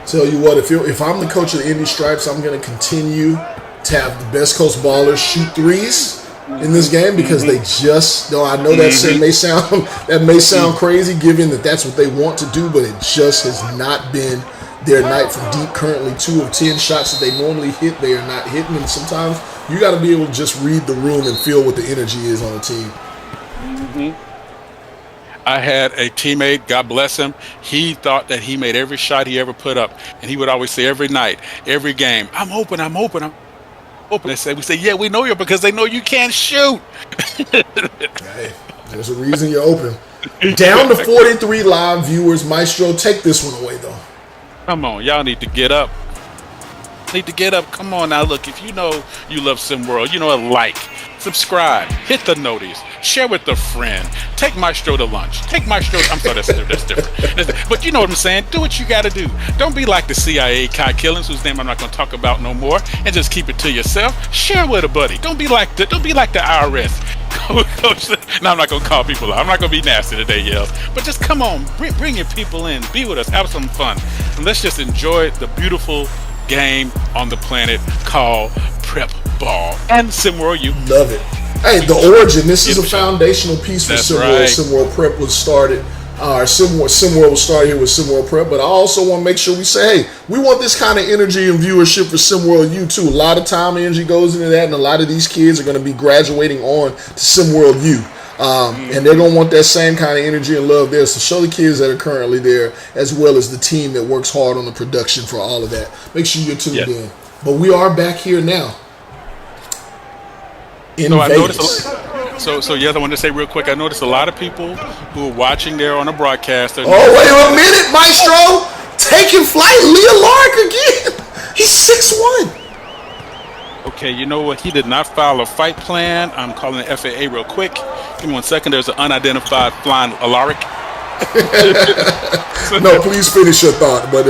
Speaker 1: Tell you what, if I'm the coach of the Indy Stripes, I'm going to continue to have the best coast ballers shoot threes in this game because they just, though I know that may sound crazy given that that's what they want to do, but it just has not been their night from deep. Currently 2 of 10 shots that they normally hit, they are not hitting, and sometimes you got to be able to just read the room and feel what the energy is on the team.
Speaker 2: I had a teammate, God bless him, he thought that he made every shot he ever put up. And he would always say every night, every game, I'm open. They say, yeah, we know you because they know you can't shoot.
Speaker 1: Hey, there's a reason you're open. Down to 43 live viewers. Maestro, take this one away, though.
Speaker 2: Come on, y'all need to get up. Come on now, look, if you know you love SimWorld, you know a like, subscribe, hit the notice, share with a friend, take Maestro to lunch, I'm sorry, that's different. But you know what I'm saying, do what you gotta do. Don't be like the CIA Kai Killings, whose name I'm not gonna talk about no more, and just keep it to yourself. Share with a buddy. Don't be like the IRS. No, I'm not gonna call people out. I'm not gonna be nasty today, Yells. But just come on, bring your people in, be with us, have some fun, and let's just enjoy the beautiful game on the planet called Prep Ball and SimWorld U.
Speaker 1: Love it. Hey, the origin. This is a foundational piece for SimWorld. Right. SimWorld Prep was started. SimWorld was started here with SimWorld Prep, but I also want to make sure we say, hey, we want this kind of energy and viewership for SimWorld U too. A lot of time and energy goes into that, and a lot of these kids are going to be graduating on to SimWorld U. And they're going to want that same kind of energy and love there. So show the kids that are currently there, as well as the team that works hard on the production for all of that. Make sure you're tuned in. But we are back here now in Vegas.
Speaker 2: So yes, I want to say real quick, I noticed a lot of people who are watching there on the broadcast.
Speaker 1: Oh, wait a minute, Maestro. Taking flight, Leah Lark again. He's 6'1".
Speaker 2: Okay, you know what? He did not file a fight plan. I'm calling the FAA real quick. Give me 1 second. There's an unidentified flying Alaric.
Speaker 1: No, please finish your thought. But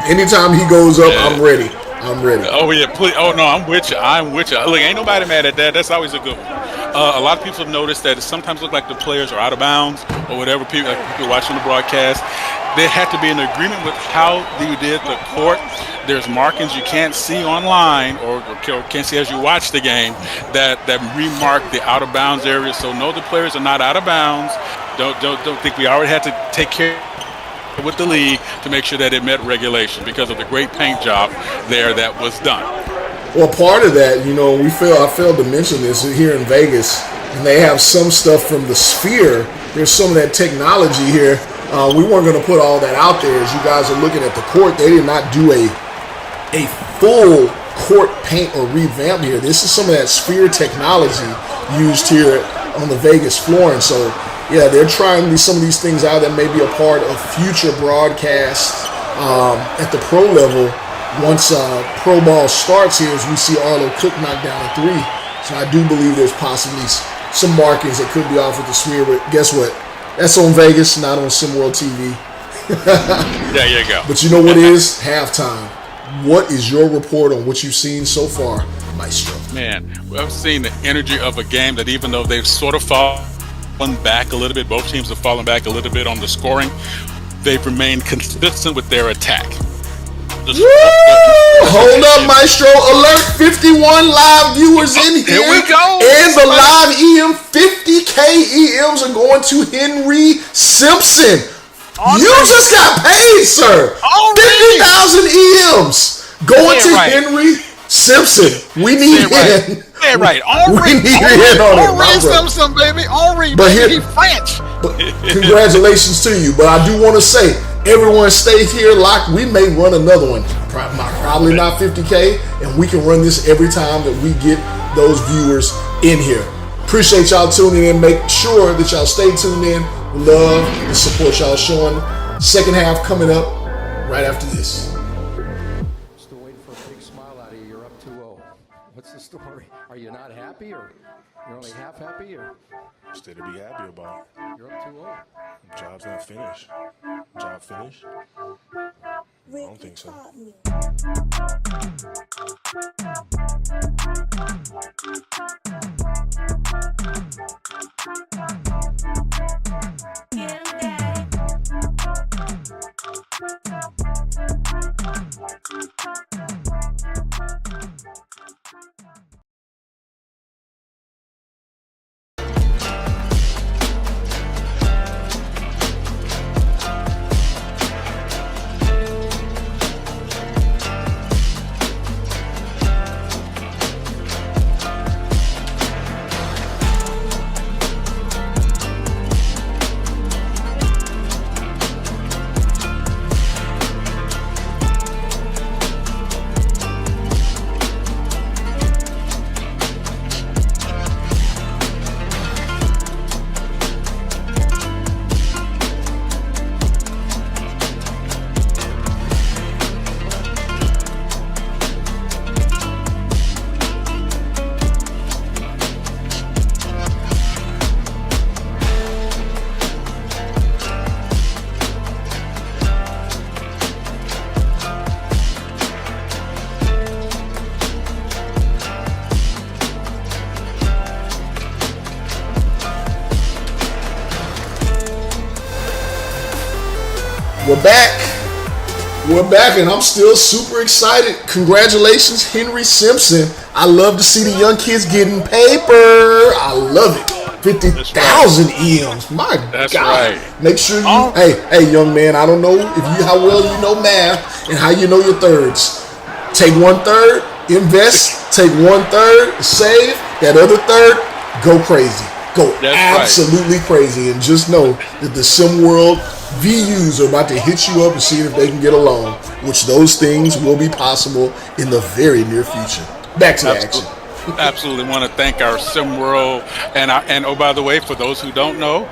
Speaker 1: anytime he goes up, I'm ready.
Speaker 2: Oh yeah, please. Oh no, I'm with you. Look, ain't nobody mad at that. That's always a good one. A lot of people have noticed that it sometimes look like the players are out of bounds or whatever. People watching the broadcast, they had to be in agreement with how you did the court. There's markings you can't see online or can't see as you watch the game that remark the out of bounds area. So no, the players are not out of bounds. Don't think we already had to take care with the league to make sure that it met regulation because of the great paint job there that was done.
Speaker 1: Well, part of that, I failed to mention this here in Vegas, and they have some stuff from the Sphere. There's some of that technology here. We weren't going to put all that out there as you guys are looking at the court. They did not do a full court paint or revamp here. This is some of that Sphere technology used here on the Vegas floor, and so yeah, they're trying some of these things out that may be a part of future broadcasts at the pro level. Once pro ball starts here, as we see Arlo Cook knock down a 3. So I do believe there's possibly some markings that could be off with the Sphere, but guess what? That's on Vegas, not on SimWorld TV.
Speaker 2: There you go.
Speaker 1: But you know what is? Halftime. What is your report on what you've seen so far, Maestro?
Speaker 2: Man, I've seen the energy of a game that even though they've sort of fallen back a little bit, both teams have fallen back a little bit on the scoring, they've remained consistent with their attack.
Speaker 1: Hold up, Maestro. Alert 51 live viewers in here.
Speaker 2: Here we go.
Speaker 1: And the live EM 50K EMs are going to Henry Simpson. You just got paid, sir. 50,000 EMs going to Henry Simpson. We need him.
Speaker 2: Yeah, right.
Speaker 1: We need him on it.
Speaker 2: Henry Simpson, baby. Henry, baby. French.
Speaker 1: Congratulations to you. But I do want to say, everyone stay here locked. We may run another one. Probably not 50K. And we can run this every time that we get those viewers in here. Appreciate y'all tuning in. Make sure that y'all stay tuned in. Love and support y'all showing. Second half coming up. right after this.
Speaker 21: Still waiting for a big smile out of you. You're up 2-0. What's the story? Are you not happy, or you're only half happy, or?
Speaker 22: Still to be happy about.
Speaker 21: You're up 2-0.
Speaker 22: Job's not finished. Job finished? I don't think so.
Speaker 1: We're back, and I'm still super excited. Congratulations, Henry Simpson. I love to see the young kids getting paper. I love it. 50,000 EMs. My
Speaker 2: That's
Speaker 1: God.
Speaker 2: right.
Speaker 1: Make sure you, hey, young man, I don't know how well you know math and how you know your thirds. Take 1/3, invest, take 1/3, save, that other third, go crazy. Go absolutely crazy. And just know that the SimWorld VUs are about to hit you up and see if they can get along, which those things will be possible in the very near future. Back to the action.
Speaker 2: Absolutely want to thank our SimWorld, and oh, by the way, for those who don't know,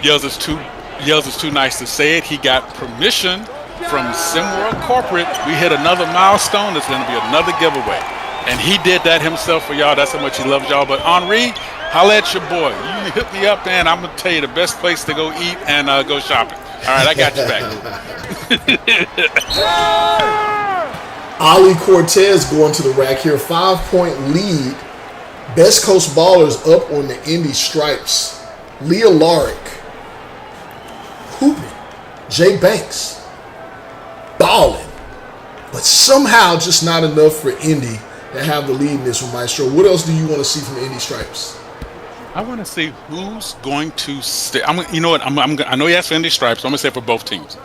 Speaker 2: Yells is too nice to say it. He got permission from SimWorld Corporate. We hit another milestone. There's going to be another giveaway, and he did that himself for y'all. That's how much he loves y'all. But Henri, holla at your boy. You hit me up, man. I'm gonna tell you the best place to go eat and go shopping. All right, I got you back.
Speaker 1: Ali Cortez going to the rack here. 5-point lead. Best Coast Ballers up on the Indy Stripes. Leah Larick. Hooping. Jay Banks. Balling. But somehow just not enough for Indy to have the lead in this one, Maestro. What else do you want to see from the Indy Stripes?
Speaker 2: I want to see who's going to stay. You know what? I know you asked for Indy Stripes. So I'm going to say for both teams.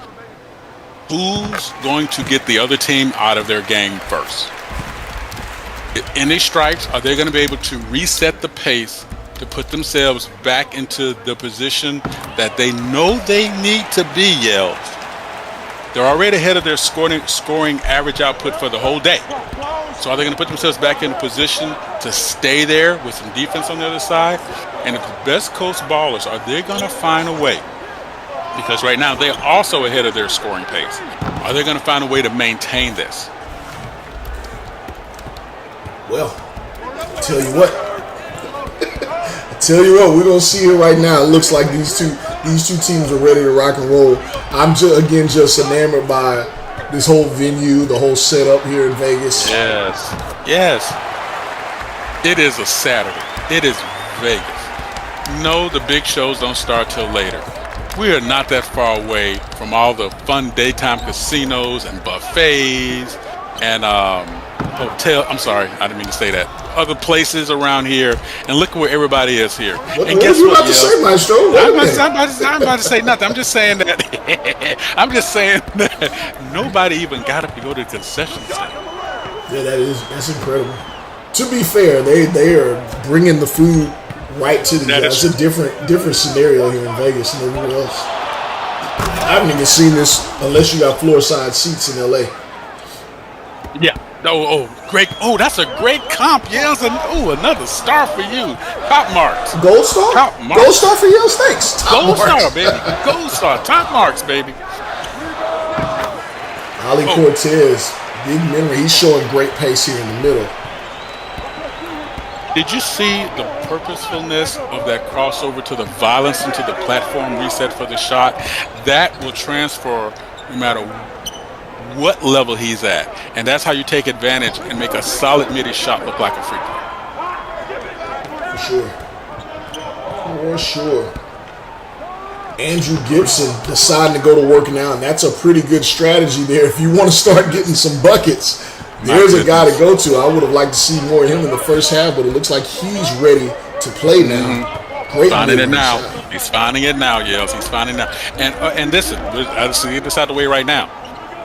Speaker 2: Who's going to get the other team out of their game first? Indy Stripes, are they going to be able to reset the pace to put themselves back into the position that they know they need to be, Yells? They're already ahead of their scoring average output for the whole day. So are they going to put themselves back in a position to stay there with some defense on the other side? And if the Best Coast Ballers, are they going to find a way? Because right now they're also ahead of their scoring pace. Are they going to find a way to maintain this?
Speaker 1: Well, I tell you what, we're going to see it right now. It looks like these two teams are ready to rock and roll. I'm just enamored by this whole venue, the whole setup here in Vegas.
Speaker 2: Yes. It is a Saturday. It is Vegas. No, the big shows don't start till later. We are not that far away from all the fun daytime casinos and buffets and I'm sorry, I didn't mean to say that. Other places around here, and look where everybody is here.
Speaker 1: And guess what? About to say, Maestro?
Speaker 2: I'm about to say nothing. I'm just saying that. Nobody even got up to go to the concession stand.
Speaker 1: Yeah, that's incredible. To be fair, they are bringing the food right to the guys. It's a different scenario here in Vegas than everywhere else. I haven't even seen this unless you got floor side seats in LA.
Speaker 2: Yeah. Great. Oh, that's a great comp. Yells. Another star for you. Top marks.
Speaker 1: Gold star?
Speaker 2: Top marks.
Speaker 1: Gold star for Yells? Thanks.
Speaker 2: Gold star, baby. Gold star. Top marks, baby.
Speaker 1: Ali Cortez, big memory. He's showing great pace here in the middle.
Speaker 2: Did you see the purposefulness of that crossover to the violence into the platform reset for the shot? That will transfer no matter what level he's at. And that's how you take advantage and make a solid midi shot look like a free throw.
Speaker 1: For sure. Andrew Gibson deciding to go to work now, and that's a pretty good strategy there. If you want to start getting some buckets, there's a guy to go to. I would have liked to see more of him in the first half, but it looks like he's ready to play now. Great
Speaker 2: finding it now. He's finding it now, Yels. He's finding it now. And listen, I'll see this out of the way right now.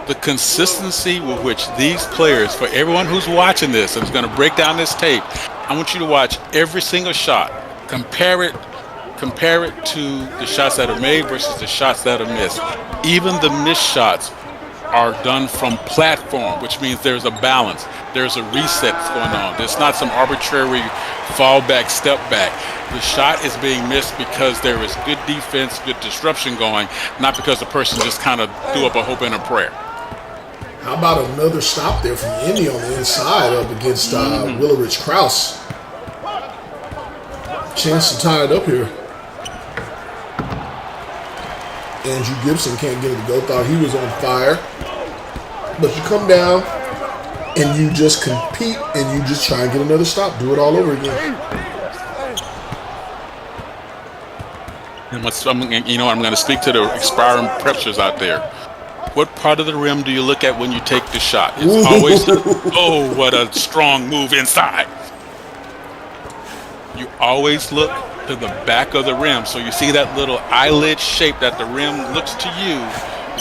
Speaker 2: The consistency with which these players, for everyone who's watching this and is going to break down this tape, I want you to watch every single shot. Compare it to the shots that are made versus the shots that are missed. Even the missed shots are done from platform, which means there's a balance. There's a reset going on. There's not some arbitrary fallback, step back. The shot is being missed because there is good defense, good disruption going, not because the person just kind of threw up a hope and a prayer.
Speaker 1: How about another stop there from Indy on the inside up against Willerich Krause? Chance to tie it up here. Andrew Gibson can't get it to go. Thought he was on fire. But you come down and you just compete and you just try and get another stop. Do it all over again.
Speaker 2: And I'm going to speak to the expiring preppers out there. What part of the rim do you look at when you take the shot? It's always, oh, what a strong move inside. You always look to the back of the rim. So you see that little eyelid shape that the rim looks to you.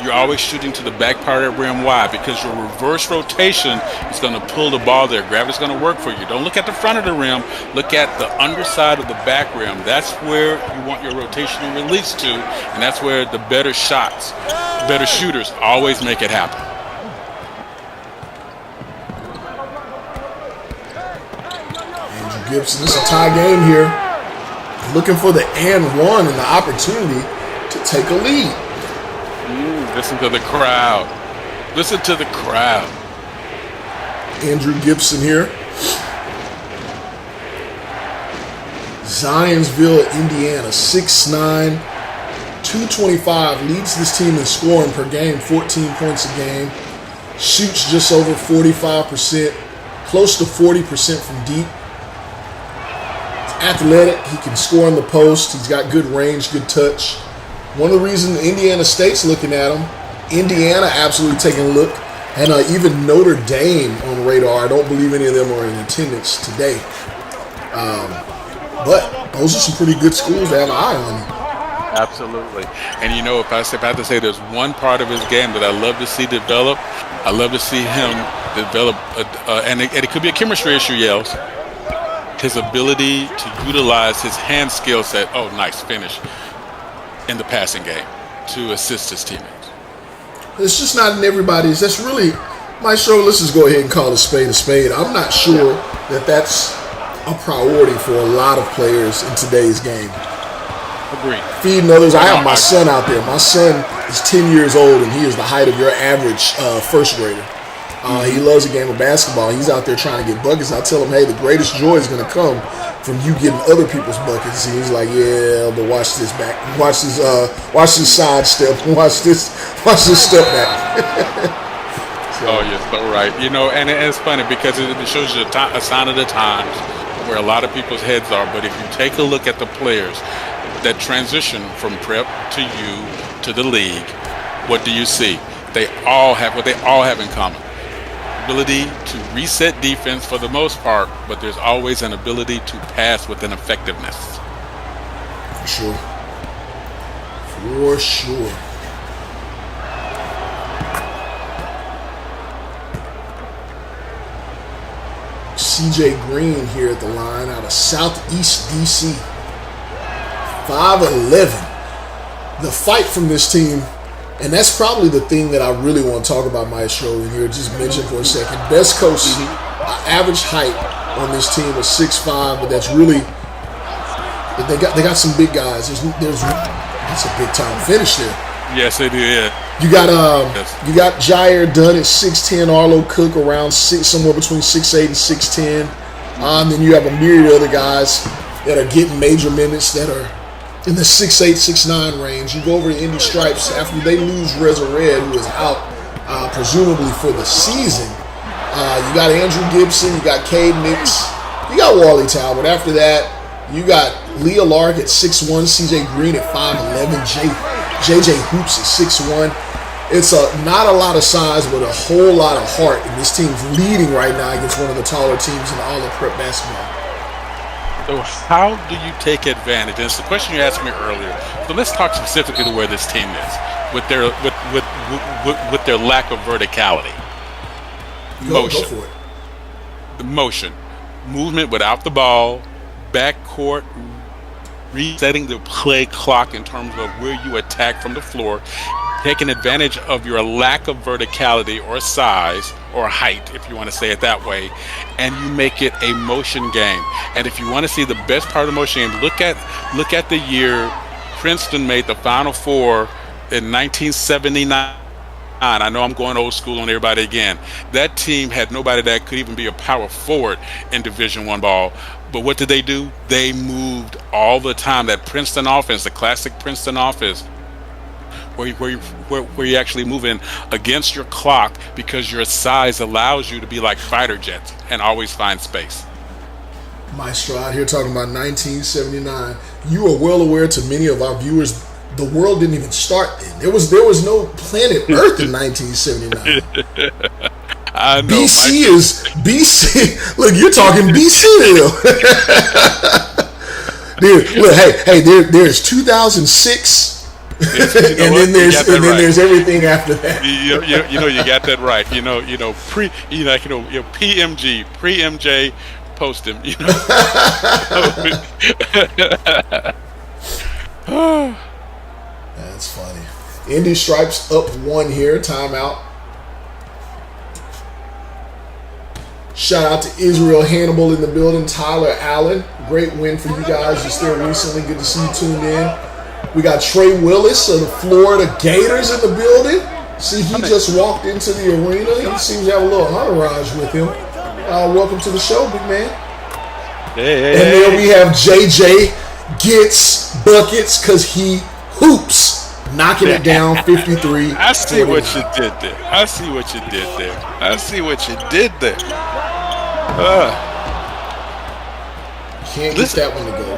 Speaker 2: You're always shooting to the back part of the rim. Why? Because your reverse rotation is going to pull the ball there. Gravity's going to work for you. Don't look at the front of the rim. Look at the underside of the back rim. That's where you want your rotational release to, and that's where the better shots, better shooters always make it happen.
Speaker 1: Andrew Gibson, this is a tie game here. Looking for the and one and the opportunity to take a lead.
Speaker 2: Listen to the crowd. Listen to the crowd.
Speaker 1: Andrew Gibson here. Zionsville, Indiana, 6'9", 225, leads this team in scoring per game, 14 points a game. Shoots just over 45%, close to 40% from deep. He's athletic, he can score in the post, he's got good range, good touch. One of the reasons Indiana State's looking at him, Indiana absolutely taking a look, and even Notre Dame on radar. I don't believe any of them are in attendance today. But those are some pretty good schools to have an eye on.
Speaker 2: Absolutely. And you know, if I have to say there's one part of his game that I love to see develop, I love to see him develop, and it could be a chemistry issue, Yels. His ability to utilize his hand skill set, oh, nice finish, in the passing game to assist his teammates.
Speaker 1: It's just not in everybody's. That's really, Maestro, let's just go ahead and call a spade a spade. I'm not sure that that's a priority for a lot of players in today's game.
Speaker 2: Agreed.
Speaker 1: Feeding others. I have my son out there. My son is 10 years old, and he is the height of your average first grader. He loves the game of basketball. He's out there trying to get buckets. I tell him, hey, the greatest joy is going to come from you getting other people's buckets. And he's like, yeah, but watch this back. Watch this side step. Watch this step back.
Speaker 2: Oh, you're so right. You know, and it's funny because it shows you a sign of the times where a lot of people's heads are. But if you take a look at the players that transition from prep to you to the league, what do you see? They all have what they all have in common. Ability to reset defense for the most part, but there's always an ability to pass with an effectiveness.
Speaker 1: For sure. For sure. CJ Green here at the line out of Southeast DC. 5'11". The fight from this team, and that's probably the thing that I really want to talk about, Maestro, in here. Just mention for a second. Best Coast, average height on this team is 6'5", but that's really, they got some big guys. That's a big time finish there.
Speaker 2: Yes, they do. Yeah.
Speaker 1: You got Jair Dunn at 6'10", Arlo Cook around somewhere between 6'8" and 6'10". Then you have a myriad of other guys that are getting major minutes that are in the 6'8", 6'9" range. You go over to Indy Stripes after they lose Reza Red, who is out presumably for the season. You got Andrew Gibson, you got Cade Nix, you got Wally Talbot. After that, you got Leah Lark at 6'1", CJ Green at 5'11", JJ Hoops at 6'1". It's not a lot of size, but a whole lot of heart. And this team's leading right now against one of the taller teams in all of prep basketball.
Speaker 2: So how do you take advantage? And it's the question you asked me earlier. So let's talk specifically to where this team is with their with their lack of verticality. Motion. Go for it. The motion. Movement without the ball, backcourt, resetting the play clock in terms of where you attack from the floor, taking advantage of your lack of verticality or size or height, if you want to say it that way, and you make it a motion game. And if you want to see the best part of the motion game, look at the year Princeton made the Final Four in 1979. I know I'm going old school on everybody again. That team had nobody that could even be a power forward in Division I ball. But what did they do? They moved all the time. That Princeton offense, the classic Princeton offense, where you actually move in against your clock because your size allows you to be like fighter jets and always find space.
Speaker 1: Maestro out here talking about 1979. You are well aware to many of our viewers, the world didn't even start then. There was no planet Earth in 1979.
Speaker 2: I know.
Speaker 1: BC is BC. Look, you're talking BC now. Dude, look, hey, there's 2006. And then there's everything after that.
Speaker 2: You got that right. PMG, pre-MJ, post him.
Speaker 1: That's funny. Indy Stripes up 1 here. Timeout. Shout out to Israel Hannibal in the building. Tyler Allen. Great win for you guys just there recently. Good to see you tuned in. We got Trey Willis of the Florida Gators in the building. See, he just walked into the arena. He seems to have a little entourage with him. Welcome to the show, big man.
Speaker 2: Hey.
Speaker 1: And then we have JJ gets buckets because he hoops. Knocking it down 53.
Speaker 2: I see what you did there.
Speaker 1: Can't get that one to go.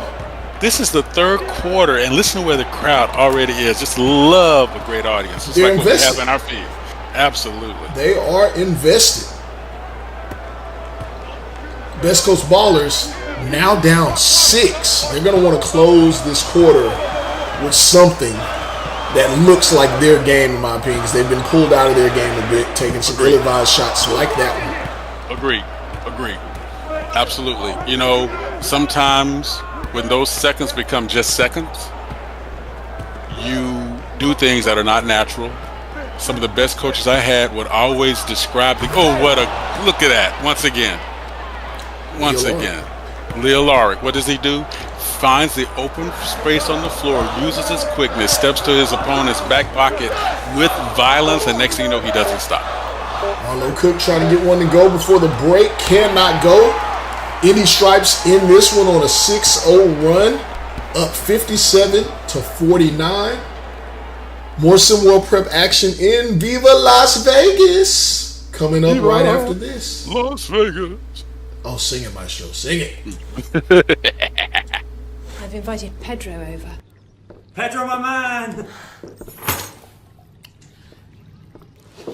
Speaker 2: This is the third quarter, and listen to where the crowd already is. Just love a great audience. It's like what we have in our feed. Absolutely.
Speaker 1: They are invested. Best Coast Ballers now down 6. They're going to want to close this quarter with something that looks like their game, in my opinion, because they've been pulled out of their game a bit, taking some ill-advised shots like that one.
Speaker 2: Agreed. Absolutely. Sometimes when those seconds become just seconds, you do things that are not natural. Some of the best coaches I had would always describe look at that, once again. Leo Larick, what does he do? Finds the open space on the floor, uses his quickness, steps to his opponent's back pocket with violence, and next thing you know, he doesn't stop.
Speaker 1: Arlo Cook trying to get one to go before the break, cannot go. Indy Stripes in this one on a 6-0 run, up 57-49. More SimWorld Prep action in Viva Las Vegas coming up right after this.
Speaker 2: Las Vegas.
Speaker 1: Oh, sing it, Maestro. Sing it.
Speaker 7: I've invited Pedro over.
Speaker 3: Pedro, my man!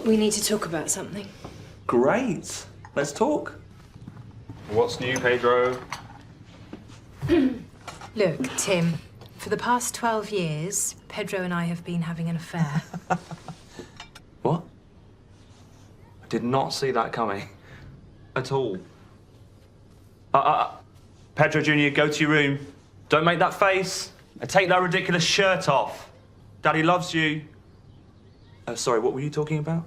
Speaker 7: We need to talk about something.
Speaker 3: Great. Let's talk. What's new, Pedro?
Speaker 7: Look, Tim, for the past 12 years, Pedro and I have been having an affair.
Speaker 3: What? I did not see that coming. At all. Pedro Jr., go to your room. Don't make that face. And take that ridiculous shirt off. Daddy loves you. Sorry, what were you talking about?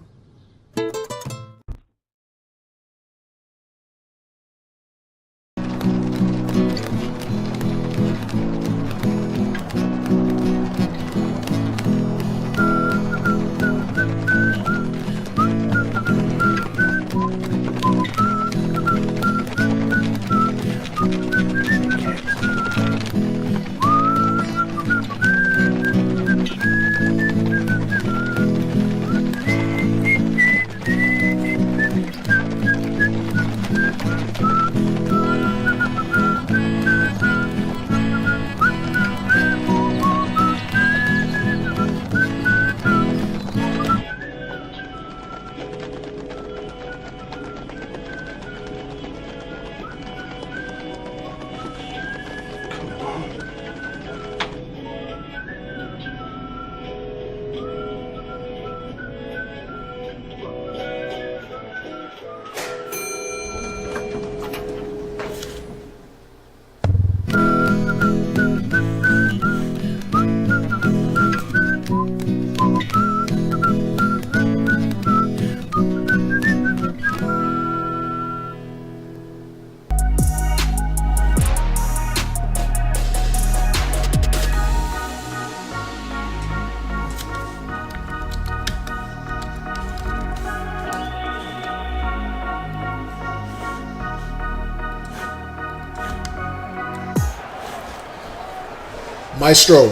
Speaker 1: Maestro,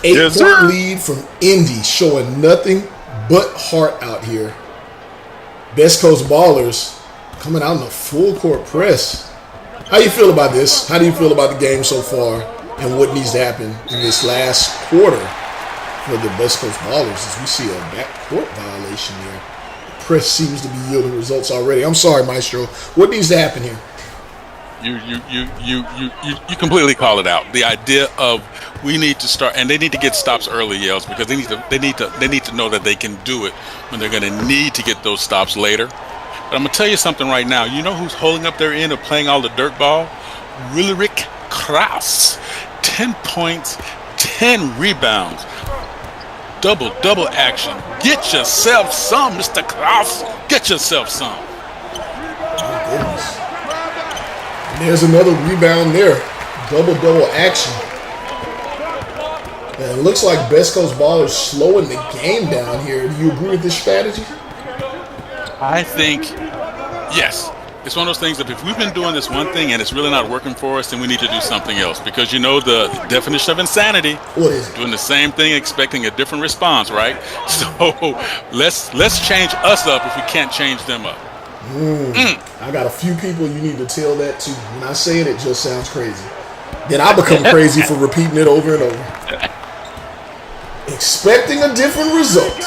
Speaker 1: 8-point lead from Indy, showing nothing but heart out here. Best Coast Ballers coming out in a full court press. How you feel about this? How do you feel about the game so far and what needs to happen in this last quarter for the Best Coast Ballers as we see a backcourt violation here? The press seems to be yielding results already. I'm sorry, Maestro. What needs to happen here?
Speaker 2: You completely call it out. The idea of we need to start, and they need to get stops early, Yells, because they need to know that they can do it when they're going to need to get those stops later. But I'm going to tell you something right now. You know who's holding up their end of playing all the dirt ball? Ulrich Kraus. 10 points, 10 rebounds. Double action. Get yourself some, Mr. Kraus. Get yourself some.
Speaker 1: My goodness. And there's another rebound there. Double action. And it looks like Best Coast Ballers slowing the game down here. Do you agree with this strategy?
Speaker 2: I think, yes. It's one of those things that if we've been doing this one thing and it's really not working for us, then we need to do something else. Because you know the definition of insanity.
Speaker 1: What is it?
Speaker 2: Doing the same thing, expecting a different response, right? So let's change us up if we can't change them up.
Speaker 1: I got a few people you need to tell that to. When I say it, it just sounds crazy. Then I become crazy for repeating it over and over. Expecting a different result.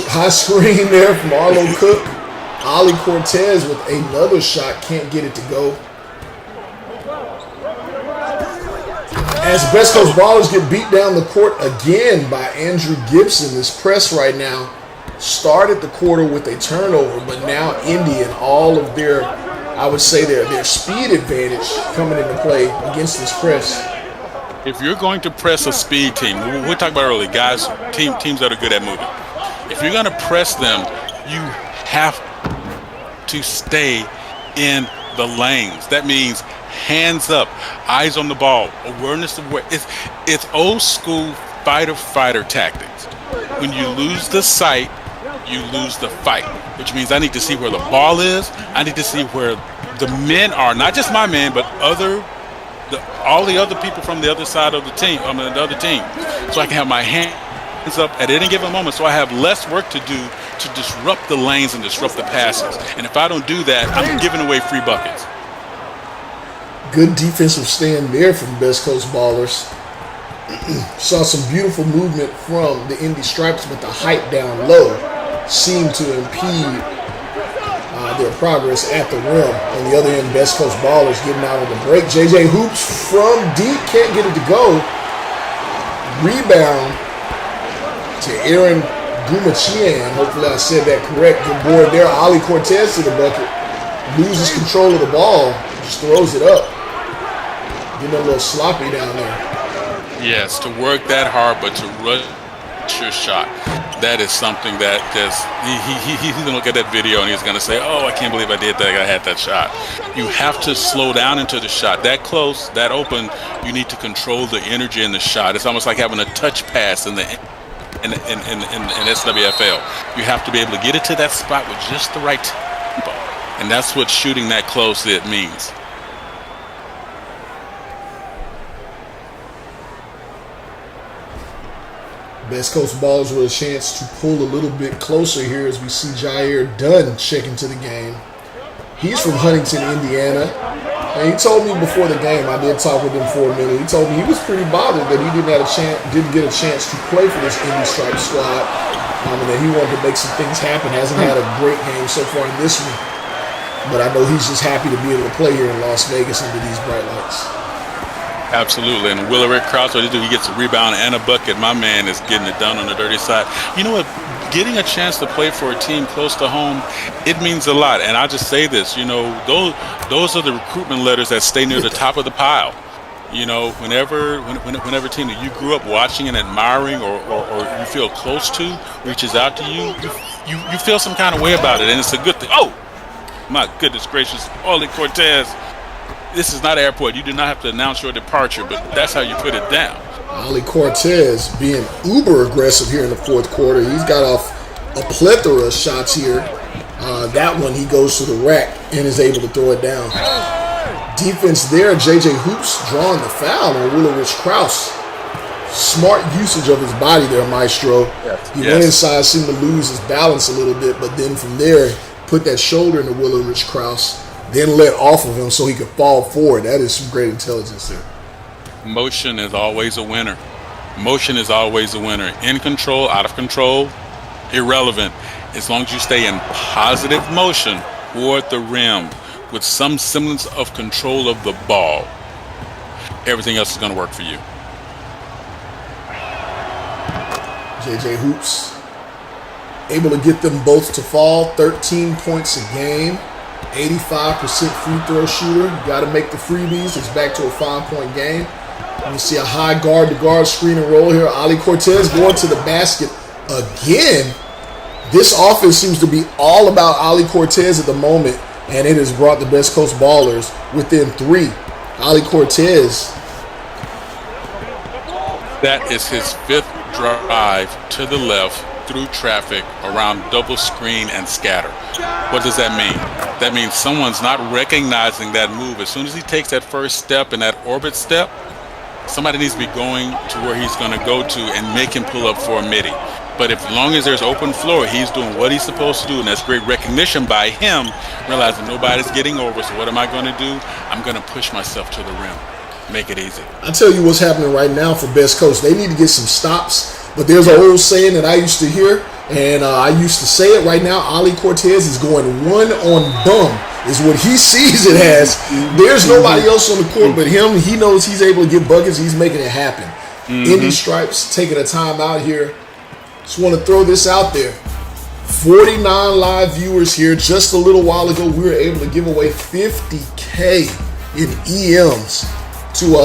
Speaker 1: High screen there from Arlo Cook. Ali Cortez with another shot. Can't get it to go. As Best Coast Ballers get beat down the court again by Andrew Gibson. This press right now started the quarter with a turnover, but now Indy and all of their, I would say their speed advantage coming into play against this press.
Speaker 2: If you're going to press a speed team, we talked about earlier, guys, teams that are good at moving. If you're going to press them, you have to stay in the lanes. That means hands up, eyes on the ball, awareness of where it's old school fighter tactics. When you lose the sight, you lose the fight, which means I need to see where the ball is. I need to see where the men are, not just my men, but all the other people from the other side of the team, the other team, so I can have my hands up at any given moment, so I have less work to do to disrupt the lanes and disrupt the passes. And if I don't do that, I'm giving away free buckets.
Speaker 1: Good defensive stand there from Best Coast Ballers. Saw some beautiful movement from the Indy Stripes, but the height down low seemed to impede their progress at the rim. On the other end, Best Coast Ballers getting out of the break. JJ Hoops from deep, can't get it to go. Rebound to Aaron Gumachian. Hopefully I said that correct. Good board there. Ali Cortez to the bucket. Loses control of the ball. Just throws it up. Getting a little sloppy down there.
Speaker 2: Yes, to work that hard, but to rush your shot. That is something that he's going to look at that video and he's going to say, oh, I can't believe I did that. I had that shot. You have to slow down into the shot. That close, that open, you need to control the energy in the shot. It's almost like having a touch pass in SWFL. You have to be able to get it to that spot with just the right tempo. And that's what shooting that close means.
Speaker 1: Best Coast Ballers with a chance to pull a little bit closer here as we see Jair Dunn check into the game. He's from Huntington, Indiana. And he told me before the game, I did talk with him for a minute, he told me he was pretty bothered that he didn't get a chance to play for this Indy Stripe squad. And that he wanted to make some things happen. Hasn't had a great game so far in this one. But I know he's just happy to be able to play here in Las Vegas under these bright lights.
Speaker 2: Absolutely, and Willerick Krause, what he gets a rebound and a bucket. My man is getting it done on the dirty side. You know what? Getting a chance to play for a team close to home, it means a lot. And I just say this, those are the recruitment letters that stay near the top of the pile. Whenever team that you grew up watching and admiring or you feel close to reaches out to you, you feel some kind of way about it, and it's a good thing. Oh, my goodness gracious, Oli Cortez. This is not an airport. You do not have to announce your departure, but that's how you put it down.
Speaker 1: Ali Cortez being uber aggressive here in the fourth quarter. He's got off a plethora of shots here. That one, he goes to the rack and is able to throw it down. Defense there, JJ Hoops drawing the foul on Willowich Krause. Smart usage of his body there, Maestro. He went inside, seemed to lose his balance a little bit, but then from there, put that shoulder into Willerich Krause, then let off of him so he could fall forward. That is some great intelligence there.
Speaker 2: Motion is always a winner. Motion is always a winner. In control, out of control, irrelevant. As long as you stay in positive motion toward the rim with some semblance of control of the ball, everything else is going to work for you.
Speaker 1: JJ Hoops able to get them both to fall. 13 points a game. 85% free throw shooter. You got to make the freebies. It's back to a 5-point game. You see a high guard-to-guard screen and roll here. Ali Cortez going to the basket again. This offense seems to be all about Ali Cortez at the moment, and it has brought the Best Coast Ballers within 3. Ali Cortez.
Speaker 2: That is his 5th drive to the left through traffic around double screen and scatter. What does that mean? That means someone's not recognizing that move. As soon as he takes that first step and that orbit step, somebody needs to be going to where he's going to go to and make him pull up for a midi. But as long as there's open floor, he's doing what he's supposed to do, and that's great recognition by him, realizing nobody's getting over, so what am I going to do? I'm going to push myself to the rim. Make it easy.
Speaker 1: I tell you what's happening right now for Best Coast. They need to get some stops, but there's an old saying that I used to hear, and I used to say it right now. Ali Cortez is going one on bum, is what he sees it as. There's nobody else on the court but him. He knows he's able to get buckets. He's making it happen. Indy Stripes taking a timeout here. Just want to throw this out there. 49 live viewers here. Just a little while ago, we were able to give away $50K in EMs to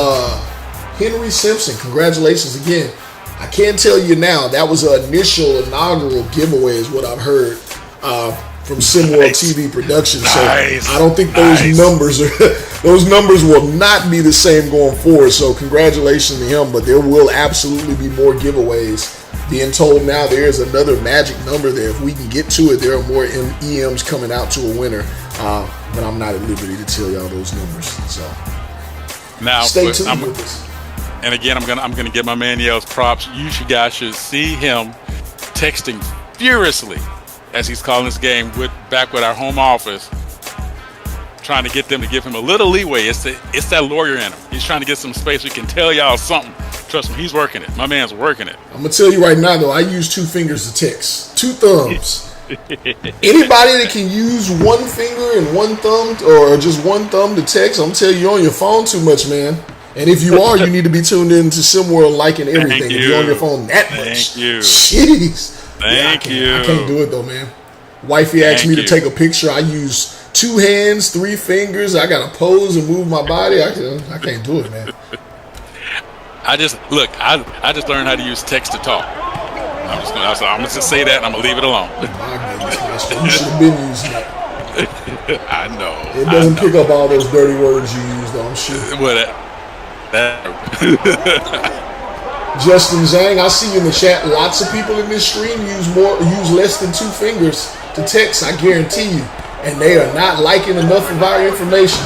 Speaker 1: Henry Simpson. Congratulations again. I can't tell you now, that was an inaugural giveaway is what I've heard from SimWorld TV Productions. So I don't think those numbers will not be the same going forward. So congratulations to him, but there will absolutely be more giveaways. Being told now there is another magic number there. If we can get to it, there are more EMs coming out to a winner. But I'm not at liberty to tell y'all those numbers. So
Speaker 2: now
Speaker 1: stay tuned with this.
Speaker 2: And again, I'm gonna give my man Yale's props. You guys should see him texting furiously as he's calling this game back with our home office, trying to get them to give him a little leeway. It's that lawyer in him. He's trying to get some space. We can tell y'all something. Trust me, he's working it. My man's working it.
Speaker 1: I'm gonna tell you right now, though, I use 2 fingers to text, 2 thumbs. Anybody that can use 1 finger and 1 thumb, or just 1 thumb to text, I'm telling you, you're on your phone too much, man. And if you are, you need to be tuned in to SimWorld, liking everything. If you're on your phone that much,
Speaker 2: thank you.
Speaker 1: Jeez.
Speaker 2: Thank you.
Speaker 1: I can't do it though, man. Wifey asked me to take a picture. I use 2 hands, 3 fingers. I gotta pose and move my body. I can't do it, man.
Speaker 2: I just learned how to use text to talk. I'm gonna just say that and I'm gonna leave it alone.
Speaker 1: My goodness, you should have been using that.
Speaker 2: I know.
Speaker 1: It doesn't pick up all those dirty words you use, though, I'm sure. Justin Zhang, I see you in the chat. Lots of people in this stream use less than 2 fingers to text, I guarantee you. And they are not liking enough of our information.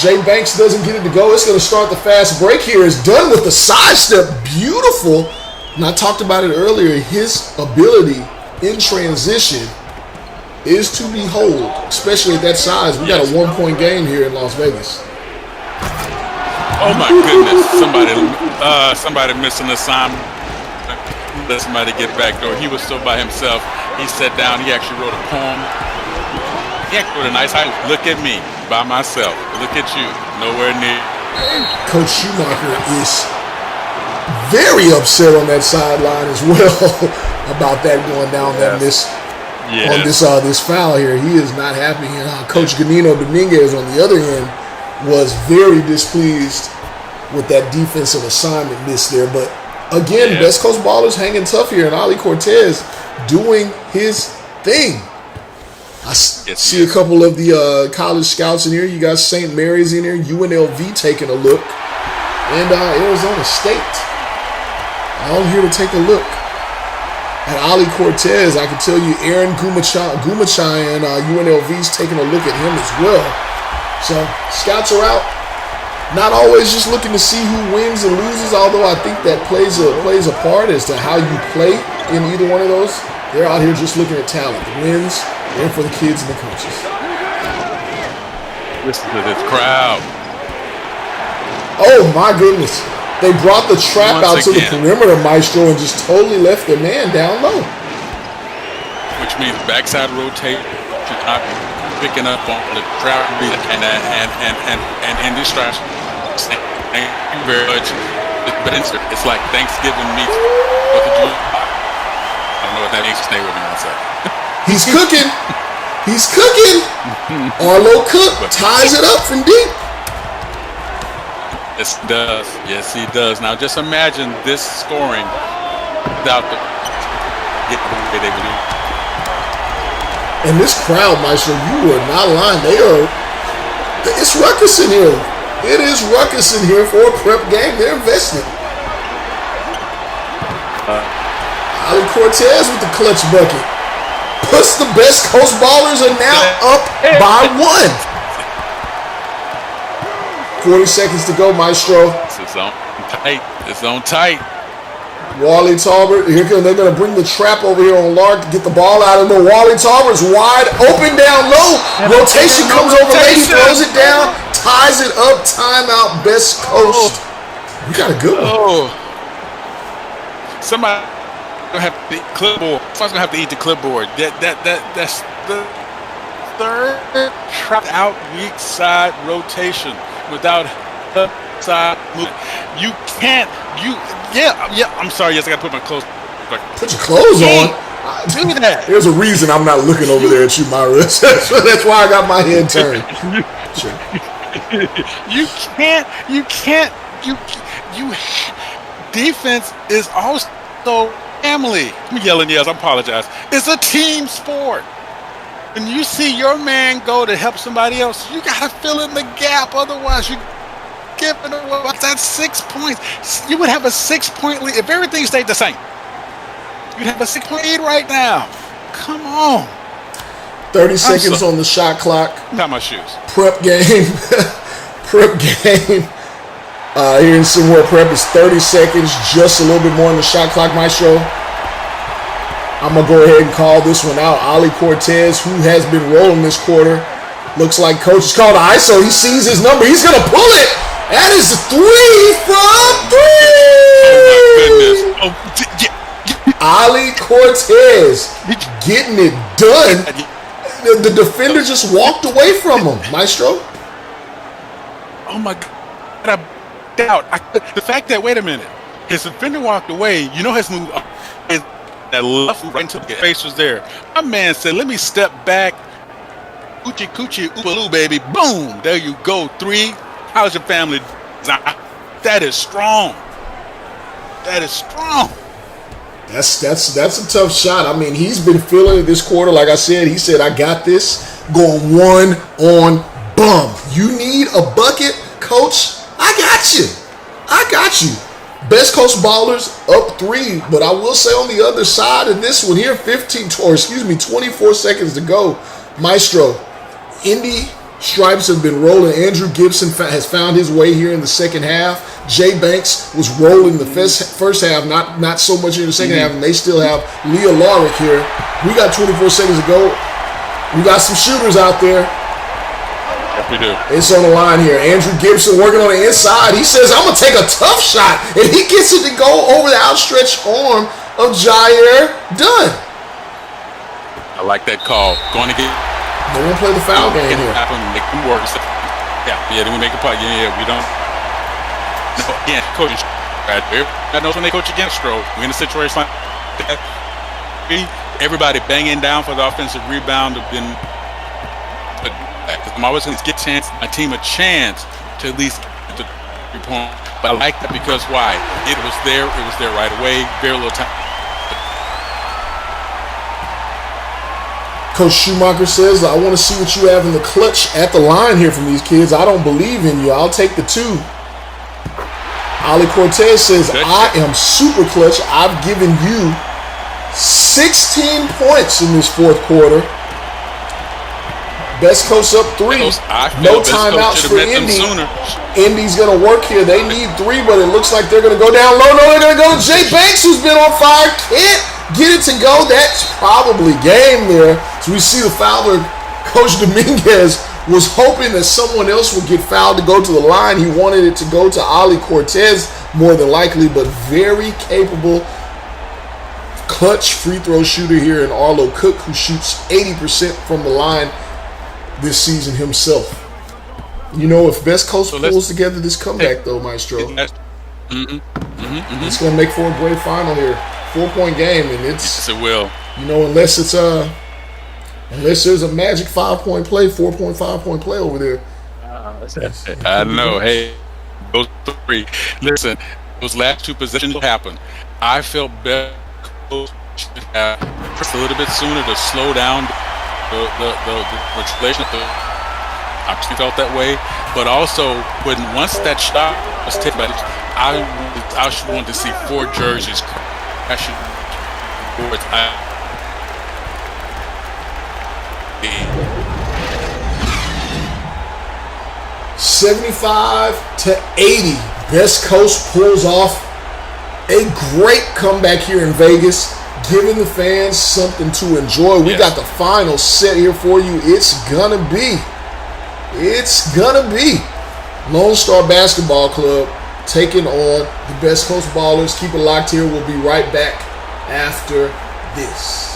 Speaker 1: Jay Banks doesn't get it to go. It's going to start the fast break here. It's done with the sidestep. Beautiful. And I talked about it earlier. His ability in transition is to behold, especially at that size. We got a 1-point game here in Las Vegas.
Speaker 2: Oh my goodness! Somebody missed an assignment. Let somebody get back door. He was still by himself. He sat down. He actually wrote a poem. He actually wrote a nice. Look at me by myself. Look at you. Nowhere near.
Speaker 1: Coach Schumacher is very upset on that sideline as well about that going down this foul here. He is not happy. And Coach Ganino Dominguez on the other end was very displeased with that defensive assignment miss there. But again, Best Coast Ballers hanging tough here, and Ali Cortez doing his thing. I see a couple of the college scouts in here. You got St. Mary's in here, UNLV taking a look, and Arizona State all here to take a look at Ali Cortez. I can tell you Aaron Gumachai and UNLV's taking a look at him as well. So scouts are out. Not always just looking to see who wins and loses, although I think that plays a part as to how you play in either one of those. They're out here just looking at talent. The wins, they're for the kids and the coaches.
Speaker 2: Listen to this crowd.
Speaker 1: Oh my goodness. They brought the trap out to the perimeter, Maestro, and just totally left their man down low.
Speaker 2: Which means backside rotate, not picking up on the trap and distraction. Thank you very much. But it's like Thanksgiving meat. What did you? I don't know what that means. Stay with me one second.
Speaker 1: He's cooking. He's cooking. Arlo Cook ties it up from deep.
Speaker 2: Yes, he does. Yes, he does. Now, just imagine this scoring without the way they would do.
Speaker 1: And this crowd, Maestro, you are not lying. It's ruckus in here. It is ruckus in here for a prep game. They're invested. Ali Cortez with the clutch bucket. Puts the Best Coast Ballers are now up by 1. 40 seconds to go, Maestro.
Speaker 2: It's on tight. It's on tight.
Speaker 1: Wally Talbert, they're going to bring the trap over here on Lark to get the ball out of the Wally Talbert's wide open down low. Rotation comes over late, throws it down, ties it up, timeout, Best Coast. You got a good one.
Speaker 2: Somebody gonna have to eat clipboard. Someone's gonna have to eat the clipboard. That's the third trap out weak side rotation without side movement. You can't. I'm sorry. Yes, I gotta put my clothes.
Speaker 1: Put your clothes on.
Speaker 2: Do that.
Speaker 1: There's a reason I'm not looking over there at you, Myra. That's why I got my head turned. Sure.
Speaker 2: You can't. Defense is also family. I'm yelling yes. I apologize. It's a team sport. When you see your man go to help somebody else, you gotta fill in the gap. Otherwise, you giving away. That's 6 points. You would have a 6-point lead if everything stayed the same. You'd have a 6-point lead right now. Come on.
Speaker 1: 30 seconds on the shot clock.
Speaker 2: Got my shoes.
Speaker 1: Prep game. Prep game. Here in SimWorld Prep is 30 seconds, just a little bit more on the shot clock, Maestro. I'm going to go ahead and call this one out. Ali Cortez, who has been rolling this quarter. Looks like coach is called ISO. He sees his number. He's going to pull it. That is a 3 from 3.
Speaker 2: Oh, my goodness.
Speaker 1: Ali Cortez getting it done. The defender just walked away from him, Maestro.
Speaker 2: Oh, my God. The fact that, wait a minute, his defender walked away, you know his move, that left right into the face was there. My man said, let me step back. Coochie, coochie, oopaloo, baby. Boom. There you go. 3. How's your family? That is strong. That is strong.
Speaker 1: That's a tough shot. I mean, he's been feeling it this quarter. Like I said, he said, I got this. Going 1 on bum. You need a bucket, coach? I got you. I got you. Best Coast Ballers up 3, but I will say on the other side of this one here, 24 seconds to go. Maestro, Indy Stripes have been rolling. Andrew Gibson has found his way here in the second half. Jay Banks was rolling the first half, not so much in the second half, and they still have Leah Lawrick here. We got 24 seconds to go. We got some shooters out there.
Speaker 2: Yes, we do.
Speaker 1: It's on the line here. Andrew Gibson working on the inside. He says, I'm going to take a tough shot. And he gets it to go over the outstretched arm of Jair Dunn.
Speaker 2: I like that call. Going to get...
Speaker 1: They won't play the foul game here.
Speaker 2: Make them work. Yeah, then we make a putt. Yeah, we don't... No, again, coaching... God knows when they coach against stroke. We in a situation like that. Everybody banging down for the offensive rebound have been... I'm always going to get my team a chance to at least get the 3 point. But I like that because why? It was there right away. Very little time.
Speaker 1: Coach Schumacher says, I want to see what you have in the clutch at the line here from these kids. I don't believe in you. I'll take the 2. Ali Cortez says, I am super clutch. I've given you 16 points in this fourth quarter. Best Coast up 3. No timeouts for Indy. Indy's going to work here. They need 3, but it looks like they're going to go down low. No, they're going to go to Jay Banks, who's been on fire. Can't get it to go. That's probably game there. So we see the foul there. Coach Dominguez was hoping that someone else would get fouled to go to the line. He wanted it to go to Ali Cortez more than likely, but very capable clutch free throw shooter here in Arlo Cook, who shoots 80% from the line this season himself. You know, if Best Coast pulls together this comeback, though, Maestro, it's going to make for a great final here. 4-point game, and
Speaker 2: yes, it will.
Speaker 1: You know, unless there's a magic 5-point play, 4-point, 5-point play over there.
Speaker 2: I know. Hey, those 3. Listen, those last 2 possessions happened. I felt better. Should have pressed a little bit sooner to slow down the regulation. I felt that way, but also once that shot was taken, I wanted to see 4 jerseys crashing towards
Speaker 1: 75-80. Best Coast pulls off a great comeback here in Vegas, giving the fans something to enjoy. We got the final set here for you. It's gonna be Lone Star Basketball Club taking on the Best Coast Ballers. Keep it locked here. We'll be right back after this.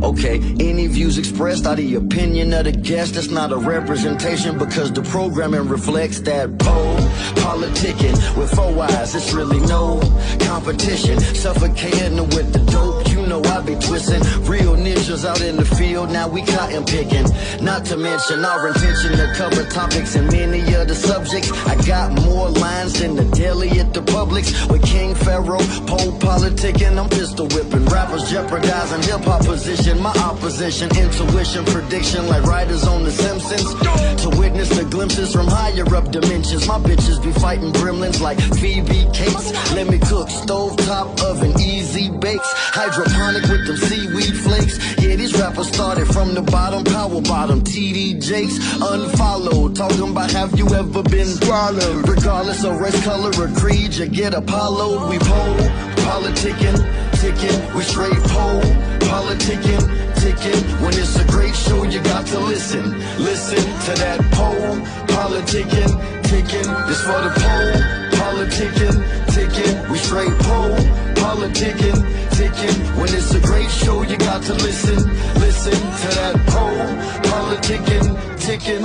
Speaker 5: Okay, any views expressed are the opinion of the guest. That's not a representation because the programming reflects that pole. Politicking with 4 eyes, it's really no competition. Suffocating with the dope, you know I be twisting. Real ninjas out in the field, now we cotton picking. Not to mention our intention to cover topics and many of the subjects. I got more lines than the deli at the Publix. With King Pharaoh, pole politicking, I'm pistol whipping. Rappers jeopardizing hip-hop position. My opposition, intuition, prediction like writers on The Simpsons. To witness the glimpses from higher up dimensions. My bitches be fighting gremlins like Phoebe Cates. Let me cook, stovetop oven, easy bakes. Hydroponic with them seaweed flakes. Yeah, these rappers started from the bottom, power bottom. TD Jakes, unfollowed. Talking about have you ever been swallowed? Regardless of race, color, or creed, you get Apollo'd. We pole, politicking, ticking, we straight pole, politicking, ticking. When it's a great show, you got to listen. Listen to that pole, politicking, ticking. This for the pole, politicking, ticking. We straight pole, politicking, ticking. When it's a great show, you got to listen. Listen to that pole, politicking, ticking.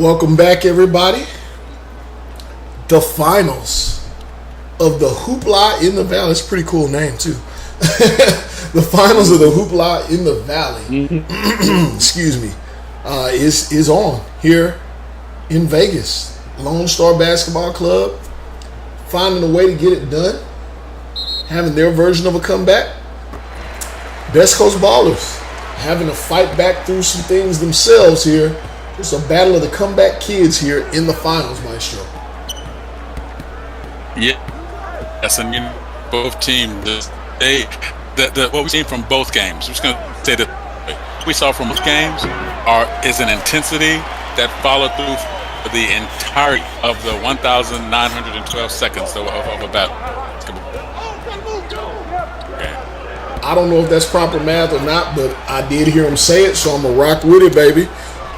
Speaker 1: Welcome back, everybody. The finals of the Hoopla in the Valley. It's a pretty cool name, too. The finals of the Hoopla in the Valley, excuse me, is on here in Vegas. Lone Star Basketball Club finding a way to get it done, having their version of a comeback. Best Coast Ballers having to fight back through some things themselves here. It's a battle of the comeback kids here in the finals, Maestro.
Speaker 2: Yeah, yes, and both teams, what we've seen from both games. I'm just going to say that what we saw from both games is an intensity that followed through for the entirety of the 1,912 seconds of a battle.
Speaker 1: I don't know if that's proper math or not, but I did hear him say it, so I'm going to rock with it, baby.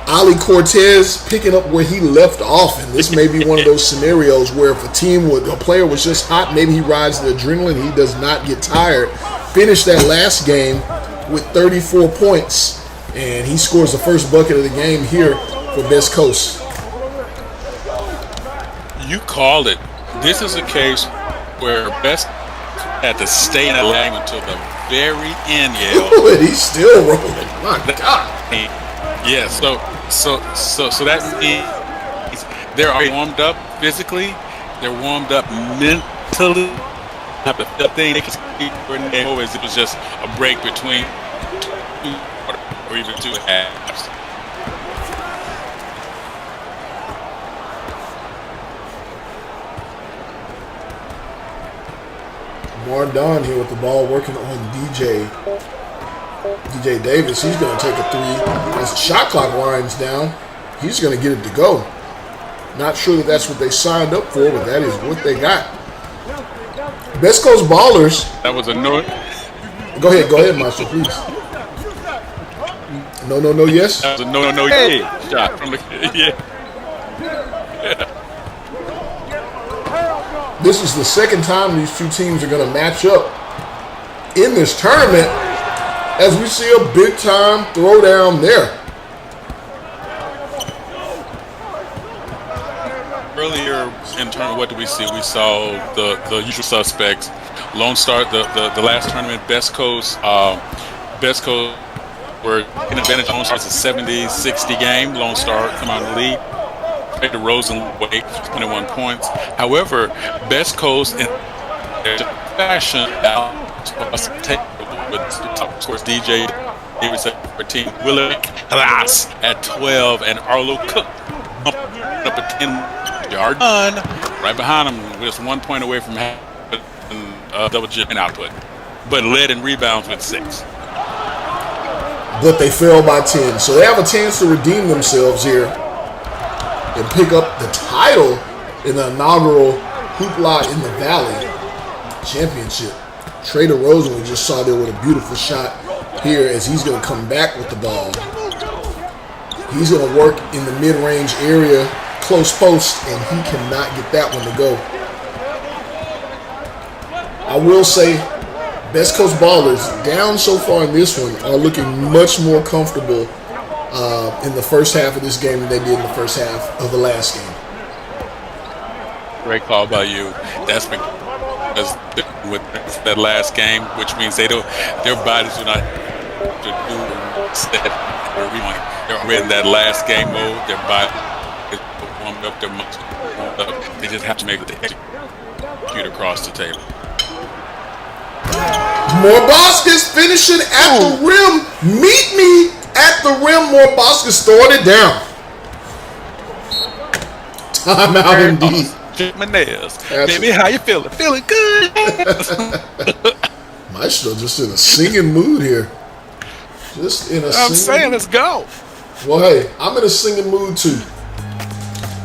Speaker 1: Ali Cortez picking up where he left off, and this may be one of those scenarios where if a player was just hot, maybe he rides the adrenaline, he does not get tired. Finished that last game with 34 points, and he scores the first bucket of the game here for Best Coast.
Speaker 2: You called it. This is a case where Best had to stay in the game until the very end,
Speaker 1: and he's still rolling. My God.
Speaker 2: Yeah, so that means they're already warmed up physically. They're warmed up mentally. The thing they can see it was just a break between two or even two halves.
Speaker 1: Mardon here with the ball working on DJ Davis. He's going to take a three. As the shot clock winds down, he's going to get it to go. Not sure that that's what they signed up for, but that is what they got. Best Coast Ballers.
Speaker 2: That was a no.
Speaker 1: Go ahead, Master, please. No, yes?
Speaker 2: That was a no, yeah. Shot from the, yeah.
Speaker 1: This is the second time these two teams are going to match up in this tournament as we see a big-time throwdown there.
Speaker 2: Earlier, in terms of what did we see? We saw the usual suspects. Lone Star, the last tournament, Best Coast were in advantage. Lone Star's a 70-60 game. Lone Star come out in the lead. The Rosen way 21 points. However, Best Coast in fashion now with scores DJ Davis at 14, Willard at 12, and Arlo Cook up a 10-yard run right behind him, just 1 point away from having double-digit output, but led in rebounds with 6.
Speaker 1: But they fell by 10, so they have a chance to redeem themselves here and pick up the title in the inaugural Hoopla in the Valley championship. Trader Rosen, we just saw there with a beautiful shot here as he's going to come back with the ball. He's going to work in the mid-range area, close post, and he cannot get that one to go. I will say, Best Coast Ballers, down so far in this one, are looking much more comfortable in the first half of this game than they did in the first half of the last game.
Speaker 2: Great call by you. That's because with that last game, which means their bodies do not do set or rewind. They're already in that last game mode. Their body is warmed up. Their muscles warmed up. They just have to make it execute across the table.
Speaker 1: Morboskis finishing at the rim. Meet me at the rim. Morboskis throwing it down. Timeout indeed.
Speaker 2: My nails. Baby, how you feeling? Feeling good.
Speaker 1: Maestro just in a singing mood here.
Speaker 2: I'm saying, let's go.
Speaker 1: Well, hey, I'm in a singing mood too.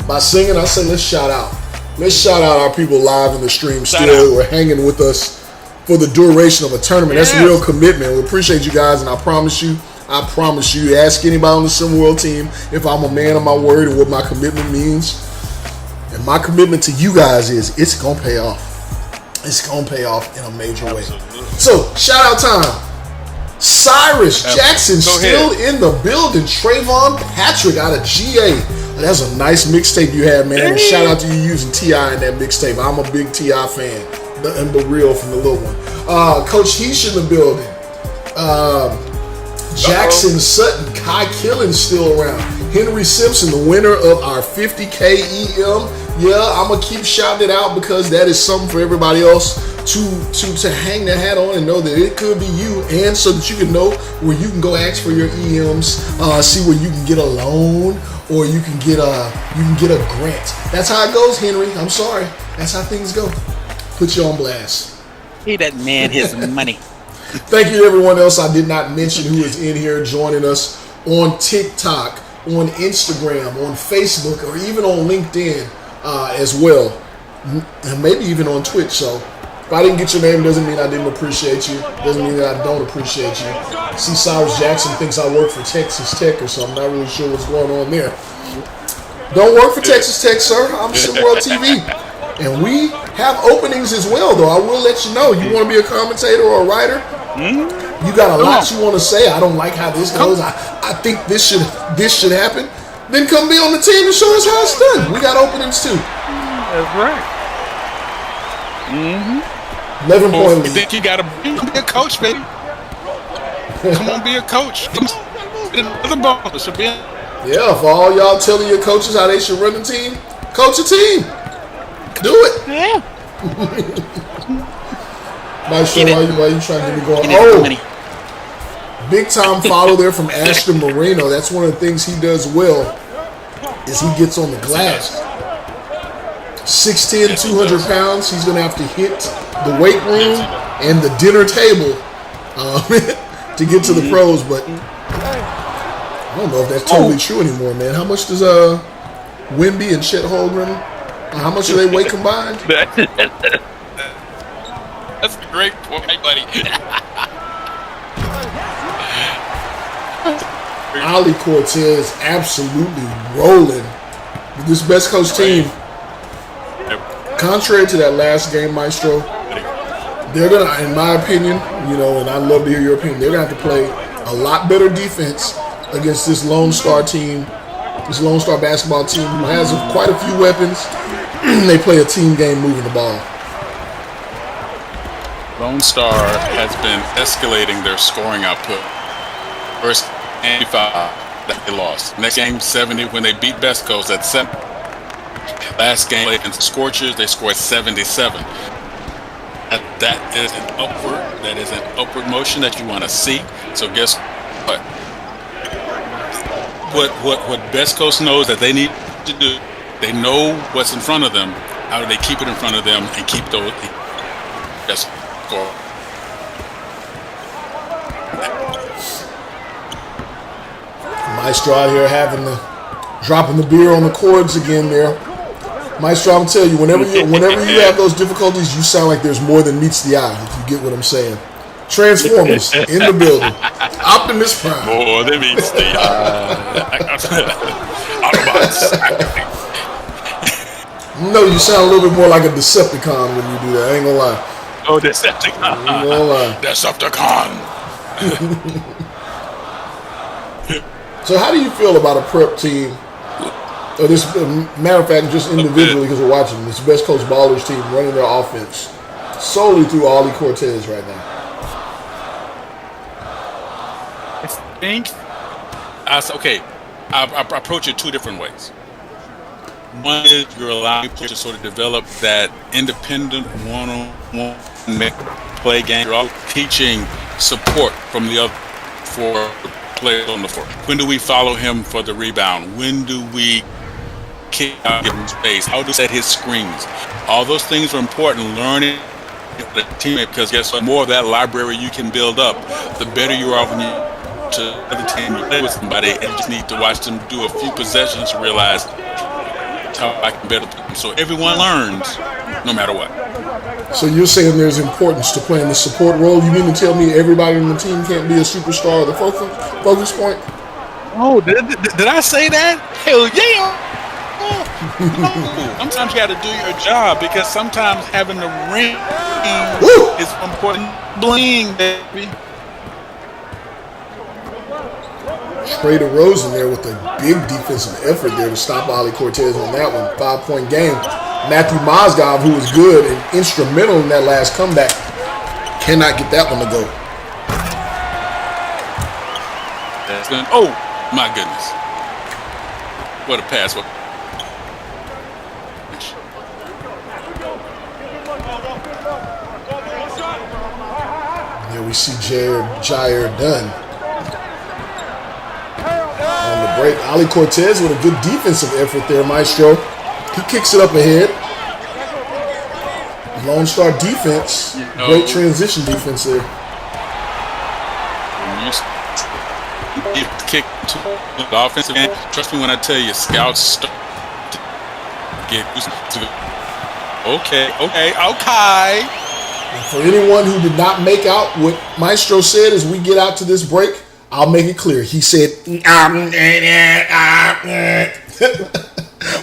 Speaker 1: By singing, I say let's shout out. Let's shout out our people live in the stream still who are hanging with us for the duration of a tournament. That's real commitment. We appreciate you guys, and I promise you, ask anybody on the SimWorld team if I'm a man of my word and what my commitment means. And my commitment to you guys is it's going to pay off. It's going to pay off in a major way. So, shout out time. Cyrus Jackson still in the building. Trayvon Patrick out of GA. That's a nice mixtape you had, man. And shout out to you using T.I. in that mixtape. I'm a big T.I. fan. Nothing but real from the little one. Coach Heesh in the building. Jackson Sutton, Kai Killen's still around. Henry Simpson, the winner of our 50K EM. Yeah, I'm going to keep shouting it out because that is something for everybody else to hang their hat on and know that it could be you, and so that you can know where you can go ask for your EMs, see where you can get a loan, or you can get a grant. That's how it goes, Henry. I'm sorry. That's how things go. Put you on blast.
Speaker 4: Pay that man his money.
Speaker 1: Thank you to everyone else I did not mention who is in here joining us on TikTok, on Instagram, on Facebook, or even on LinkedIn as well, and maybe even on Twitch. So if I didn't get your name, doesn't mean I didn't appreciate you. Doesn't mean that I don't appreciate you. See, Cyrus Jackson thinks I work for Texas Tech or something. Not really sure what's going on there. Don't work for Texas Tech, sir. I'm SimWorld TV. And we have openings as well, though. I will let you know. You want to be a commentator or a writer? You got a lot you want to say. I don't like how this goes. I think this should happen. Then come be on the team and show us how it's done. We got openings too.
Speaker 4: That's right.
Speaker 1: 11-point lead.
Speaker 2: You think you gotta be a coach, baby? Come on, be a coach. Another bonus should be.
Speaker 1: Yeah, for all y'all telling your coaches how they should run the team, coach a team. Do it.
Speaker 4: Yeah.
Speaker 1: Maestro, why you trying to get me going? Oh, big time follow there from Ashton Moreno. That's one of the things he does well, is he gets on the glass. 6'10", 200 pounds. He's going to have to hit the weight room and the dinner table to get to the pros, but I don't know if that's totally true anymore, man. How much does Wemby and Chet Holmgren, how much do they weigh combined?
Speaker 2: That's a great point, buddy.
Speaker 1: Ali Cortez absolutely rolling with this best coach team. Contrary to that last game, Maestro, they're going to, in my opinion, and I'd love to hear your opinion, they're going to have to play a lot better defense against this Lone Star team, this Lone Star basketball team who has quite a few weapons. They play a team game moving the ball.
Speaker 2: Lone Star has been escalating their scoring output. First 85 that they lost. Next game 70 when they beat Best Coast at 7. Last game against Scorchers they scored 77. That is an upward motion that you want to see. So guess what? What Best Coast knows that they need to do. They know what's in front of them. How do they keep it in front of them and keep those best score?
Speaker 1: Maestro out here dropping the beer on the cords again there. Maestro, I'm telling you, whenever you have those difficulties, you sound like there's more than meets the eye, if you get what I'm saying. Transformers in the building. Optimus Prime.
Speaker 2: More than meets the eye. Autobots.
Speaker 1: No, you sound a little bit more like a Decepticon when you do that. I ain't gonna lie.
Speaker 2: Oh, Decepticon.
Speaker 1: I ain't gonna lie.
Speaker 2: Decepticon.
Speaker 1: So how do you feel about a prep team? Or this, matter of fact, just individually, because we're watching this Best Coast Ballers team running their offense solely through Ali Cortez right now.
Speaker 2: I think, I approach it two different ways. One is you're allowing people to sort of develop that independent one-on-one play game. You're all teaching support from the other four players on the floor. When do we follow him for the rebound? When do we kick out, give him space? How to set his screens? All those things are important. Learning the teammate, because guess what? The more of that library you can build up, the better you are when you to the team you play with somebody, and you just need to watch them do a few possessions to realize how I can better them. So everyone learns no matter what.
Speaker 1: So you're saying there's importance to playing the support role? You mean to tell me everybody on the team can't be a superstar or the focus point?
Speaker 2: Oh, did I say that? Hell yeah! No. Sometimes you got to do your job, because sometimes having the ring is important. Bling, baby.
Speaker 1: Trey DeRozan there with a big defensive effort there to stop Ali Cortez on that one. 5-point game. Matthew Mozgov, who was good and instrumental in that last comeback, cannot get that one to go.
Speaker 2: Oh, my goodness. What a pass.
Speaker 1: There we see Jair Dunn on the break. Ali Cortez with a good defensive effort there, Maestro. He kicks it up ahead. Lone Star defense. Great transition defense there.
Speaker 2: You kick to the offensive end. Trust me when I tell you, scouts start to get used to it. Okay.
Speaker 1: And for anyone who did not make out what Maestro said as we get out to this break, I'll make it clear. He said,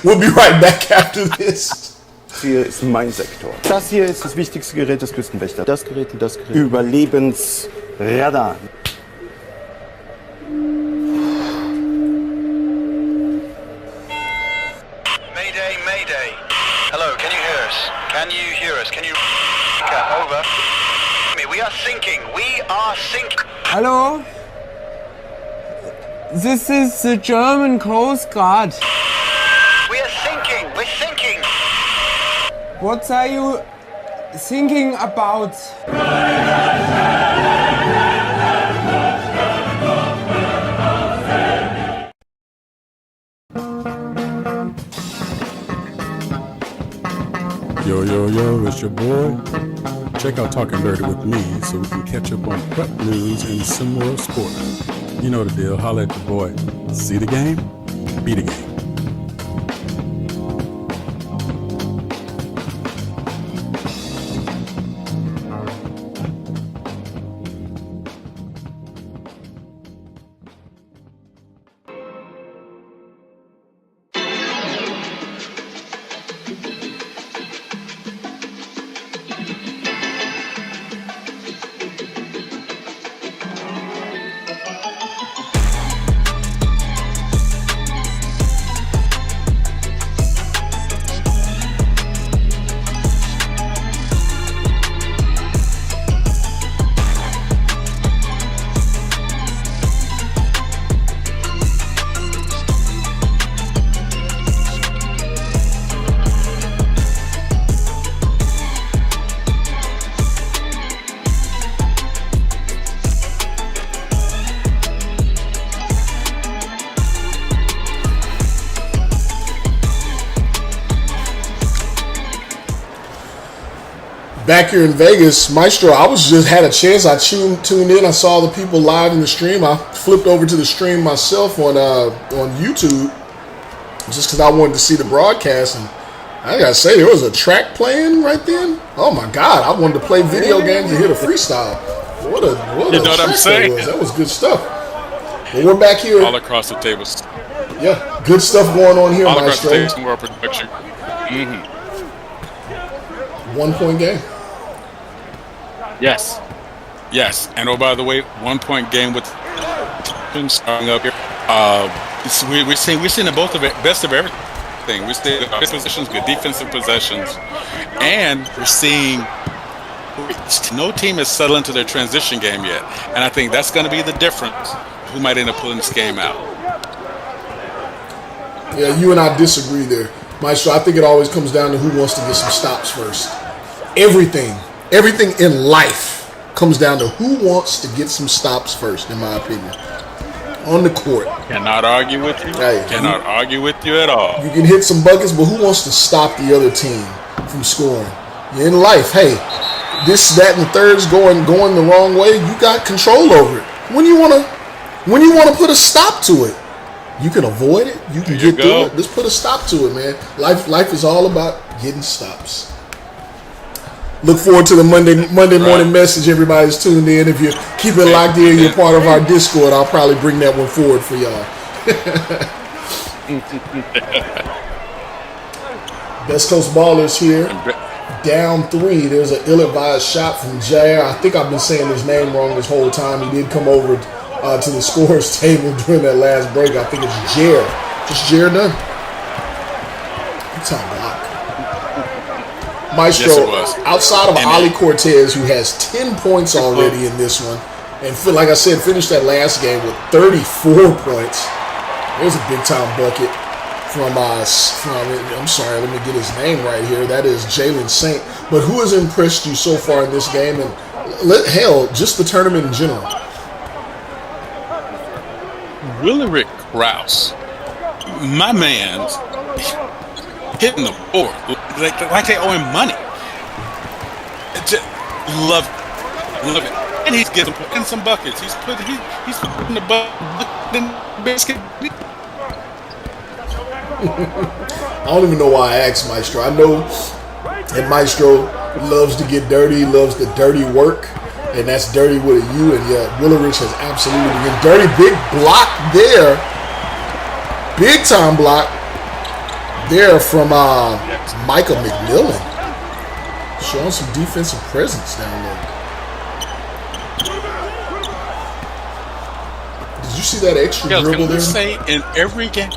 Speaker 1: we'll be right back after this.
Speaker 6: Hier ist mein Sektor. Das hier ist das wichtigste Gerät des Küstenwächters. Das Gerät. Überlebensradar.
Speaker 8: Mayday. Hello, can you hear us? Can you over? We are sinking.
Speaker 23: Hello? This is the German Coast Guard.
Speaker 8: We are sinking. We're sinking.
Speaker 23: What are you thinking about?
Speaker 16: Yo, it's your boy. Check out Talking Dirty with me so we can catch up on prep news and SimWorld sports. You know the deal. Holla at the boy. See the game? Be the game.
Speaker 1: Back here in Vegas, Maestro, I had a chance. I tuned in. I saw the people live in the stream. I flipped over to the stream myself on YouTube just because I wanted to see the broadcast. And I gotta say, there was a track playing right then. Oh my God! I wanted to play video games and hit a freestyle. What a
Speaker 2: you know what I'm saying?
Speaker 1: That was good stuff. But we're back here
Speaker 2: all across the tables.
Speaker 1: Yeah, good stuff going on here,
Speaker 2: all
Speaker 1: Maestro.
Speaker 2: Across the table, production.
Speaker 1: 1 point game.
Speaker 2: Yes. And oh, by the way, 1 point game with starting up here. We're seeing the best of everything. We're seeing good possessions, good defensive possessions, and we're seeing no team has settled into their transition game yet. And I think that's going to be the difference. Who might end up pulling this game out?
Speaker 1: Yeah, you and I disagree there, Maestro. I think it always comes down to who wants to get some stops first. Everything in life comes down to who wants to get some stops first, in my opinion. On the court.
Speaker 2: Cannot argue with you. Cannot argue with you at all.
Speaker 1: You can hit some buckets, but who wants to stop the other team from scoring? In life, hey, this, that, and the third's going the wrong way. You got control over it. When you wanna put a stop to it, you can avoid it. You can get through it. Just put a stop to it, man. Life is all about getting stops. Look forward to the Monday morning message. Everybody's tuned in. If you keep it locked in, you're part of our Discord. I'll probably bring that one forward for y'all. Best Coast Ballers here. Down 3. There's an ill-advised shot from Jair. I think I've been saying his name wrong this whole time. He did come over to the scorers table during that last break. I think it's Jer. Just Jer done. Big time block. Maestro,
Speaker 2: yes,
Speaker 1: outside of Ali Cortez, who has 10 points already in this one, and like I said, finished that last game with 34 points. There's a big time bucket from I'm sorry, let me get his name right here. That is Jalen Saint. But who has impressed you so far in this game, and hell, just the tournament in general?
Speaker 2: Willerick Rouse, my man's hitting the board like they owe him money. Just love it, and he's getting some buckets. He's putting the bucket in the basket.
Speaker 1: I don't even know why I asked Maestro. I know that Maestro loves to get dirty, loves the dirty work, and that's dirty with a U. And yeah, Willerich has absolutely been dirty. Big block there, big time block there from Micah McMillan, showing some defensive presence down there. Did you see that extra dribble there?
Speaker 2: Say in every game.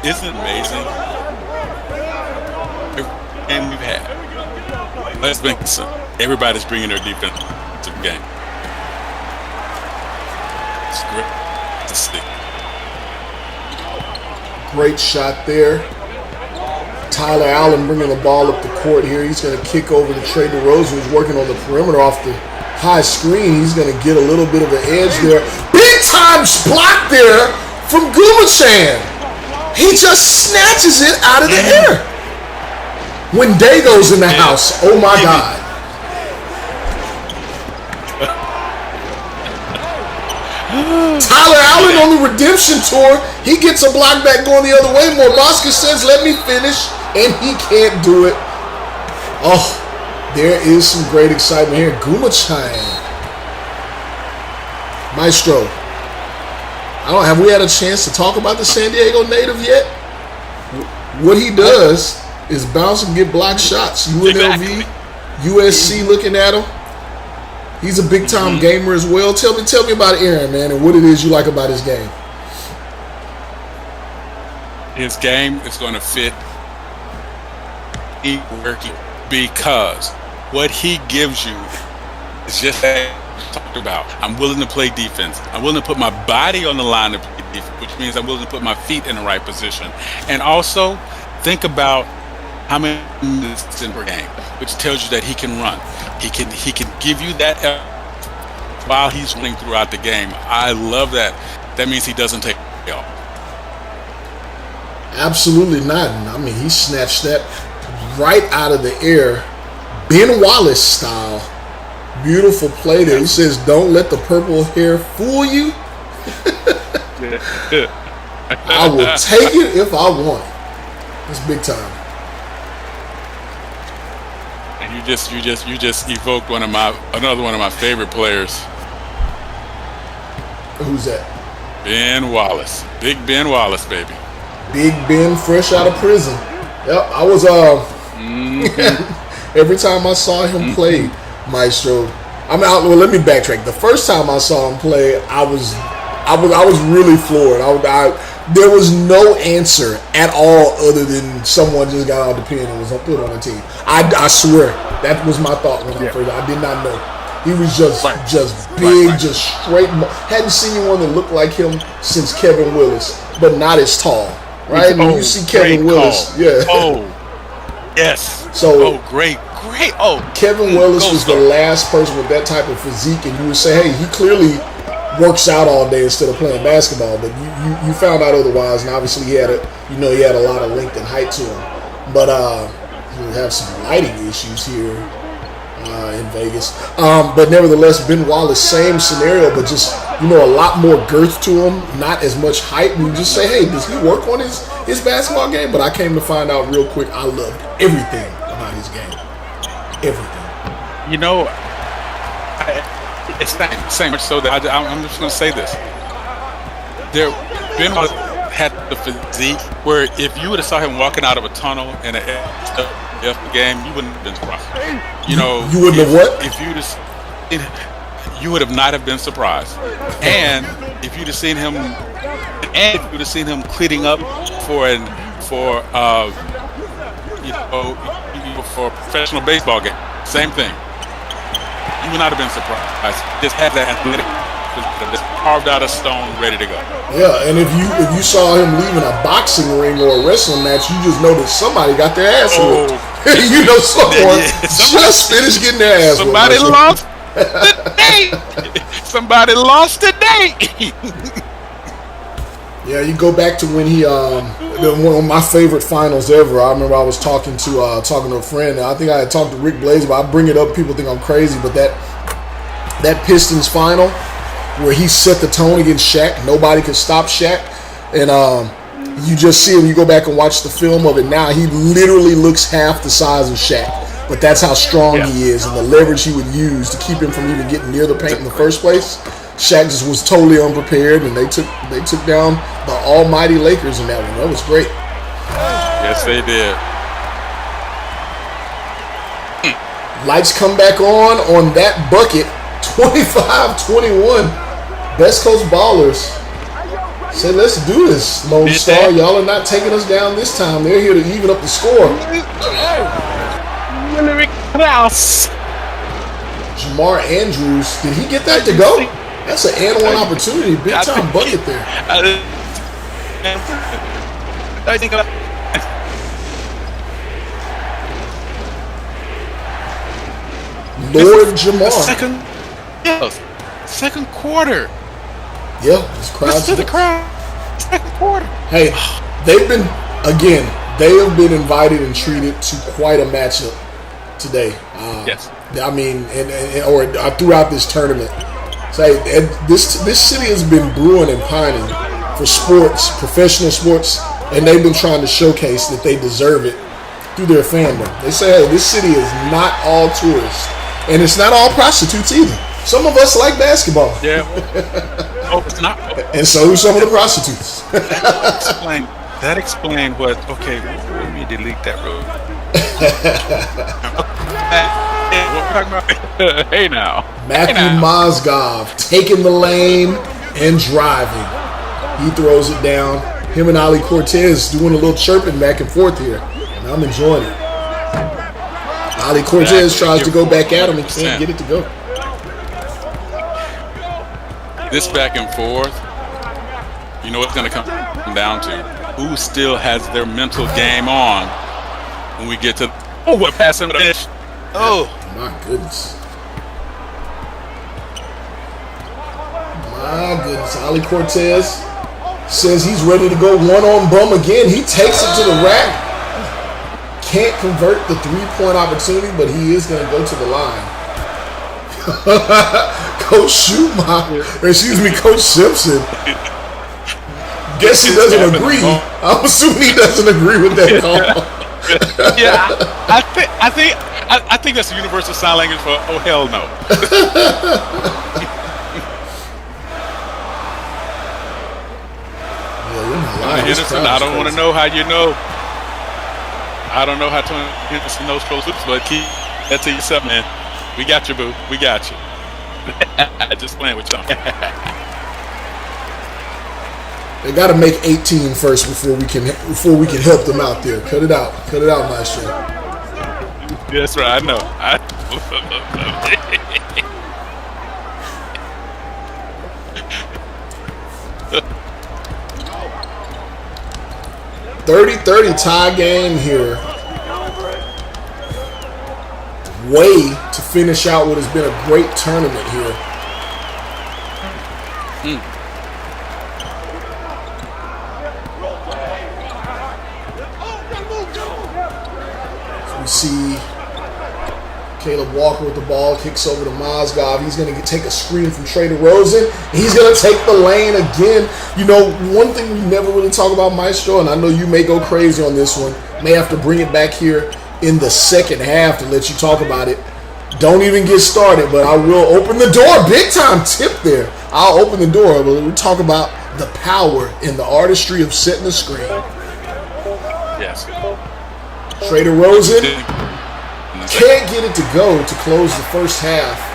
Speaker 2: Isn't it amazing? And we've had. Let's make this. Everybody's bringing their defense to the game. It's great to see.
Speaker 1: Great shot there. Tyler Allen bringing the ball up the court here. He's going to kick over to Trey DeRozan, who's working on the perimeter off the high screen. He's going to get a little bit of an edge there. Big time block there from Gumachan. He just snatches it out of the air. When Dago's in the house, oh my God. Tyler Allen on the redemption tour. He gets a block back going the other way. Mormoska says, let me finish. And he can't do it. Oh, there is some great excitement here. Gumachan. Maestro. Have we had a chance to talk about the San Diego native yet? What he does is bounce and get block shots. UNLV, USC looking at him. He's a big time gamer as well. Tell me about Aaron, man, and what it is you like about his game.
Speaker 2: His game is going to fit because what he gives you is just that talked about. I'm willing to play defense. I'm willing to put my body on the line to play defense, which means I'm willing to put my feet in the right position. And also, think about how many minutes in per game, which tells you that he can run. He can give you that while he's running throughout the game. I love that. That means he doesn't take it off.
Speaker 1: Absolutely not. I mean, he snatched that right out of the air, Ben Wallace style. Beautiful play there. He says, "Don't let the purple hair fool you." I will take it if I want it. That's big time.
Speaker 2: And you just evoked another one of my favorite players.
Speaker 1: Who's that?
Speaker 2: Ben Wallace. Big Ben Wallace, baby.
Speaker 1: Big Ben, fresh out of prison. Yep, I was every time I saw him play, Maestro. Well, let me backtrack. The first time I saw him play, I was really floored. There was no answer at all other than someone just got out the pen and was put on the team. I swear that was my thought when I did not know. He was just big, just straight. Hadn't seen anyone that looked like him since Kevin Willis, but not as tall. Right? When you see Kevin Willis, yeah.
Speaker 2: Oh, yes.
Speaker 1: So,
Speaker 2: great.
Speaker 1: Kevin Willis was the last person with that type of physique, and you would say, hey, he clearly works out all day instead of playing basketball. But you found out otherwise, and obviously he had a lot of length and height to him. But we have some lighting issues here in Vegas. But nevertheless, Ben Wallace, same scenario, but just a lot more girth to him, not as much height. We just say, hey, does he work on his basketball game? But I came to find out real quick, I loved everything about his game. Everything.
Speaker 2: It's same much so that I'm just going to say this. Ben Wallace had the physique where if you would have saw him walking out of a tunnel in an F game, you wouldn't have been surprised. You know,
Speaker 1: you wouldn't have what?
Speaker 2: If you'd have, you would have not have been surprised. And if you'd have seen him, cleaning up for a professional baseball game, same thing. You would not have been surprised. Just had that athletic, just carved out of stone, ready to go.
Speaker 1: Yeah, and if you saw him leaving a boxing ring or a wrestling match, you just know that somebody got their ass whooped. You know, someone just finished getting their ass whooped.
Speaker 2: Somebody lost the day. Somebody lost the day.
Speaker 1: Yeah, you go back to when he one of my favorite finals ever. I remember I was talking to a friend. I think I had talked to Rick Blaze, but I bring it up. People think I'm crazy, but that Pistons final where he set the tone against Shaq, nobody could stop Shaq, and you just see him. You go back and watch the film of it now. He literally looks half the size of Shaq, but that's how strong he is and the leverage he would use to keep him from even getting near the paint in the first place. Shaq just was totally unprepared, and they took down the almighty Lakers in that one. That was great.
Speaker 2: Yes, they did.
Speaker 1: Lights come back on that bucket, 25-21. Best Coast Ballers said, "Let's do this, Lone Star. Y'all are not taking us down this time. They're here to even up the score." Jamar Andrews, did he get that to go? That's an and one opportunity. Big time bucket there.
Speaker 2: I think
Speaker 1: Lord Jamar.
Speaker 2: Second quarter.
Speaker 1: Yeah, this crowd.
Speaker 2: To the crowd. Second quarter.
Speaker 1: Hey, they have been invited and treated to quite a matchup today.
Speaker 2: Yes.
Speaker 1: I mean, or throughout this tournament. So this city has been brewing and pining for sports, professional sports, and they've been trying to showcase that they deserve it through their fandom. They say, hey, this city is not all tourists, and it's not all prostitutes either. Some of us like basketball.
Speaker 2: Yeah. Oh, it's not.
Speaker 1: And so do some of the prostitutes.
Speaker 2: That explained what. Okay, let me delete that road. What we're talking about? Hey now.
Speaker 1: Matthew Mozgov taking the lane and driving. He throws it down. Him and Ali Cortez doing a little chirping back and forth here, and I'm enjoying it. Ali Cortez tries to go back at him and can't get it to go.
Speaker 2: This back and forth, you know what's going to come down to? Who still has their mental game on when we get to we're passing the finish. Oh
Speaker 1: my goodness. My goodness. Ali Cortez says he's ready to go one on bum again. He takes it to the rack. Can't convert the 3-point opportunity, but he is going to go to the line. Coach Coach Simpson. Guess he doesn't agree. I'm assuming he doesn't agree with that call.
Speaker 2: Yeah, I think that's the universal sign language for oh hell no. Henderson, I don't want to know how you know. I don't know how Tony Henderson knows pro hoops, but keep that to yourself, man. We got you, boo. We got you. Just playing with you.
Speaker 1: They got to make 18 first before we can help them out there. Cut it out, Maestro.
Speaker 2: That's right. I know.
Speaker 1: 30-30 tie game here. Way to finish out what has been a great tournament here. So we see Caleb Walker with the ball, kicks over to Mozgov. He's going to take a screen from Trey DeRozan. He's going to take the lane again. You know, one thing we never really talk about, Maestro, and I know you may go crazy on this one, may have to bring it back here in the second half to let you talk about it. Don't even get started, but I will open the door. Big time tip there I'll open the door, but we talk about the power and the artistry of setting the screen.
Speaker 2: Yes.
Speaker 1: Trader Rosen can't get it to go to close the first half.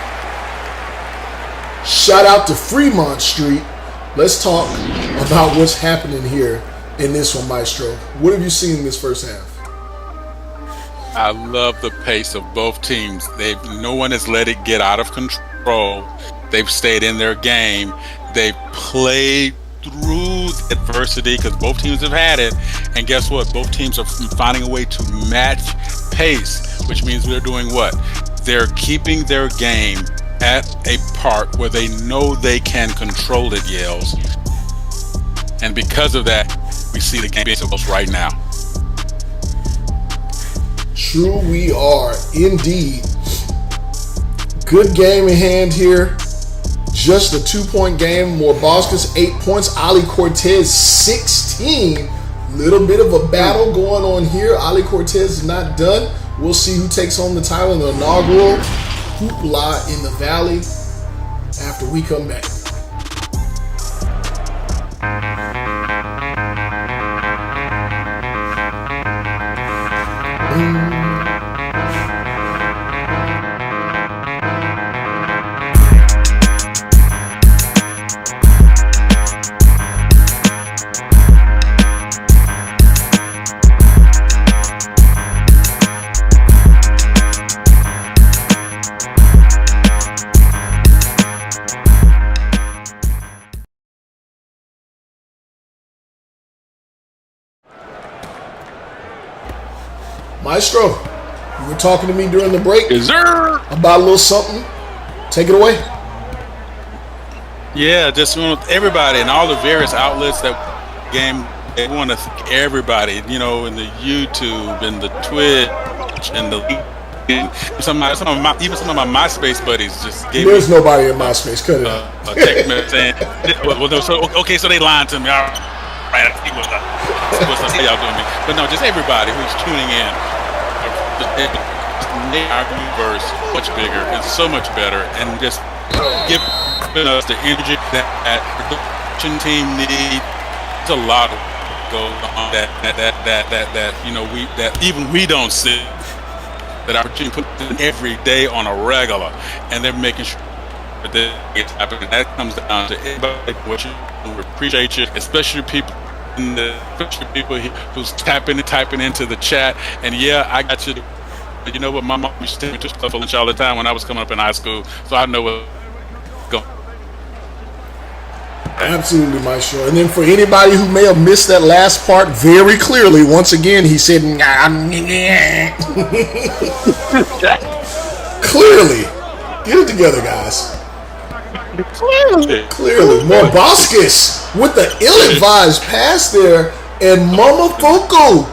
Speaker 1: Shout out to Fremont Street. Let's talk about what's happening here in this one, Maestro. What have you seen in this first half?
Speaker 2: I love the pace of both teams. No one has let it get out of control. They've stayed in their game. They've played through adversity because both teams have had it. And guess what? Both teams are finding a way to match pace, which means they're doing what? They're keeping their game at a part where they know they can control it, Yales. And because of that, we see the game being so close right now.
Speaker 1: True, we are indeed. Good game in hand here. Just a 2-point game. Morbauskas 8 points. Ali Cortez 16. Little bit of a battle going on here. Ali Cortez is not done. We'll see who takes home the title in the inaugural Hoopla in the Valley after we come back. Maestro, you were talking to me during the break about a little something. Take it away.
Speaker 2: Yeah, just want everybody and all the various outlets that game. They want to thank everybody, in the YouTube and the Twitch and the some of my MySpace buddies just gave
Speaker 1: There's nobody in MySpace. Cut it out.
Speaker 2: A text message saying, so they lied to me. All right, I see what's up. How y'all doing me? But no, just everybody who's tuning in. Our universe much bigger and so much better, and just giving us the energy that production team needs. There's a lot of goes on that even we don't see. That our team puts in every day on a regular, and they're making sure that it's happening. That comes down to everybody. We appreciate you, especially people. Who's typing into the chat, and yeah, I got you. You know what? My mom used to take me to stuff for lunch all the time when I was coming up in high school, so I know what go.
Speaker 1: Absolutely, Maestro. And then for anybody who may have missed that last part very clearly, once again, he said, clearly. Get it together, guys. Clearly. Morbauskas with the ill-advised pass there, and Momofuku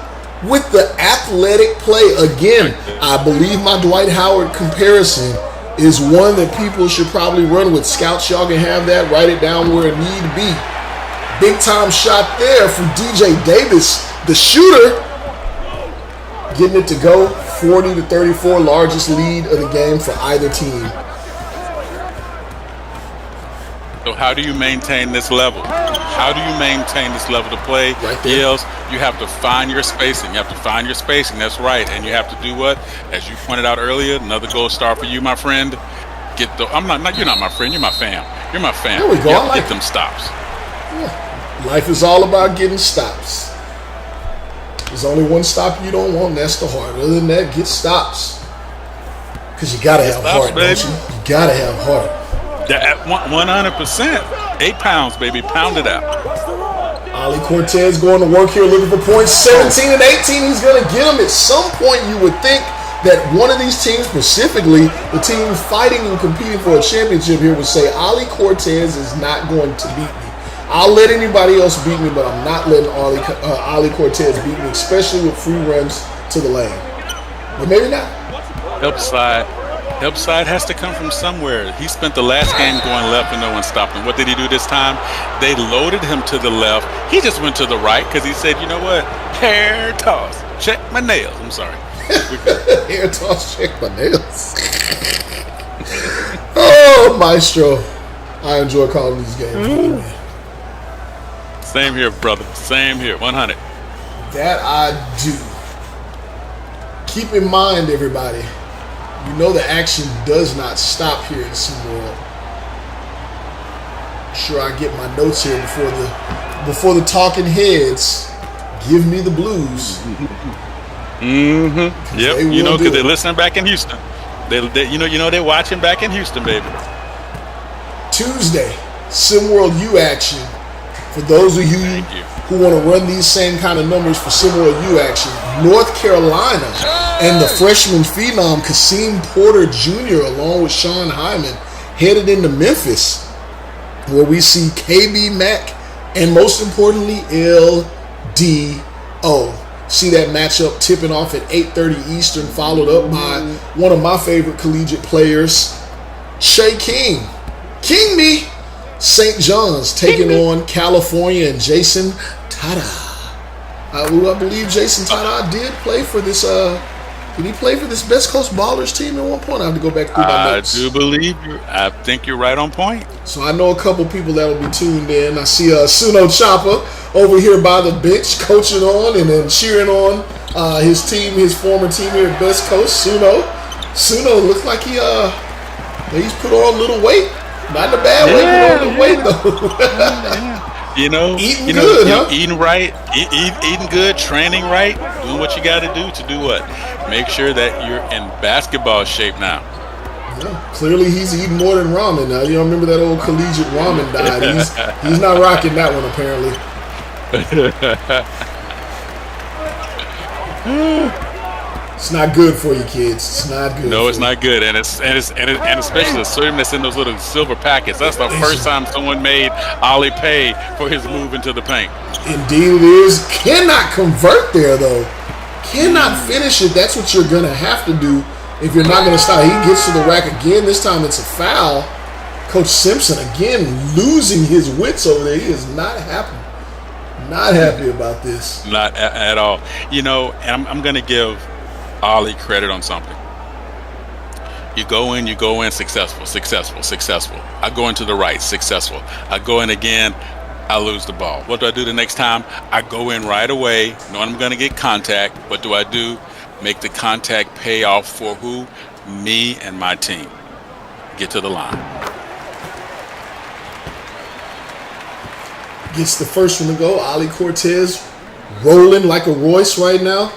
Speaker 1: with the athletic play. Again, I believe my Dwight Howard comparison is one that people should probably run with. Scouts, y'all can have that. Write it down where it need to be. Big time shot there from DJ Davis, the shooter. Getting it to go. 40-34, largest lead of the game for either team.
Speaker 2: So how do you maintain this level? How do you maintain this level to play?
Speaker 1: Right there.
Speaker 2: Yells, you have to find your spacing. That's right. And you have to do what? As you pointed out earlier, another gold star for you, my friend. You're not my friend, you're my fam. You're my fam.
Speaker 1: There we go.
Speaker 2: You get them stops.
Speaker 1: Yeah. Life is all about getting stops. There's only one stop you don't want, and that's the heart. Other than that, get stops. Because you gotta have heart,
Speaker 2: baby.
Speaker 1: don't you? You gotta have heart.
Speaker 2: At 100%. 8 pounds, baby. Pound it out.
Speaker 1: Ali Cortez going to work here looking for points. 17 and 18. He's going to get them. At some point, you would think that one of these teams, specifically the team fighting and competing for a championship here, would say, Ali Cortez is not going to beat me. I'll let anybody else beat me, but I'm not letting Ali Cortez beat me, especially with free runs to the lane. But maybe not.
Speaker 2: Help side has to come from somewhere. He spent the last game going left and no one stopped him. What did he do this time? They loaded him to the left. He just went to the right because he said, you know what? Hair toss. Check my nails. I'm sorry.
Speaker 1: Hair toss, check my nails. Oh, Maestro. I enjoy calling these games.
Speaker 2: Same here, brother. Same here. 100.
Speaker 1: That I do. Keep in mind, everybody, you know the action does not stop here in SimWorld. Sure, I get my notes here before the talking heads give me the blues.
Speaker 2: Mm-hmm. Yep. You know, because they're listening back in Houston. They they're watching back in Houston, baby.
Speaker 1: Tuesday, SimWorld U action. For those of you who want to run these same kind of numbers for SimWorld U action, North Carolina and the freshman phenom Kasim Porter Jr. along with Sean Hyman headed into Memphis, where we see KB Mack and most importantly LDO. See that matchup tipping off at 8:30 Eastern, followed up by one of my favorite collegiate players, Shea King. King me! St. John's taking on California and Jason Tada. I believe Jason Tada did play for this. Did he play for this Best Coast Ballers team at one point? I have to go back through my notes.
Speaker 2: I do believe you. I think you're right on point.
Speaker 1: So I know a couple people that will be tuned in. I see Suno Chopper over here by the bench coaching on and then cheering on his team, his former team here at Best Coast. Suno looks like he's put on a little weight. Not in a bad way, but on the weight though.
Speaker 2: Eating
Speaker 1: good, huh?
Speaker 2: Eating right, eating good, training right, doing what you got to do what? Make sure that you're in basketball shape now.
Speaker 1: Yeah, clearly he's eating more than ramen now. You don't remember that old collegiate ramen diet? He's not rocking that one apparently. It's not good for you, kids. It's not good.
Speaker 2: No, it's not good, and especially the serving that's in those little silver packets. That's the first time someone made Ollie pay for his move into the paint.
Speaker 1: Indeed, it is. Cannot convert there though. Cannot finish it. That's what you're gonna have to do if you're not gonna stop. He gets to the rack again. This time it's a foul. Coach Simpson again losing his wits over there. He is not happy. Not happy about this.
Speaker 2: Not at all. And I'm gonna give Ollie credit on something. You go in, successful. I go into the right, successful. I go in again, I lose the ball. What do I do the next time? I go in right away, knowing I'm going to get contact. What do I do? Make the contact pay off for who? Me and my team. Get to the line.
Speaker 1: Gets the first one to go. Ali Cortez rolling like a Royce right now.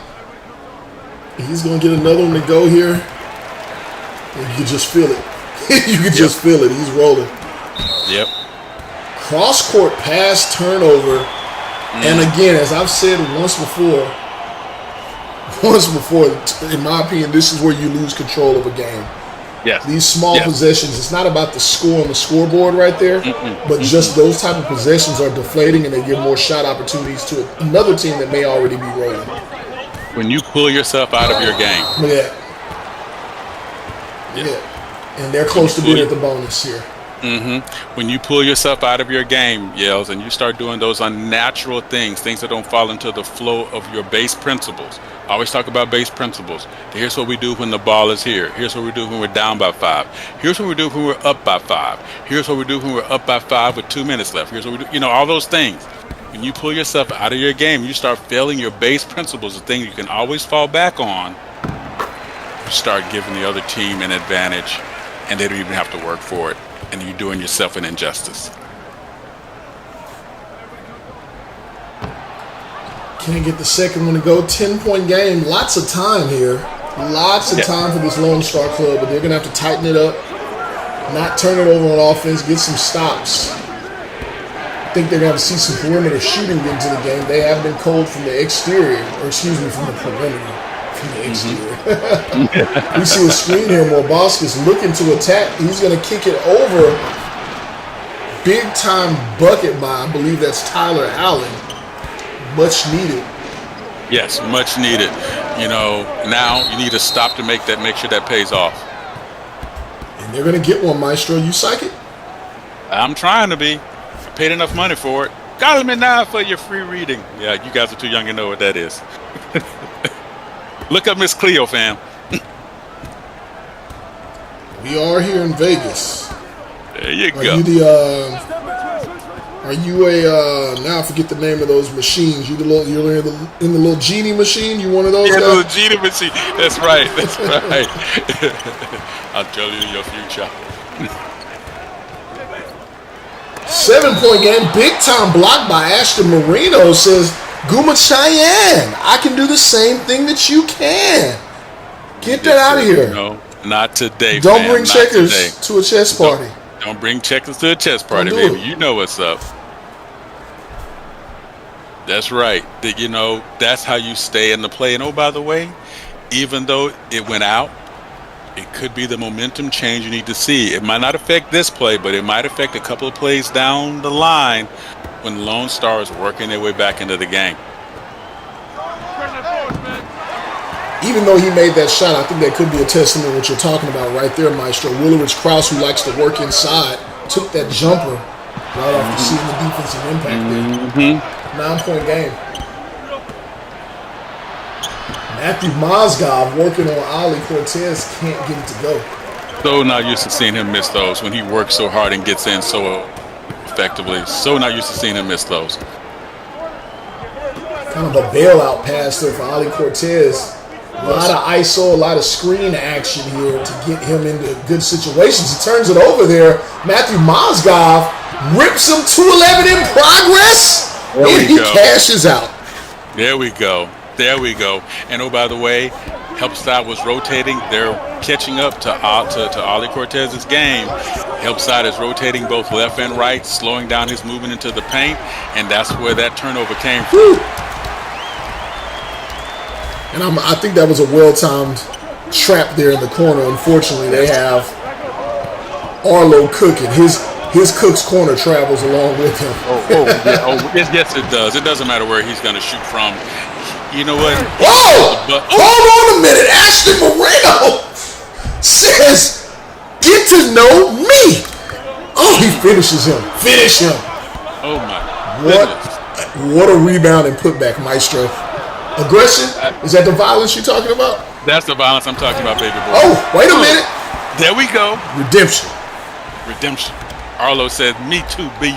Speaker 1: He's going to get another one to go here. And you can just feel it. You can just feel it. He's rolling.
Speaker 2: Yep.
Speaker 1: Cross-court pass turnover. And again, as I've said once before, in my opinion, this is where you lose control of a game.
Speaker 2: Yes.
Speaker 1: These small possessions, it's not about the score on the scoreboard right there, but just those type of possessions are deflating and they give more shot opportunities to another team that may already be rolling.
Speaker 2: When you pull yourself out of your game.
Speaker 1: Yeah. And they're close to being at the bonus here.
Speaker 2: When you pull yourself out of your game, Yells, and you start doing those unnatural things that don't fall into the flow of your base principles. I always talk about base principles. Here's what we do when the ball is here. Here's what we do when we're down by 5. Here's what we do when we're up by 5. Here's what we do when we're up by 5 with 2 minutes left. Here's what we do. All those things. When you pull yourself out of your game, you start failing your base principles, the thing you can always fall back on. You start giving the other team an advantage, and they don't even have to work for it. And you're doing yourself an injustice.
Speaker 1: Can't get the second one to go. 10-point game. Lots of time here. Lots of time for this Lone Star Club, but they're going to have to tighten it up, not turn it over on offense, get some stops. I think they're going to have to see some perimeter shooting into the game. They have been cold from the exterior, or excuse me, from the perimeter. From the exterior. We see a screen here. Morboskis looking to attack. He's going to kick it over. Big time bucket by, I believe that's Tyler Allen. Much needed.
Speaker 2: Yes, much needed. Now you need to stop to make sure that pays off.
Speaker 1: And they're going to get one, Maestro. You psych it?
Speaker 2: I'm trying to be. I paid enough money for it. Got them in now for your free reading. Yeah, you guys are too young to know what that is. Look up Miss Cleo, fam.
Speaker 1: We are here in Vegas.
Speaker 2: There you
Speaker 1: Are
Speaker 2: go.
Speaker 1: you now I forget the name of those machines. You're in the little genie machine. You one of those
Speaker 2: Yeah,
Speaker 1: guys?
Speaker 2: the genie machine. That's right. That's right. I'll tell you your future.
Speaker 1: 7-point game. Big time block by Ashton Marino says, Guma Cheyenne, I can do the same thing that you can. Get that out of here.
Speaker 2: No, not today.
Speaker 1: Don't
Speaker 2: fam.
Speaker 1: bring
Speaker 2: Not
Speaker 1: checkers
Speaker 2: today.
Speaker 1: to a chess party.
Speaker 2: Don't bring checkers to a chess party,
Speaker 1: Don't do
Speaker 2: baby.
Speaker 1: it.
Speaker 2: You know what's up. That's right. That's how you stay in the play. And oh, by the way, even though it went out, it could be the momentum change you need to see. It might not affect this play, but it might affect a couple of plays down the line when Lone Star is working their way back into the game.
Speaker 1: Even though he made that shot, I think that could be a testament to what you're talking about right there, Maestro. Willerich Krause, who likes to work inside, took that jumper right after seeing the defensive impact there. 9-point game. Matthew Mozgov working on Ali Cortez, can't get it to go.
Speaker 2: So not used to seeing him miss those when he works so hard and gets in so effectively. So not used to seeing him miss those.
Speaker 1: Kind of a bailout pass there for Ali Cortez. A lot of ISO, a lot of screen action here to get him into good situations. He turns it over there. Matthew Mozgov rips him 2-11 in progress. And he cashes out.
Speaker 2: There we go. There we go. And oh, by the way, help side was rotating. They're catching up to Ali Cortez's game. Help side is rotating both left and right, slowing down his movement into the paint, and that's where that turnover came from.
Speaker 1: Woo. And I think that was a well-timed trap there in the corner. Unfortunately, they have Arlo cooking. His Cook's corner travels along with him.
Speaker 2: Yes, it does. It doesn't matter where he's going to shoot from. You know what?
Speaker 1: Whoa! Hold on a minute. Ashton Moreno says, get to know me. Oh, he finishes him. Finish him.
Speaker 2: Oh, my goodness.
Speaker 1: What a rebound and putback, Maestro. Aggression? Is that the violence you're talking about?
Speaker 2: That's the violence I'm talking about, baby boy.
Speaker 1: Oh, wait a minute.
Speaker 2: There we go.
Speaker 1: Redemption.
Speaker 2: Arlo said, me too, B.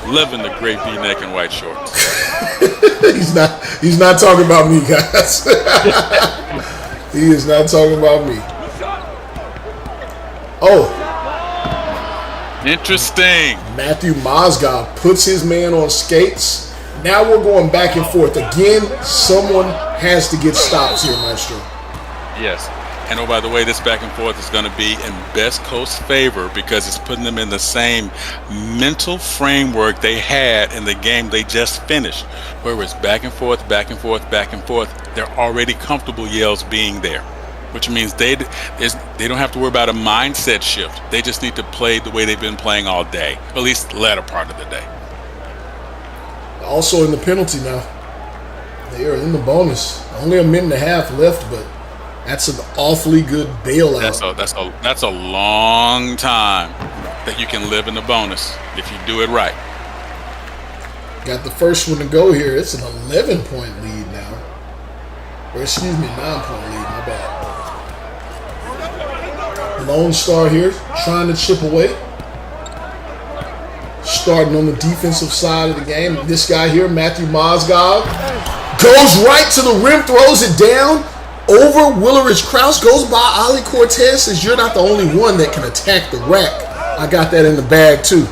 Speaker 2: Loving the gray V-neck and white shorts.
Speaker 1: He's not talking about me, guys. He is not talking about me. Oh.
Speaker 2: Interesting.
Speaker 1: Matthew Mozgov puts his man on skates. Now we're going back and forth. Again, someone has to get stops here, Maestro.
Speaker 2: Yes. And oh, by the way, this back and forth is going to be in Best Coast's favor because it's putting them in the same mental framework they had in the game they just finished, where it's back and forth, back and forth, back and forth. They're already comfortable Yales being there, which means they don't have to worry about a mindset shift. They just need to play the way they've been playing all day, at least the latter part of the day.
Speaker 1: Also in the penalty now. They are in the bonus. Only a minute and a half left, but that's an awfully good bailout.
Speaker 2: That's a long time that you can live in the bonus if you do it right.
Speaker 1: Got the first one to go here. It's an 11-point lead now. Or excuse me, 9-point lead. My bad. Lone Star here trying to chip away. Starting on the defensive side of the game. This guy here, Matthew Mozgov, goes right to the rim, throws it down. Over Willerich Krause, goes by Ali Cortez, says you're not the only one that can attack the rack. I got that in the bag too.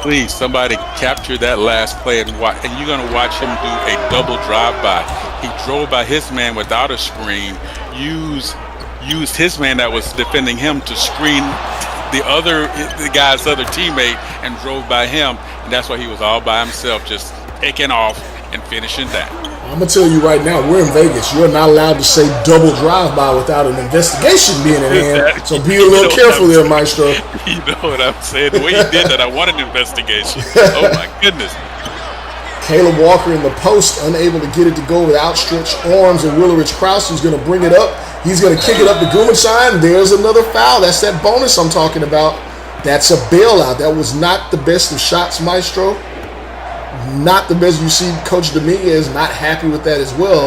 Speaker 2: Please, somebody capture that last play and watch, and you're gonna watch him do a double drive-by. He drove by his man without a screen, used his man that was defending him to screen the guy's other teammate and drove by him, and that's why he was all by himself, just taking off and finishing that.
Speaker 1: I'm going to tell you right now, we're in Vegas. You're not allowed to say double drive-by without an investigation being in hand. So be a little careful there, Maestro.
Speaker 2: You know what I'm saying? The way he did that, I want an investigation. Oh, my goodness.
Speaker 1: Caleb Walker in the post, unable to get it to go with outstretched arms, and Willerich Krause, who's going to bring it up. He's going to kick it up to Gumenstein. There's another foul. That's that bonus I'm talking about. That's a bailout. That was not the best of shots, Maestro. Not the best. You see Coach Dominguez not happy with that as well,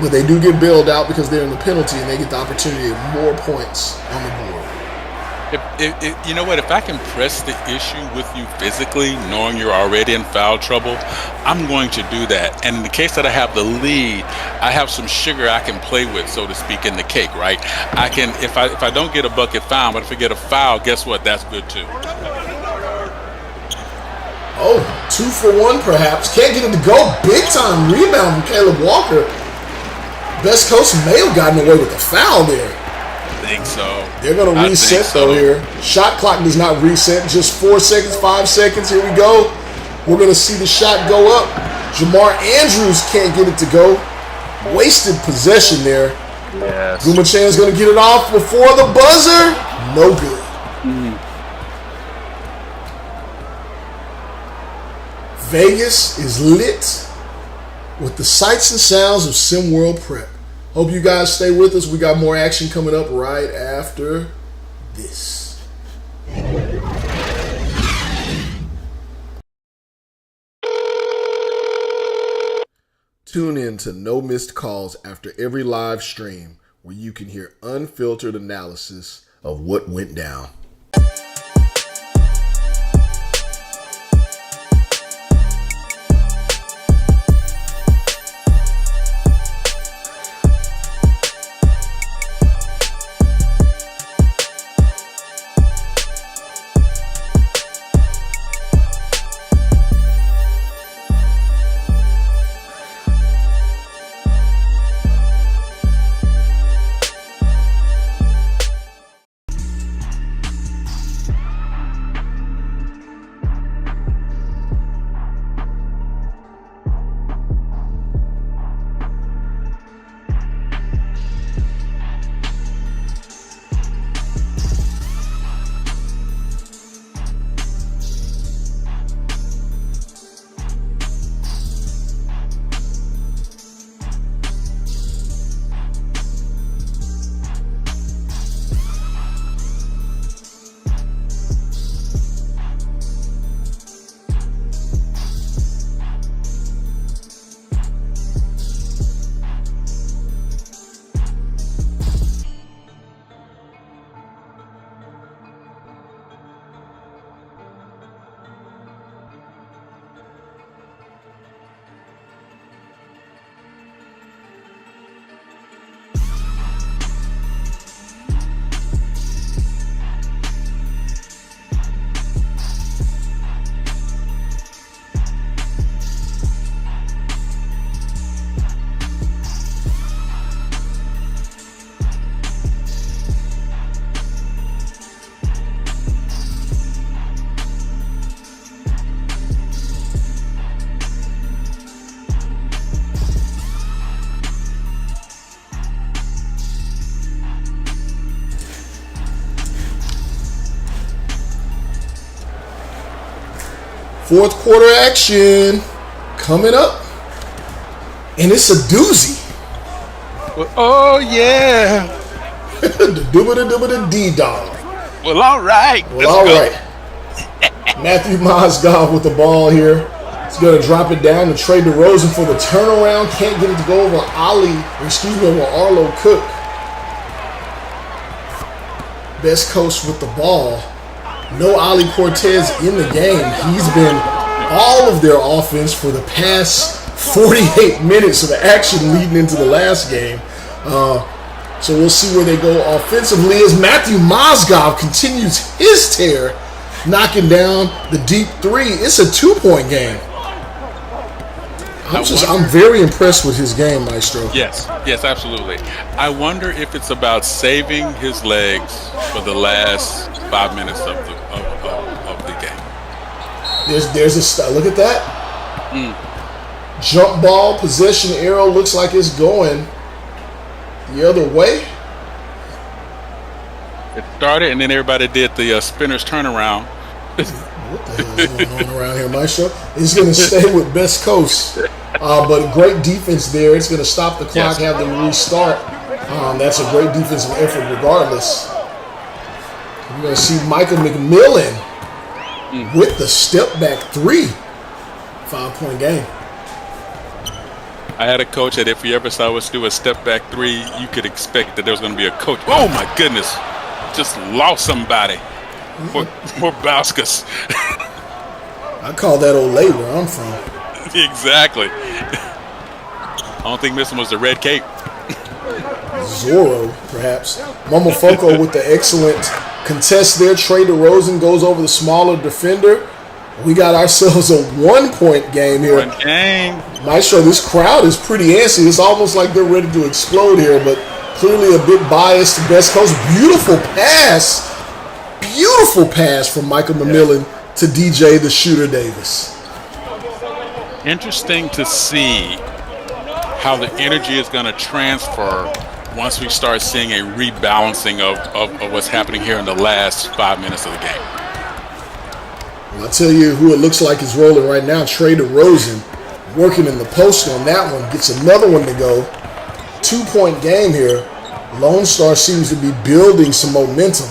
Speaker 1: but they do get bailed out because they're in the penalty and they get the opportunity of more points on the board.
Speaker 2: If you know what, if I can press the issue with you physically, knowing you're already in foul trouble, I'm going to do that. And in the case that I have the lead, I have some sugar I can play with, so to speak, in the cake, right? I can, if I don't get a bucket foul, but if I get a foul, guess what? That's good too.
Speaker 1: Oh, 2 for 1 perhaps. Can't get it to go. Big time rebound from Caleb Walker. Best Coast may have gotten away with the foul there.
Speaker 2: I think so.
Speaker 1: They're going to reset though here. Shot clock does not reset. Just 4 seconds, 5 seconds. Here we go. We're going to see the shot go up. Jamar Andrews can't get it to go. Wasted possession there.
Speaker 2: Yes.
Speaker 1: Gumachan's going to get it off before the buzzer. No good. Vegas is lit with the sights and sounds of SimWorld Prep. Hope you guys stay with us. We got more action coming up right after this. Tune in to No Missed Calls after every live stream, where you can hear unfiltered analysis of what went down. Fourth quarter action coming up, and it's a doozy.
Speaker 2: Well, oh yeah,
Speaker 1: the dooba-da-dooba-da-dee-dog.
Speaker 2: Well, all right.
Speaker 1: Well, all right. Matthew Mozgov with the ball here. He's going to drop it down to Trey DeRozan for the turnaround. Can't get it to go over over Arlo Cook. Best Coast with the ball. No Ali Cortez in the game. He's been all of their offense for the past 48 minutes of the action leading into the last game. So we'll see where they go offensively as Matthew Mozgov continues his tear, knocking down the deep three. It's a 2-point game. I'm very impressed with his game, Maestro.
Speaker 2: Yes, absolutely. I wonder if it's about saving his legs for the last 5 minutes of the game.
Speaker 1: There's a look at that. Jump ball possession arrow looks like it's going the other way.
Speaker 2: It started, and then everybody did the spinner's turnaround.
Speaker 1: What the hell is going on around here, Maestro? It's going to stay with Best Coast. But great defense there. It's going to stop the clock, have them restart. That's a great defensive effort regardless. We're going to see Michael McMillan with the step back three. 5-point game.
Speaker 2: I had a coach that if you ever saw us do a step back three, you could expect that there was going to be a coach. Oh my goodness. just lost somebody. More Bauskas.
Speaker 1: I call that Olay where I'm from.
Speaker 2: Exactly. I don't think missing was the red cape.
Speaker 1: Zorro, perhaps. Momofuku with the excellent contest there. Trey DeRozan goes over the smaller defender. We got ourselves a 1-point game here.
Speaker 2: One game.
Speaker 1: Maestro, this crowd is pretty antsy. It's almost like they're ready to explode here, but clearly a bit biased to Best Coast. Beautiful pass. Beautiful pass from Michael McMillan to DJ the Shooter Davis.
Speaker 2: Interesting to see how the energy is going to transfer once we start seeing a rebalancing of what's happening here in the last 5 minutes of the game.
Speaker 1: Well, I'll tell you who it looks like is rolling right now. Trey DeRozan working in the post on that one. Gets another one to go. 2-point game here. Lone Star seems to be building some momentum.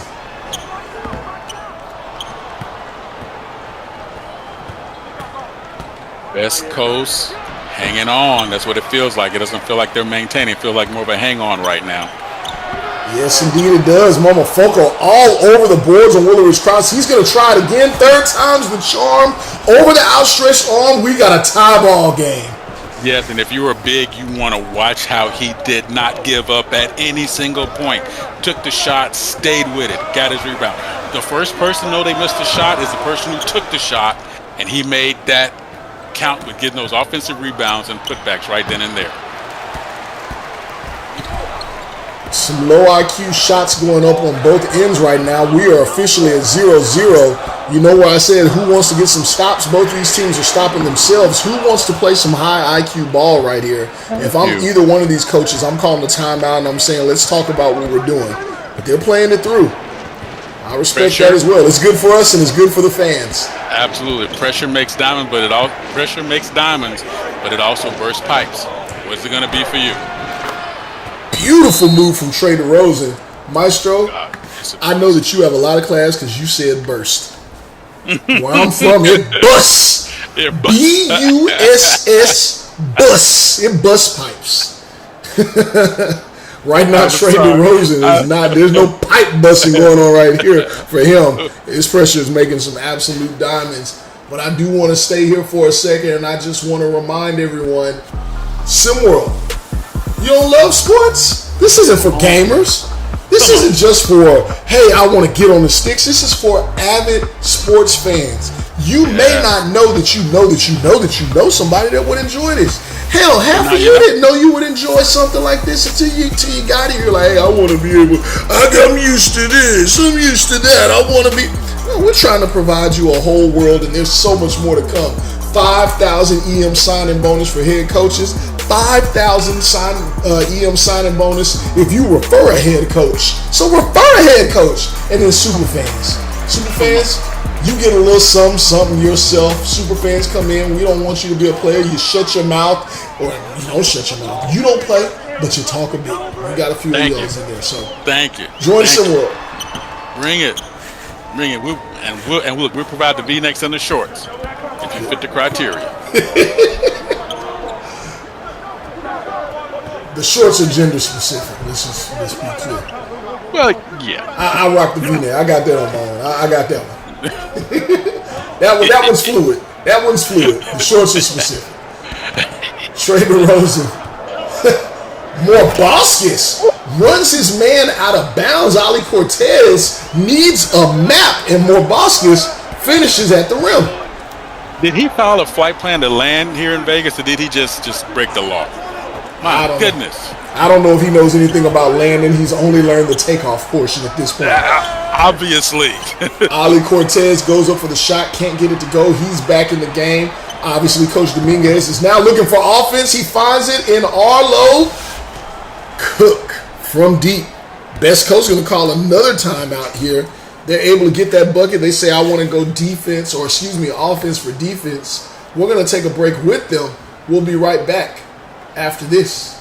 Speaker 2: West Coast hanging on. That's what it feels like. It doesn't feel like they're maintaining. It feels like more of a hang on right now.
Speaker 1: Yes, indeed it does. Momofuku all over the boards on Willie Cross. He's going to try it again. Third time's the charm. Over the outstretched arm. We got a tie ball game.
Speaker 2: Yes, and if you were big, you want to watch how he did not give up at any single point. Took the shot, stayed with it, got his rebound. The first person, though, they missed the shot is the person who took the shot, and he made that count with getting those offensive rebounds and putbacks right then and there.
Speaker 1: Some low IQ shots going up on both ends right now. We are officially at 0-0. You know where I said who wants to get some stops? Both of these teams are stopping themselves. Who wants to play some high IQ ball right here? If I'm either one of these coaches, I'm calling the timeout and I'm saying let's talk about what we're doing. But they're playing it through. I respect that as well. It's good for us and it's good for the fans.
Speaker 2: Absolutely. Pressure makes diamonds, but it also bursts pipes. What's it going to be for you?
Speaker 1: Beautiful move from Trey DeRozan. Maestro, I know that you have a lot of class because you said burst. Where I'm from, it busts. B-U-S-S busts. It busts pipes. Right now, Trey DeRozan is not. There's no pipe busting going on right here for him. His pressure is making some absolute diamonds. But I do want to stay here for a second, and I just want to remind everyone, SimWorld, you don't love sports? This isn't for gamers. This isn't just for, hey, I want to get on the sticks. This is for avid sports fans. You may not know that you know that you know that you know somebody that would enjoy this. Hell, half of you didn't know you would enjoy something like this until you got it. You're like, hey, I want to be able, I'm used to this. I'm used to that. I want to be. Well, we're trying to provide you a whole world, and there's so much more to come. 5,000 EM signing bonus for head coaches. 5,000 EM signing bonus if you refer a head coach. So refer a head coach. And then super fans. Super fans, you get a little something yourself. Super fans come in. We don't want you to be a player. You shut your mouth. Or you don't shut your mouth. You don't play, but you talk a bit. We got a few of those in there. So
Speaker 2: thank you.
Speaker 1: Join SimWorld.
Speaker 2: Bring it. Bring it. And look, we'll provide the V-necks and the shorts if you fit the criteria.
Speaker 1: The shorts are gender specific. Let's be clear.
Speaker 2: Well, yeah.
Speaker 1: I rock the V-neck. I got that on my own. I got that one. that one's fluid. That one's fluid. The shorts are specific. Trey DeRozan. Morbauskas runs his man out of bounds. Ali Cortez needs a map, and Morbauskas finishes at the rim.
Speaker 2: Did he file a flight plan to land here in Vegas, or did he just break the law? My goodness.
Speaker 1: I don't know if he knows anything about landing. He's only learned the takeoff portion at this point.
Speaker 2: Obviously.
Speaker 1: Ali Cortez goes up for the shot, can't get it to go. He's back in the game. Obviously, Coach Dominguez is now looking for offense. He finds it in Arlo. Cook from deep. Best Coast going to call another timeout here. They're able to get that bucket. They say, I want to go offense for defense. We're going to take a break with them. We'll be right back after this.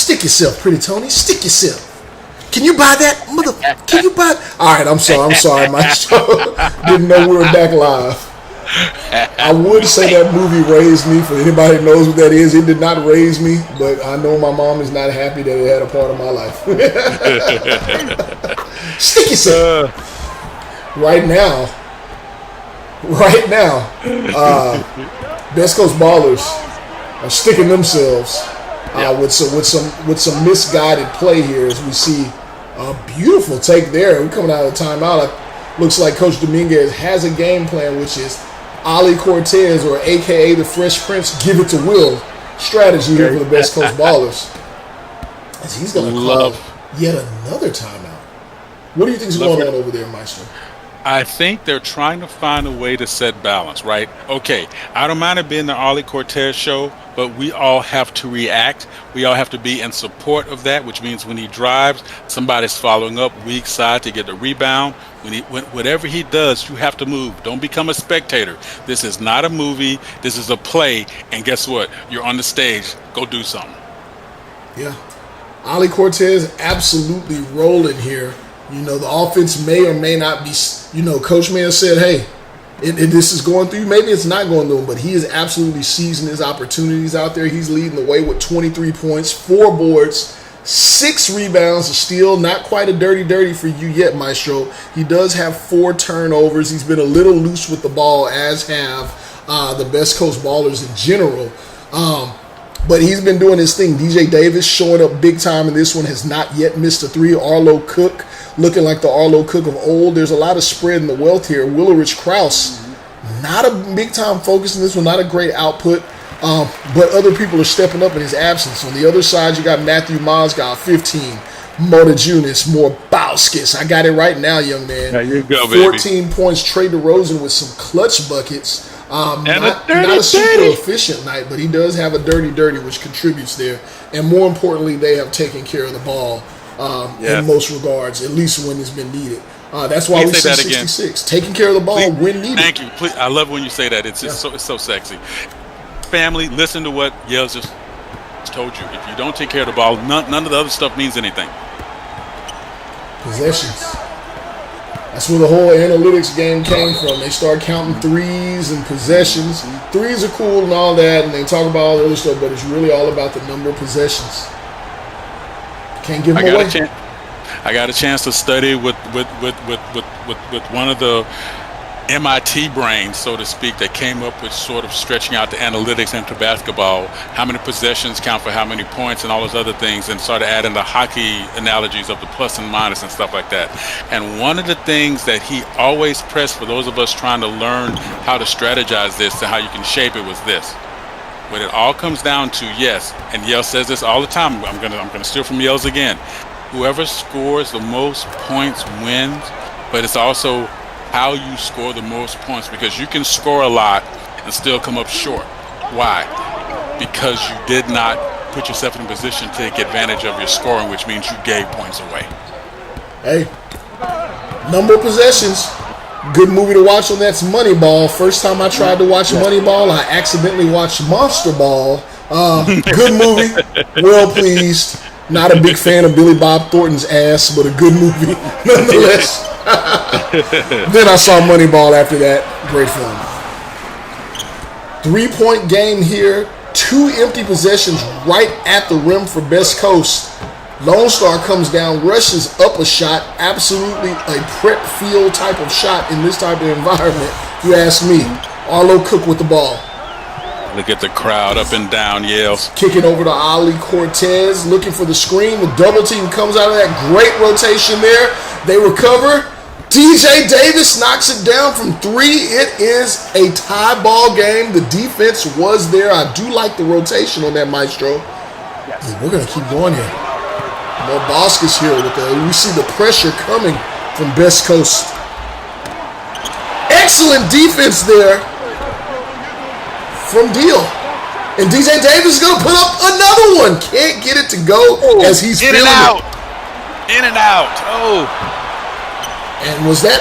Speaker 1: Stick yourself, pretty Tony. Stick yourself. Can you buy that, mother? Can you buy? All right, I'm sorry, Maestro. Didn't know we were back live. I would say that movie raised me. For anybody that knows what that is, it did not raise me, but I know my mom is not happy that it had a part of my life. Stick yourself. Right now, Best Coast Ballers are sticking themselves with some misguided play here, as we see a beautiful take there. We're coming out of the timeout. Looks like Coach Dominguez has a game plan, which is Ali Cortez, or AKA the Fresh Prince, give it to Will strategy here for the Best Coast Ballers. As he's going to call yet another timeout. What do you think is going on over there, Maestro?
Speaker 2: I think they're trying to find a way to set balance, right? Okay, I don't mind it being the Ali Cortez show, but we all have to react. We all have to be in support of that, which means when he drives, somebody's following up weak side to get the rebound. Whatever he does, you have to move. Don't become a spectator. This is not a movie. This is a play. And guess what? You're on the stage. Go do something.
Speaker 1: Yeah. Ali Cortez absolutely rolling here. You know, the offense may or may not be, Coach may have said, hey, this is going through. Maybe it's not going through him, but he is absolutely seizing his opportunities out there. He's leading the way with 23 points, 4 boards, 6 rebounds, a steal. Not quite a dirty for you yet, Maestro. He does have 4 turnovers. He's been a little loose with the ball, as have the Best Coast Ballers in general. But he's been doing his thing. DJ Davis showing up big time in this one, has not yet missed a 3. Arlo Cook looking like the Arlo Cook of old. There's a lot of spread in the wealth here. Willerich Krause, not a big time focus in this one, not a great output. But other people are stepping up in his absence. On the other side, you got Matthew Mozgov, 15. Motajunas, Morbauskis. I got it right now, young man.
Speaker 2: There you go, baby.
Speaker 1: 14 points. Trey DeRozan with some clutch buckets. Not a super efficient night, but he does have a dirty, which contributes there. And more importantly, they have taken care of the ball in most regards, at least when it's been needed. That's why we see 66. Taking care of the ball when needed.
Speaker 2: Thank you. Please, I love when you say that. It's so sexy. Family, listen to what Yells just told you. If you don't take care of the ball, none of the other stuff means anything.
Speaker 1: Possessions. That's where the whole analytics game came from. They start counting threes and possessions. Threes are cool and all that, and they talk about all the other stuff, but it's really all about the number of possessions. Can't give them away.
Speaker 2: I got a chance to study with one of the MIT brains, so to speak, that came up with sort of stretching out the analytics into basketball, how many possessions count for how many points and all those other things, and started adding the hockey analogies of the plus and minus and stuff like that. And one of the things that he always pressed for those of us trying to learn how to strategize this and how you can shape it was this. When it all comes down to, yes, and Yell says this all the time, I'm gonna steal from Yells again, whoever scores the most points wins, but it's also how you score the most points, because you can score a lot and still come up short. Why? Because you did not put yourself in a position to take advantage of your scoring, which means you gave points away.
Speaker 1: Hey, number of possessions. Good movie to watch on that's Moneyball. First time I tried to watch Moneyball, I accidentally watched Monster Ball. Good movie. Well pleased. Not a big fan of Billy Bob Thornton's ass, but a good movie nonetheless. Then I saw Moneyball after that. Great film. 3-point game here. 2 empty possessions right at the rim for Best Coast. Lone Star comes down, rushes up a shot. Absolutely a prep field type of shot in this type of environment. You ask me. Arlo Cook with the ball.
Speaker 2: Look at the crowd up and down, Yells.
Speaker 1: Kicking over to Ali Cortez, looking for the screen. The double team comes out of that. Great rotation there. They recover. DJ Davis knocks it down from 3. It is a tie ball game. The defense was there. I do like the rotation on that, Maestro. Yes. We're going to keep going here. More Boskis here. We see the pressure coming from Best Coast. Excellent defense there from Deal. And DJ Davis is going to put up another one. Can't get it to go as he's feeling it.
Speaker 2: In and out. Oh.
Speaker 1: And was that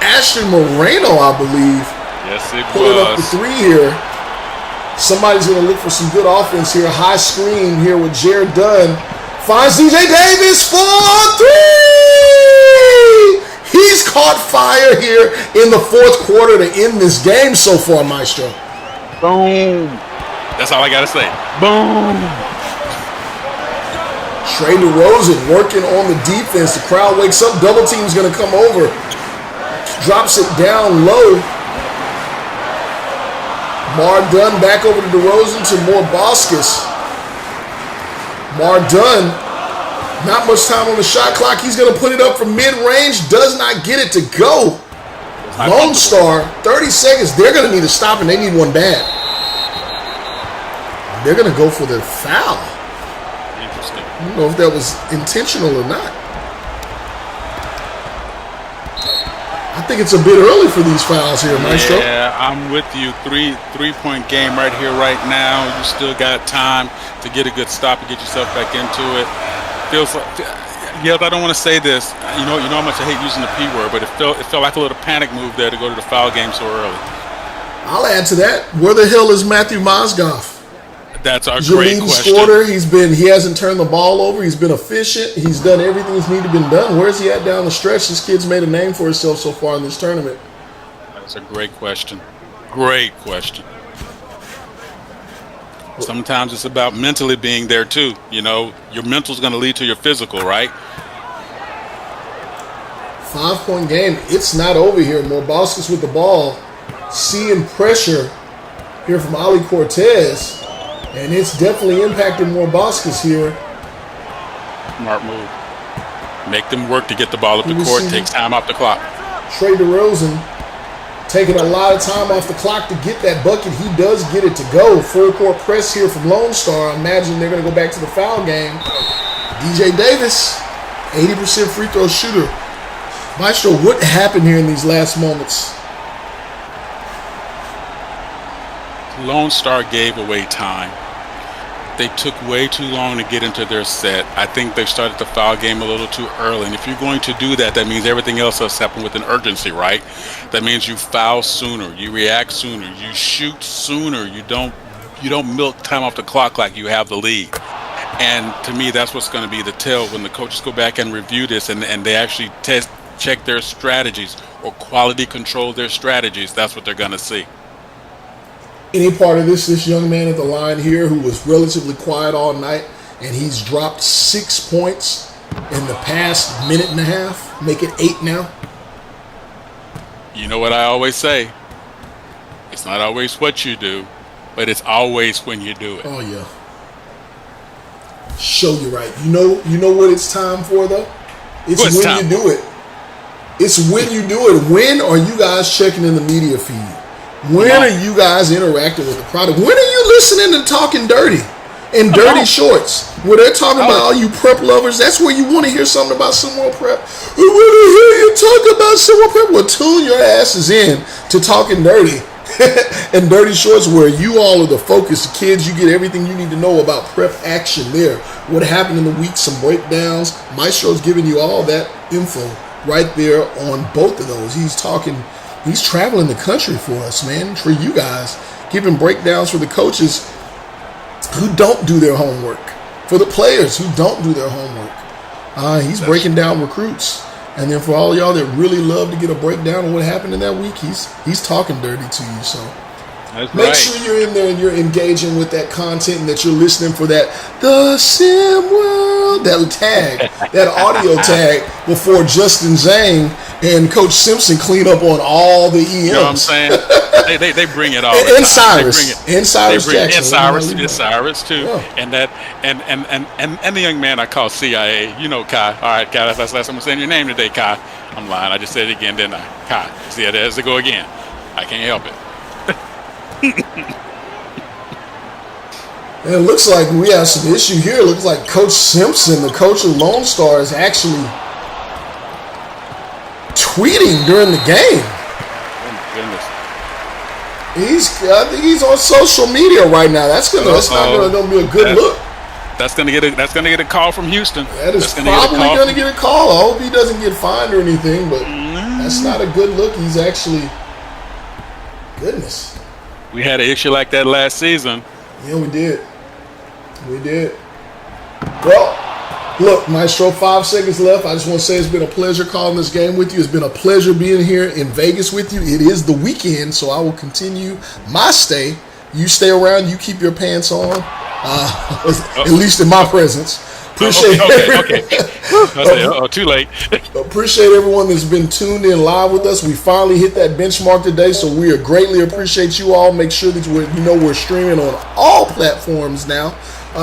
Speaker 1: Ashton Moreno, I believe?
Speaker 2: Yes, it
Speaker 1: Pulling up the 3 here. Somebody's going to look for some good offense here. High screen here with Jared Dunn. Finds DJ Davis for 3! He's caught fire here in the fourth quarter to end this game so far, Maestro.
Speaker 2: Boom. That's all I got to say. Boom.
Speaker 1: Trey DeRozan working on the defense. The crowd wakes up. Double team's going to come over. Drops it down low. Mar Dunn back over to DeRozan to more Boskus. Mar Dunn, not much time on the shot clock. He's going to put it up from mid-range. Does not get it to go. Lone Star, 30 seconds. They're going to need a stop, and they need one bad. They're going to go for the foul.
Speaker 2: Interesting.
Speaker 1: I don't know if that was intentional or not. I think it's a bit early for these fouls here, Maestro.
Speaker 2: Yeah, I'm with you. Three-point game right here, right now. You still got time to get a good stop and get yourself back into it. Feels like, yeah, I don't want to say this. You know how much I hate using the P word, but it felt like a little panic move there to go to the foul game so early.
Speaker 1: I'll add to that. Where the hell is Matthew Mozgov?
Speaker 2: That's our
Speaker 1: great
Speaker 2: question.
Speaker 1: Scorer. He hasn't turned the ball over. He's been efficient. He's done everything that's needed to be done. Where's he at down the stretch? This kid's made a name for himself so far in this tournament.
Speaker 2: That's a great question. Great question. Sometimes it's about mentally being there too. You know, your mental's going to lead to your physical, right?
Speaker 1: 5-point game. It's not over here. Morboskus with the ball. Seeing pressure here from Ali Cortez. And it's definitely impacted Morboskus here.
Speaker 2: Smart move. Make them work to get the ball up the court. Takes time off the clock.
Speaker 1: Trey DeRozan taking a lot of time off the clock to get that bucket. He does get it to go. Full court press here from Lone Star. I imagine they're going to go back to the foul game. DJ Davis, 80% free throw shooter. Maestro, what happened here in these last moments?
Speaker 2: Lone Star gave away time. They took way too long to get into their set. I think they started the foul game a little too early. And if you're going to do that, that means everything else has happened with an urgency, right? That means you foul sooner, you react sooner, you shoot sooner. You don't milk time off the clock like you have the lead. And to me, that's what's going to be the tell when the coaches go back and review this and they actually check their strategies or quality control their strategies. That's what they're going to see.
Speaker 1: Any part of this young man at the line here who was relatively quiet all night, and he's dropped 6 points in the past minute and a half, make it 8 now?
Speaker 2: You know what I always say? It's not always what you do, but it's always when you do it.
Speaker 1: Oh, yeah. Show you right. You know what it's time for, though? It's when you do it. It's when you do it. When are you guys checking in the media feed? When are you guys interacting with the product? When are you listening to Talking Dirty and Dirty Shorts? Where they're talking about all you prep lovers. That's where you want to hear something about SimWorld Prep. We want to hear you talk about SimWorld Prep. Well, tune your asses in to Talking Dirty and Dirty Shorts, where you all are the focus. The kids, you get everything you need to know about prep action there. What happened in the week, some breakdowns. Maestro's giving you all that info right there on both of those. He's traveling the country for us, man, for you guys, giving breakdowns for the coaches who don't do their homework, for the players who don't do their homework. He's breaking down recruits. And then for all y'all that really love to get a breakdown of what happened in that week, he's talking dirty to you. So make sure you're in there and you're engaging with that content and that you're listening for that the SimWorld, that tag, that audio tag before Justin Zhang and Coach Simpson clean up on all the EMs.
Speaker 2: You know what I'm saying? they bring it all.
Speaker 1: And Cyrus. And Cyrus Jackson.
Speaker 2: And Cyrus too. Yeah. And the young man I call CIA. You know, Kai. All right, Kai, that's the last time I'm saying your name today, Kai. I'm lying. I just said it again, didn't I? Kai. See, there's to go again. I can't help it.
Speaker 1: And it looks like we have some issue here. It looks like Coach Simpson, the coach of Lone Star, is actually tweeting during the game.
Speaker 2: Oh my goodness.
Speaker 1: I think he's on social media right now. That's not gonna be a good look.
Speaker 2: That's gonna get a call from Houston.
Speaker 1: That is probably gonna get a call. I hope he doesn't get fined or anything, but that's not a good look. He's actually, goodness.
Speaker 2: We had an issue like that last season.
Speaker 1: Yeah, we did. Well, Look, Maestro, 5 seconds left. I just want to say it's been a pleasure calling this game with you. It's been a pleasure being here in Vegas with you. It is the weekend, so I will continue my stay. You stay around. You keep your pants on, at least in my presence. Appreciate
Speaker 2: Okay. Too late.
Speaker 1: Appreciate everyone that's been tuned in live with us. We finally hit that benchmark today, so we greatly appreciate you all. Make sure that we're streaming on all platforms now.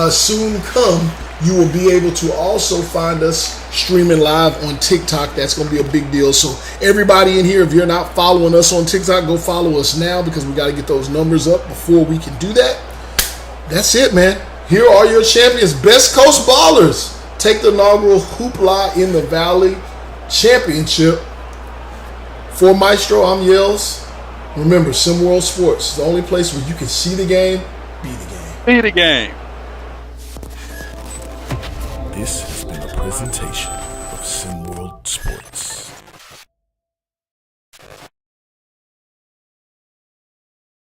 Speaker 1: Soon come, you will be able to also find us streaming live on TikTok. That's going to be a big deal. So everybody in here, if you're not following us on TikTok, go follow us now because we got to get those numbers up before we can do that. That's it, man. Here are your champions, Best Coast Ballers. Take the inaugural Hoopla in the Valley Championship. For Maestro, I'm Yells. Remember, SimWorld Sports is the only place where you can see the game, be the game.
Speaker 2: Be the game.
Speaker 18: This has been a presentation of SimWorld.